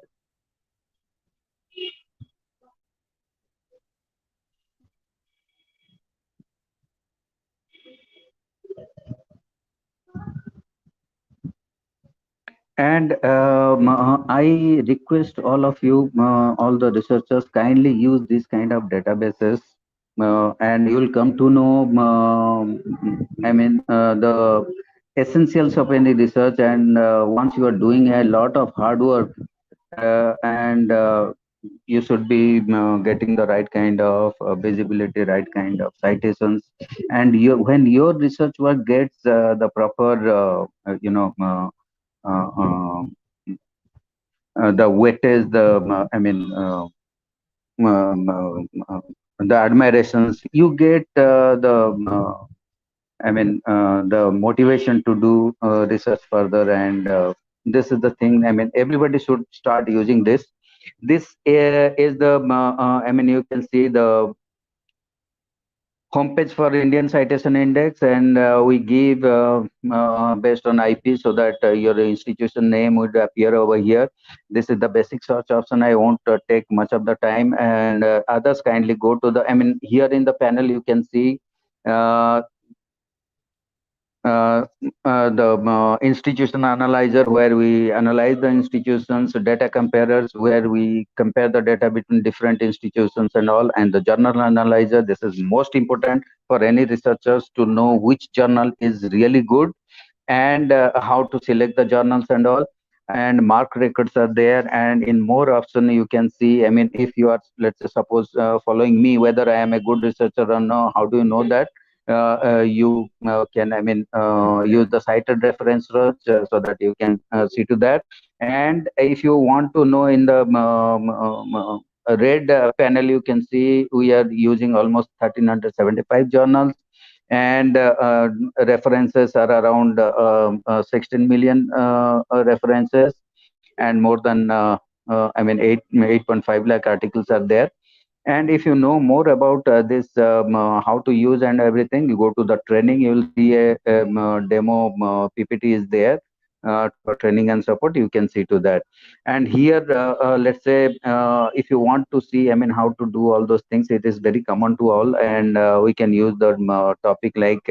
And I request all of you, all the researchers, kindly use these kind of databases, and you will come to know, I mean, the essentials of any research. And once you are doing a lot of hard work, and you should be getting the right kind of visibility, right kind of citations. And when your research work gets the proper, you know, the weightage, the I mean, the admirations, you get the I mean, the motivation to do research further. And this is the thing. I mean, everybody should start using this. This is the I mean, you can see the homepage for Indian Citation Index, and we give based on IP, so that your institution name would appear over here. This is the basic search option. I won't take much of the time, and others kindly go to the, I mean, here in the panel you can see uh, the institution analyzer, where we analyze the institutions, data comparers, where we compare the data between different institutions and all, and the journal analyzer. This is most important for any researchers to know which journal is really good, and how to select the journals and all. And mark records are there. And in more option you can see, I mean, if you are, let's say, suppose following me, whether I am a good researcher or no, how do you know that? You can, I mean, use the cited reference search, so that you can see to that. And if you want to know, in the red panel, you can see we are using almost 1375 journals, and references are around 16 million references, and more than I mean 8.5 lakh articles are there. And if you know more about this, how to use and everything, you go to the training, you will see a demo PPT is there. for training and support, you can see to that. And here, let's say, if you want to see, I mean, how to do all those things, it is very common to all, and we can use the topic like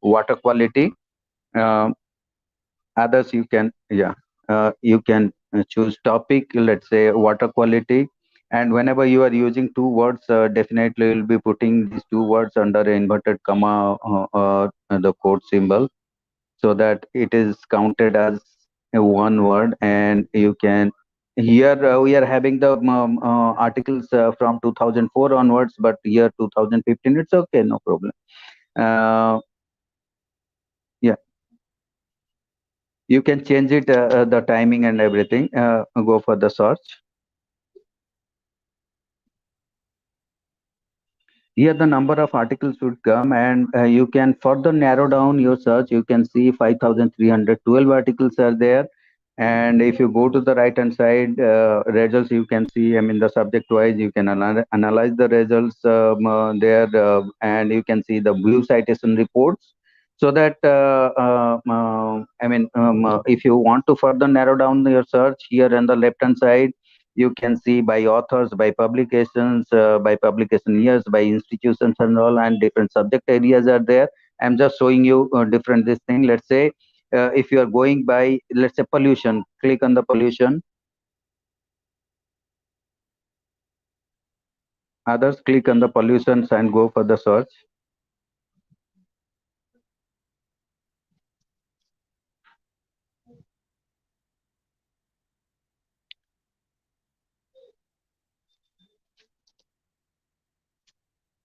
water quality. Uh, Others you can, yeah, you can choose topic, let's say water quality. And whenever you are using two words, definitely you'll be putting these two words under inverted comma or the quote symbol, so that it is counted as a one word. And you can, here we are having the articles from 2004 onwards, but here 2015, it's okay, no problem. Yeah, you can change it, the timing and everything. Go for the search. Here the number of articles would come, and you can further narrow down your search. You can see 5,312 articles are there. And if you go to the right hand side, results, you can see, I mean, the subject wise, you can analyze the results there, and you can see the view citation reports. So that, I mean, if you want to further narrow down your search, here on the left hand side, you can see by authors, by publications, by publication years, by institutions and all, and different subject areas are there. I'm just showing you different this thing. Let's say if you are going by, let's say, pollution, click on the pollution. Others, click on the pollutions and go for the search.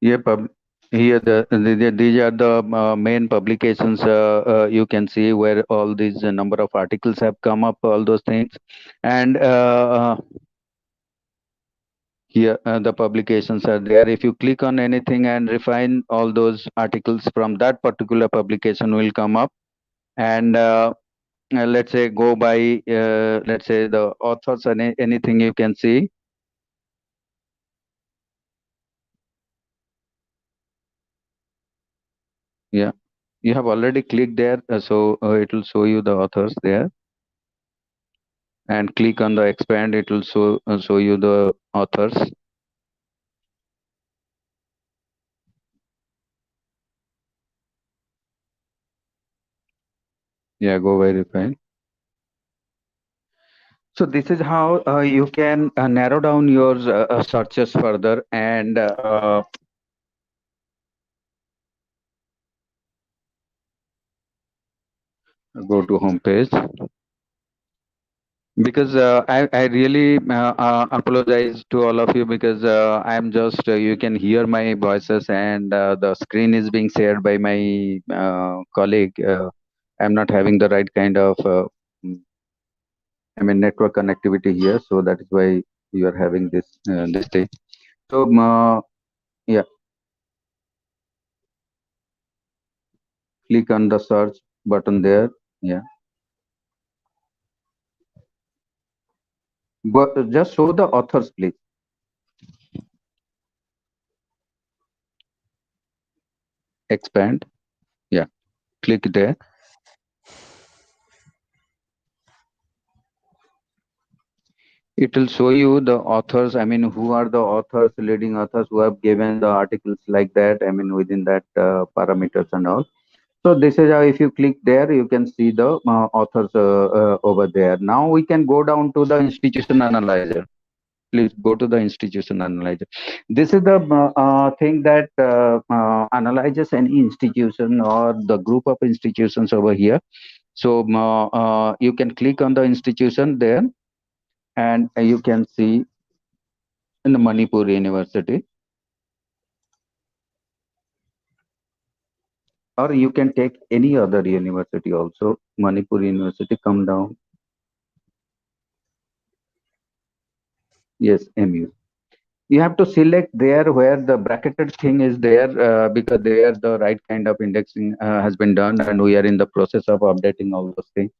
Here, these are the main publications. You can see where all these number of articles have come up, all those things. And here the publications are there. If you click on anything and refine, all those articles from that particular publication will come up. And let's say go by, let's say, the authors and anything you can see. Yeah, you have already clicked there, so it will show you the authors there. And click on the expand, it will show you the authors. Yeah, go verify. So this is how you can narrow down your searches further, and go to home page. Because I really apologize to all of you, because I'm just, you can hear my voices, and the screen is being shared by my colleague. I'm not having the right kind of, I mean, network connectivity here, so that is why you are having this thing. So yeah, click on the search button there. Yeah, just show the authors, please. Expand. Yeah, click there. It will show you the authors. I mean, who are the authors, leading authors, who have given the articles like that, I mean, within that parameters and all. So this is how, if you click there, you can see the authors over there. Now we can go down to the institution analyzer. Please go to the institution analyzer. This is the thing that analyzes any institution or the group of institutions over here. So you can click on the institution there, and you can see in the Manipur University, or you can take any other university also. Manipur University, come down. Yes, MU. You have to select there where the bracketed thing is there, because there the right kind of indexing has been done, and we are in the process of updating all those things.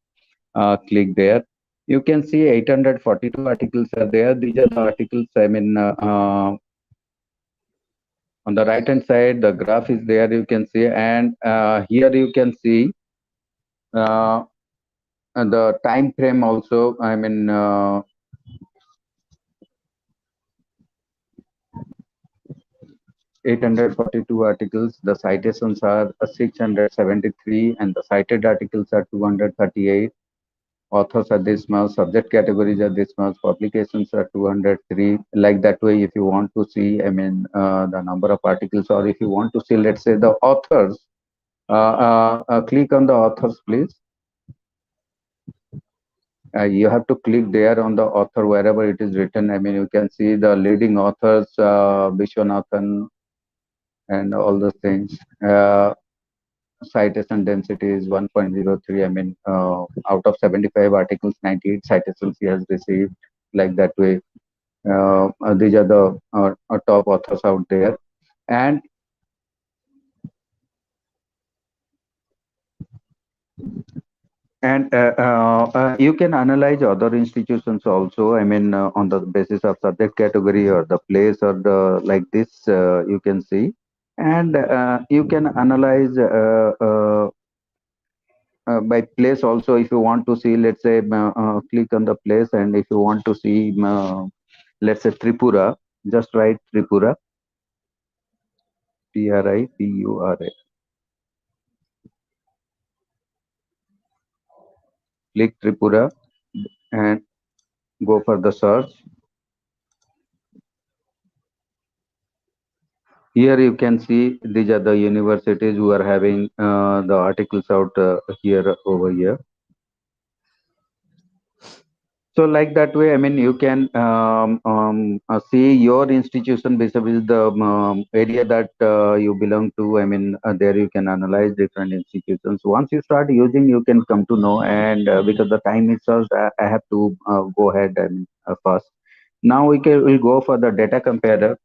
Click there. You can see 842 articles are there. These are the articles, I mean, on the right hand side, the graph is there, you can see. And here you can see the time frame also, I mean, 842 articles, the citations are 673, and the cited articles are 238. Authors are this much, subject categories are this much, publications are 203. Like that way, if you want to see, I mean, the number of articles, or if you want to see, let's say, the authors, click on the authors, please. You have to click there on the author wherever it is written. I mean, you can see the leading authors, Vishwanathan, and all those things. Citation density is 1.03. I mean, out of 75 articles, 98 citations he has received. Like that way, these are the top authors out there. And you can analyze other institutions also. I mean, on the basis of subject category or the place or the like this, you can see, and you can analyze by place also. If you want to see, let's say, click on the place, and if you want to see, let's say, Tripura, just write Tripura, Tripura. Click Tripura and go for the search. Here you can see these are the universities who are having the articles out here over here. So like that way, I mean, you can see your institution vis-a-vis the area that you belong to. I mean, there you can analyze different institutions. Once you start using, you can come to know. And because the time is short, I have to go ahead and first. Now we'll go for the data comparer.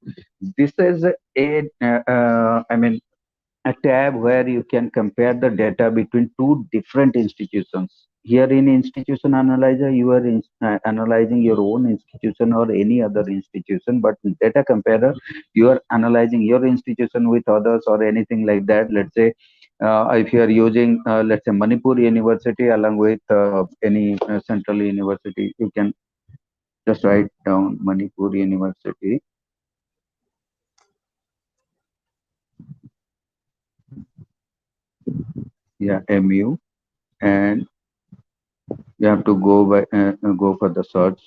This is I mean, a tab where you can compare the data between two different institutions. Here in institution analyzer, you are analyzing your own institution or any other institution, but in data comparer, you are analyzing your institution with others or anything like that. Let's say if you are using, let's say, Manipur University along with any central university, you can just write down Manipur University. Yeah, MU, and you have to go for the search.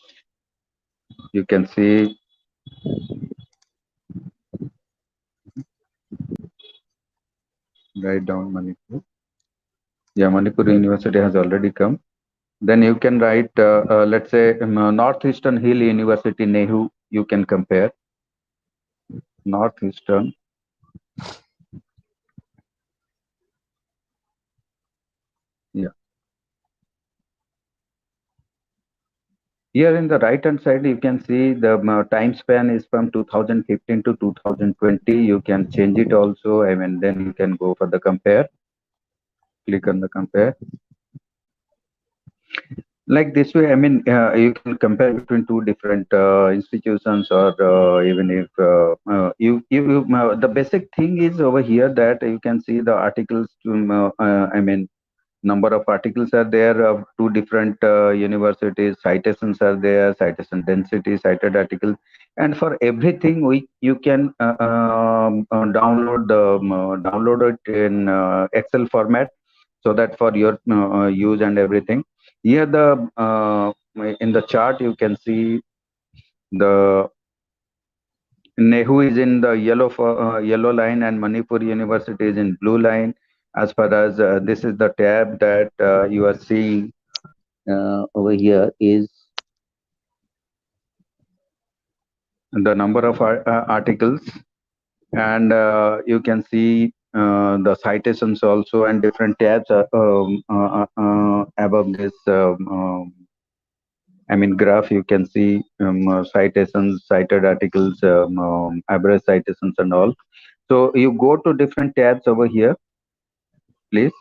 You can see write down Manipur. Yeah, Manipur University has already come. Then you can write, let's say, Northeastern Hill University, Nehu. You can compare Northeastern. Yeah. Here in the right hand side, you can see the time span is from 2015 to 2020. You can change it also. I mean, then you can go for the compare. Click on the compare. Like this way, I mean, you can compare between two different institutions, or even if the basic thing is over here that you can see the articles. I mean, number of articles are there of two different universities. Citations are there, citation density, cited articles, and for everything you can download it in Excel format, so that for your use and everything. Here in the chart you can see the Nehu is in the yellow line and Manipur University is in blue line. As far as this is the tab that you are seeing over here is the number of articles, and you can see the citations also, and different tabs above this I mean graph. You can see citations, cited articles, average citations and all. So you go to different tabs over here, please.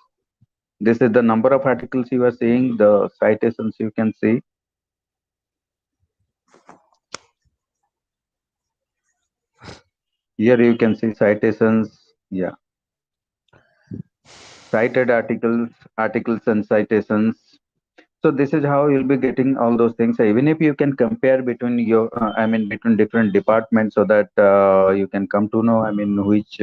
This is the number of articles you are seeing, the citations you can see. Here you can see citations, yeah. Cited articles and citations. So this is how you'll be getting all those things. So even if you can compare between your, between different departments, so that you can come to know, which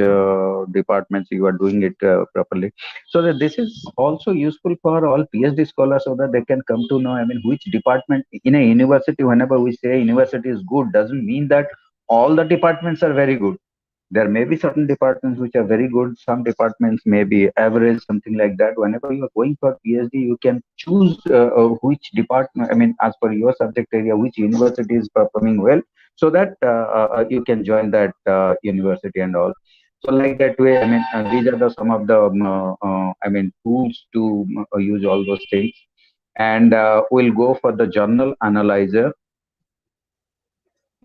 departments you are doing it properly. So that this is also useful for all PhD scholars, so that they can come to know, which department in a university. Whenever we say university is good, doesn't mean that all the departments are very good. There may be certain departments which are very good, some departments may be average, something like that. Whenever you are going for PhD, you can choose which department, as per your subject area, which university is performing well, so that you can join that university and all. So like that way, these are the some of the tools to use all those things. And we'll go for the journal analyzer.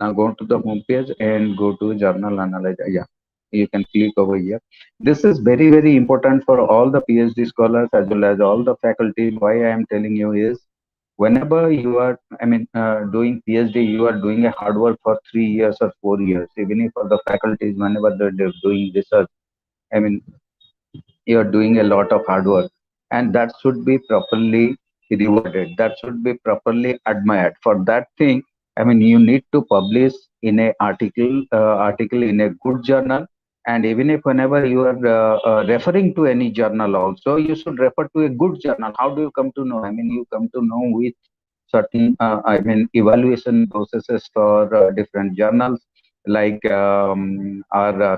Now go to the home page and go to journal analyzer. Yeah, you can click over here. This is very, very important for all the PhD scholars as well as all the faculty. Why I am telling you is, whenever you are, doing PhD, you are doing a hard work for 3 years or 4 years. Even if for the faculties, whenever they're doing research, I mean, you are doing a lot of hard work, and that should be properly rewarded, that should be properly admired. For that thing, you need to publish in a article in a good journal. And even if whenever you are referring to any journal also, you should refer to a good journal. How do you come to know? You come to know with certain evaluation processes for different journals. Like our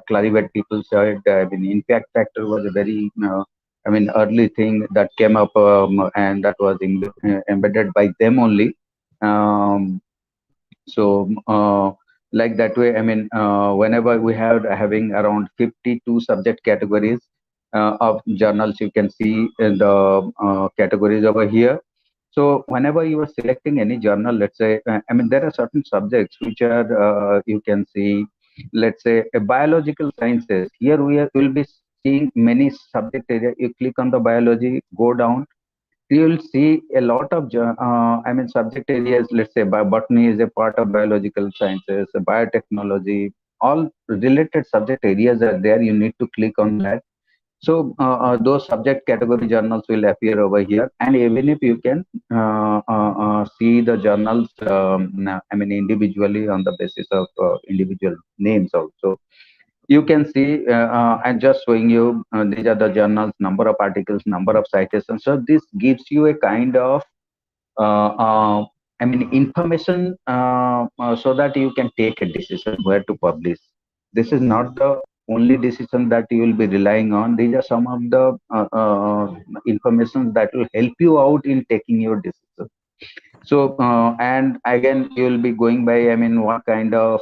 Clarivate people said, impact factor was a very early thing that came up, and that was embedded by them only. So like that way, whenever we have having around 52 subject categories of journals, you can see in the categories over here. So whenever you are selecting any journal, let's say, there are certain subjects which are, you can see, let's say, a biological sciences. Here will be seeing many subject area. You click on the biology, go down, you will see a lot of, subject areas. Let's say botany is a part of biological sciences, biotechnology, all related subject areas are there. You need to click on that. So those subject category journals will appear over here, and even if you can see the journals, individually on the basis of individual names also. You can see, I'm just showing you, these are the journals, number of articles, number of citations. So this gives you a kind of uh, uh, information, so that you can take a decision where to publish. This is not the only decision that you will be relying on. These are some of the information that will help you out in taking your decision. So, and again, you will be going by, what kind of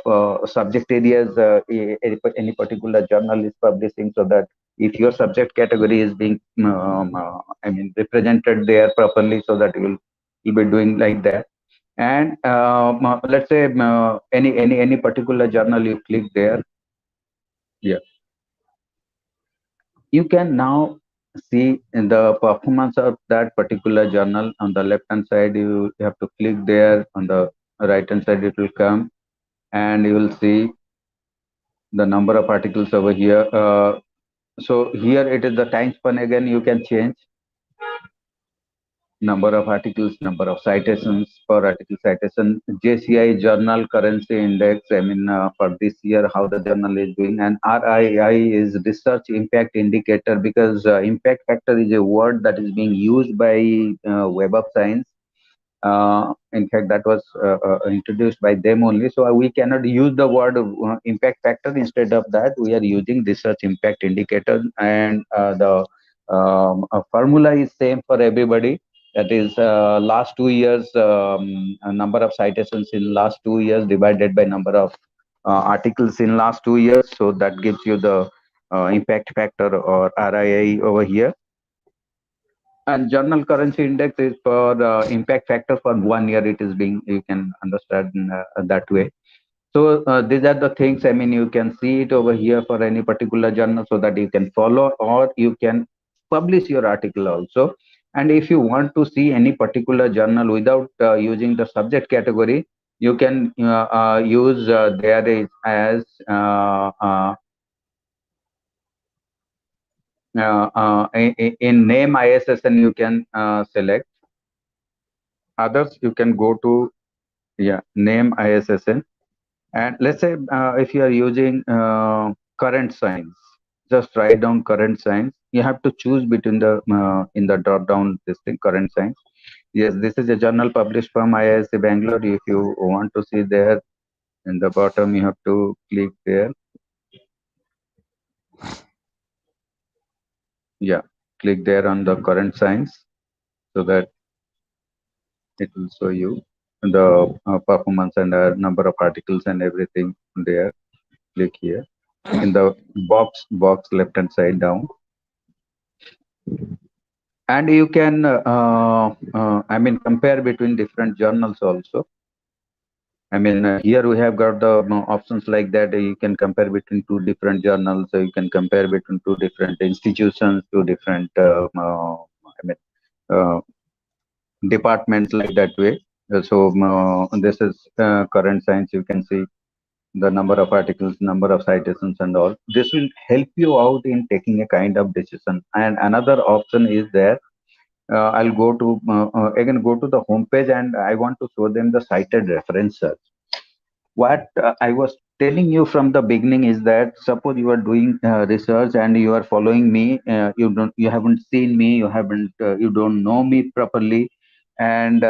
subject areas any particular journal is publishing, so that if your subject category is being, represented there properly, so that you'll be doing like that. And let's say any particular journal, you click there. Yeah, you can now see in the performance of that particular journal. On the left hand side, you have to click there. On the right hand side, it will come, and you will see the number of articles over here. So here it is the time span. Again, you can change number of articles, number of citations per article citation, JCI Journal Currency Index. For this year, how the journal is doing, and RII is Research Impact Indicator, because impact factor is a word that is being used by Web of Science. In fact, that was introduced by them only. So we cannot use the word impact factor. Instead of that, we are using research impact indicator, and the formula is same for everybody. That is last 2 years, number of citations in last 2 years divided by number of articles in last 2 years. So that gives you the impact factor, or RII over here. And journal currency index is for impact factor for 1 year. It is being, you can understand that way. So these are the things. You can see it over here for any particular journal, so that you can follow, or you can publish your article also. And if you want to see any particular journal without using the subject category, you can use there is as in name ISSN, you can select. others, you can go to name ISSN. And let's say if you are using current science, just write down current science. You have to choose between the in the drop down this thing current science. Yes, this is a journal published from IISc Bangalore. If you want to see there in the bottom, you have to click there. Yeah, click there on the current science so that it will show you the performance and number of articles and everything there. Click here in the box left hand side down, and you can I mean compare between different journals also. I mean here we have got the options like that. You can compare between two different journals. You can compare between two different institutions, two different I mean departments like that way. So this is current science. You can see the number of articles, number of citations and all. This will help you out in taking a kind of decision. And another option is there. I'll go to again go to the homepage, and I want to show them the cited references. What I was telling you from the beginning is that suppose you are doing research and you are following me, you haven't seen me, you don't know me properly, and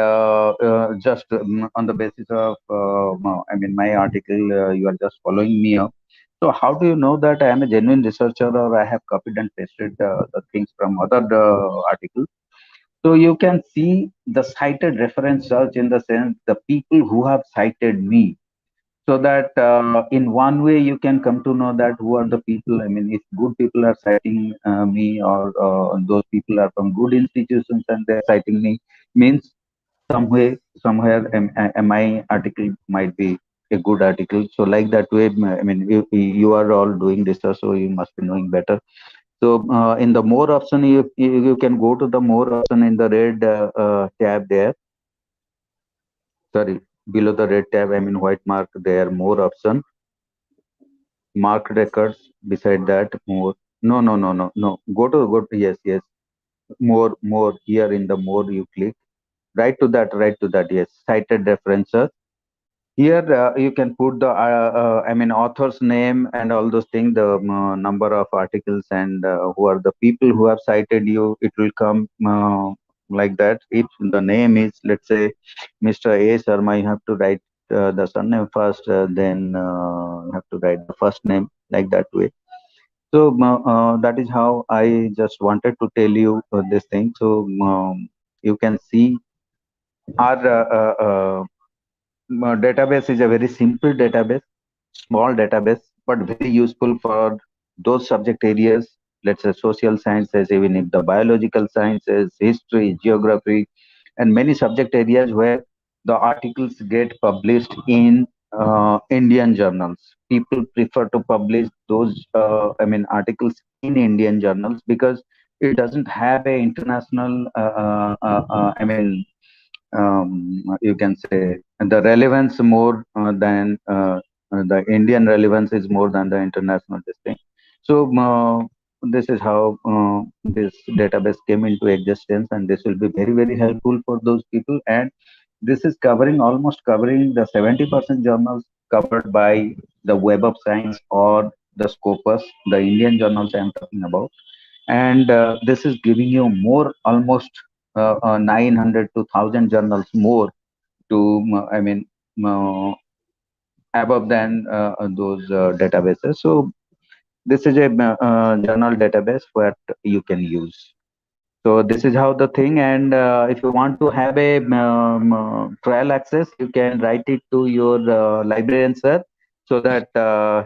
just on the basis of I mean my article, you are just following me up. So how do you know that I am a genuine researcher or I have copied and pasted the things from other articles? So you can see the cited reference search in the sense the people who have cited me, so that in one way you can come to know that who are the people. I mean, if good people are citing me, or those people are from good institutions and they're citing me, means some way, somewhere, my article might be a good article. So like that way, I mean, you are all doing research, so you must be knowing better. So in the more option, you can go to the more option in the red tab there. Sorry, below the red tab, I mean white mark there, more option, marked records. Beside that, more. No. Go to yes. More here in the more you click. Right to that. Yes, cited references. Here you can put the I mean author's name and all those things, the number of articles, and who are the people who have cited you. It will come like that. If the name is, let's say, Mr. A Sharma, you have to write the surname first, then you have to write the first name, like that way. So that is how I just wanted to tell you this thing. So you can see our database is a very simple database, small database, but very useful for those subject areas, let's say social sciences, even if the biological sciences, history, geography, and many subject areas where the articles get published in Indian journals. People prefer to publish those, I mean, articles in Indian journals because it doesn't have a international, I mean, you can say the relevance more than the Indian relevance is more than the international this thing. So this is how this database came into existence, and this will be very helpful for those people. And this is covering almost covering the 70% journals covered by the Web of Science or the Scopus, the Indian journals I am talking about. And this is giving you more, almost 900 to 1000 journals more to I mean above than those databases. So this is a journal database where you can use. So this is how the thing. And if you want to have a trial access, you can write it to your librarian sir, so that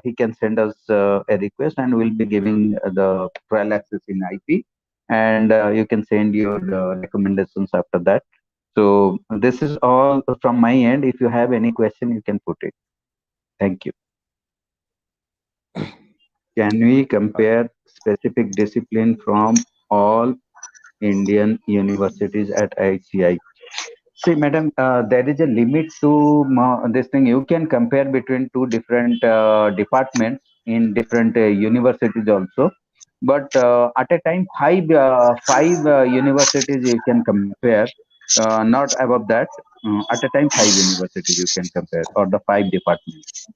he can send us a request, and we'll be giving the trial access in IP, and you can send your recommendations after that. So this is all from my end. If you have any question, you can put it. Thank you. Can we compare specific discipline from all Indian universities at ICI? See, madam, there is a limit to this thing. You can compare between two different departments in different universities also. But at a time, five universities you can compare. not above that. At a time, 5 universities you can compare, or the 5 departments.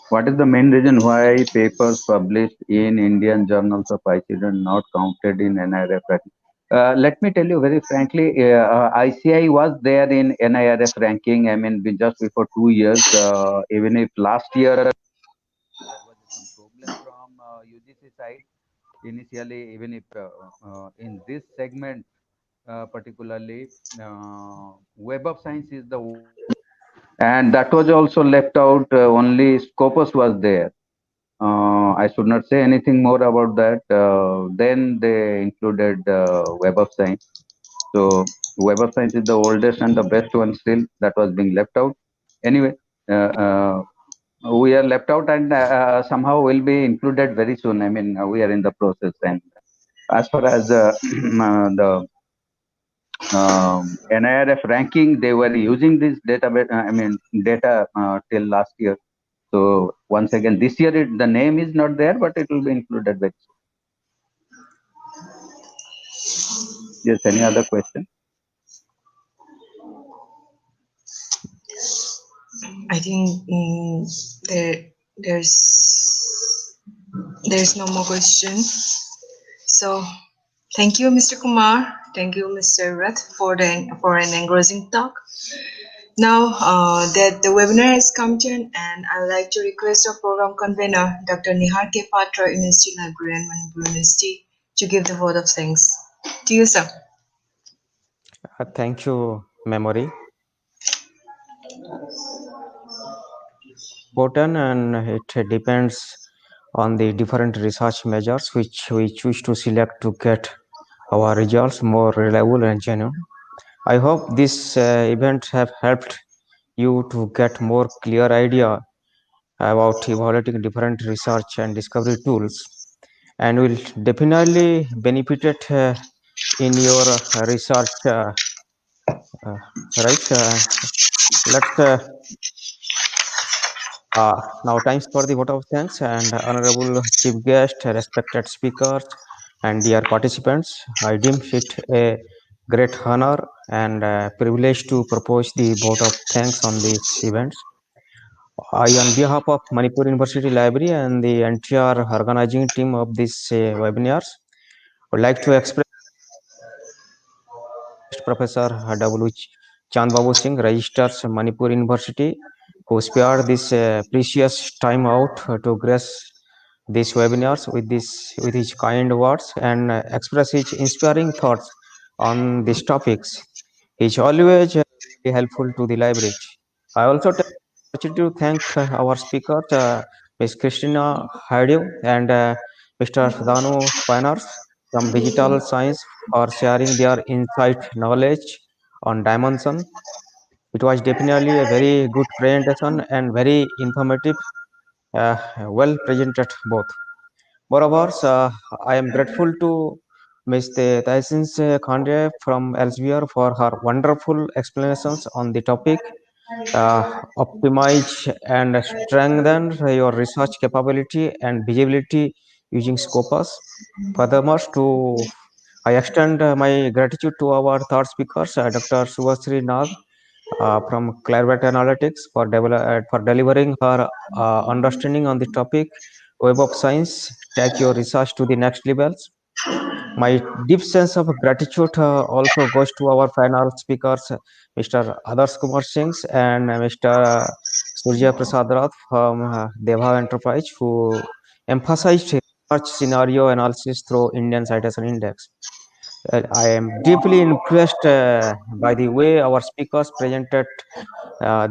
What is the main reason why papers published in Indian journals of ICT are not counted in NIRF ranking? Let me tell you very frankly, ICI was there in NIRF ranking. I mean, just before 2 years, even if last year there was some problem from UGC side initially, even if in this segment particularly, Web of Science is the one, and that was also left out. Only Scopus was there. I should not say anything more about that. Then they included Web of Science. So Web of Science is the oldest and the best one still that was being left out. Anyway, uh, uh, we are left out and somehow will be included very soon. I mean, we are in the process. And as far as the NIRF ranking, they were using this database. I mean, data till last year. So once again, this year the name is not there, but it will be included very soon. Yes. Any other question? I think there's no more question. So thank you, Mr. Kumar. Thank you, Mr. Rath, for an engrossing talk. Now that the webinar has come to an end, I'd like to request our program convener, Dr. Nihar K. Patra, University Librarian, Manipur University, to give the vote of thanks. To you, sir. Thank you, Memory. Important, and it depends on the different research measures which we choose to select to get our results more reliable and genuine. I hope this event have helped you to get more clear idea about evaluating different research and discovery tools, and will definitely benefited in your research. Right? Let's now times for the vote of thanks, and honorable chief guest, respected speakers, and dear participants. I deem it a great honor and privilege to propose the vote of thanks on these events. I, on behalf of Manipur University Library and the entire organizing team of these webinars, would like to express Professor W. Chandbabu Singh, Registrar, Manipur University, who spared this precious time out to grace these webinars with his kind words and express his inspiring thoughts on these topics. He is always very helpful to the library. I also take the opportunity to thank our speakers, Ms. Christina Haidev and Mr. Danu Painars from Digital Science for sharing their insight knowledge on dimension. It was definitely a very good presentation and very informative, well presented both. Moreover, I am grateful to Ms. Taisin Khande from Elsewhere for her wonderful explanations on the topic. Optimize and strengthen your research capability and visibility using Scopus. Furthermore, I extend my gratitude to our third speakers, Dr. Subhasri Nag from Clarivate Analytics for delivering her understanding on the topic Web of Science, take your research to the next levels. My deep sense of gratitude also goes to our panel speakers, Mr. Adarsh Kumar Singh and Mr. Surya Prasad Rath from Deva Enterprise, who emphasized research scenario analysis through Indian Citation Index. I am deeply impressed by the way our speakers presented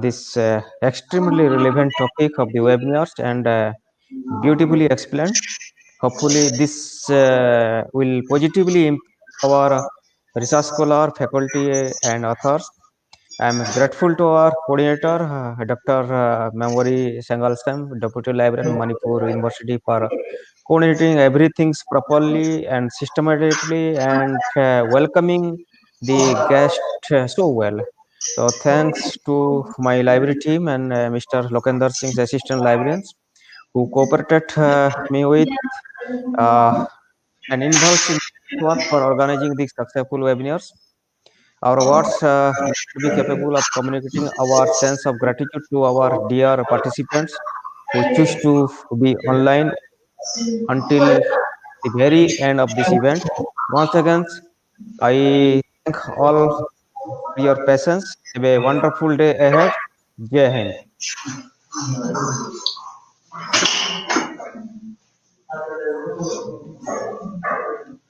this extremely relevant topic of the webinars and beautifully explained. Hopefully, this will positively impact our research scholar, faculty, and authors. I am grateful to our coordinator, Dr. Memory Sengalsam, Deputy Librarian, Manipur University, for coordinating everything properly and systematically and welcoming the guest so well. So thanks to my library team and Mr. Lokender Singh's assistant librarians who cooperated me with uh, and Imphal team for organizing these successful webinars. Our words may not be capable of communicating our sense of gratitude to our dear participants who choose to be online until the very end of this event. Once again, I thank all for your patience. Have a wonderful day ahead. Jai Hind.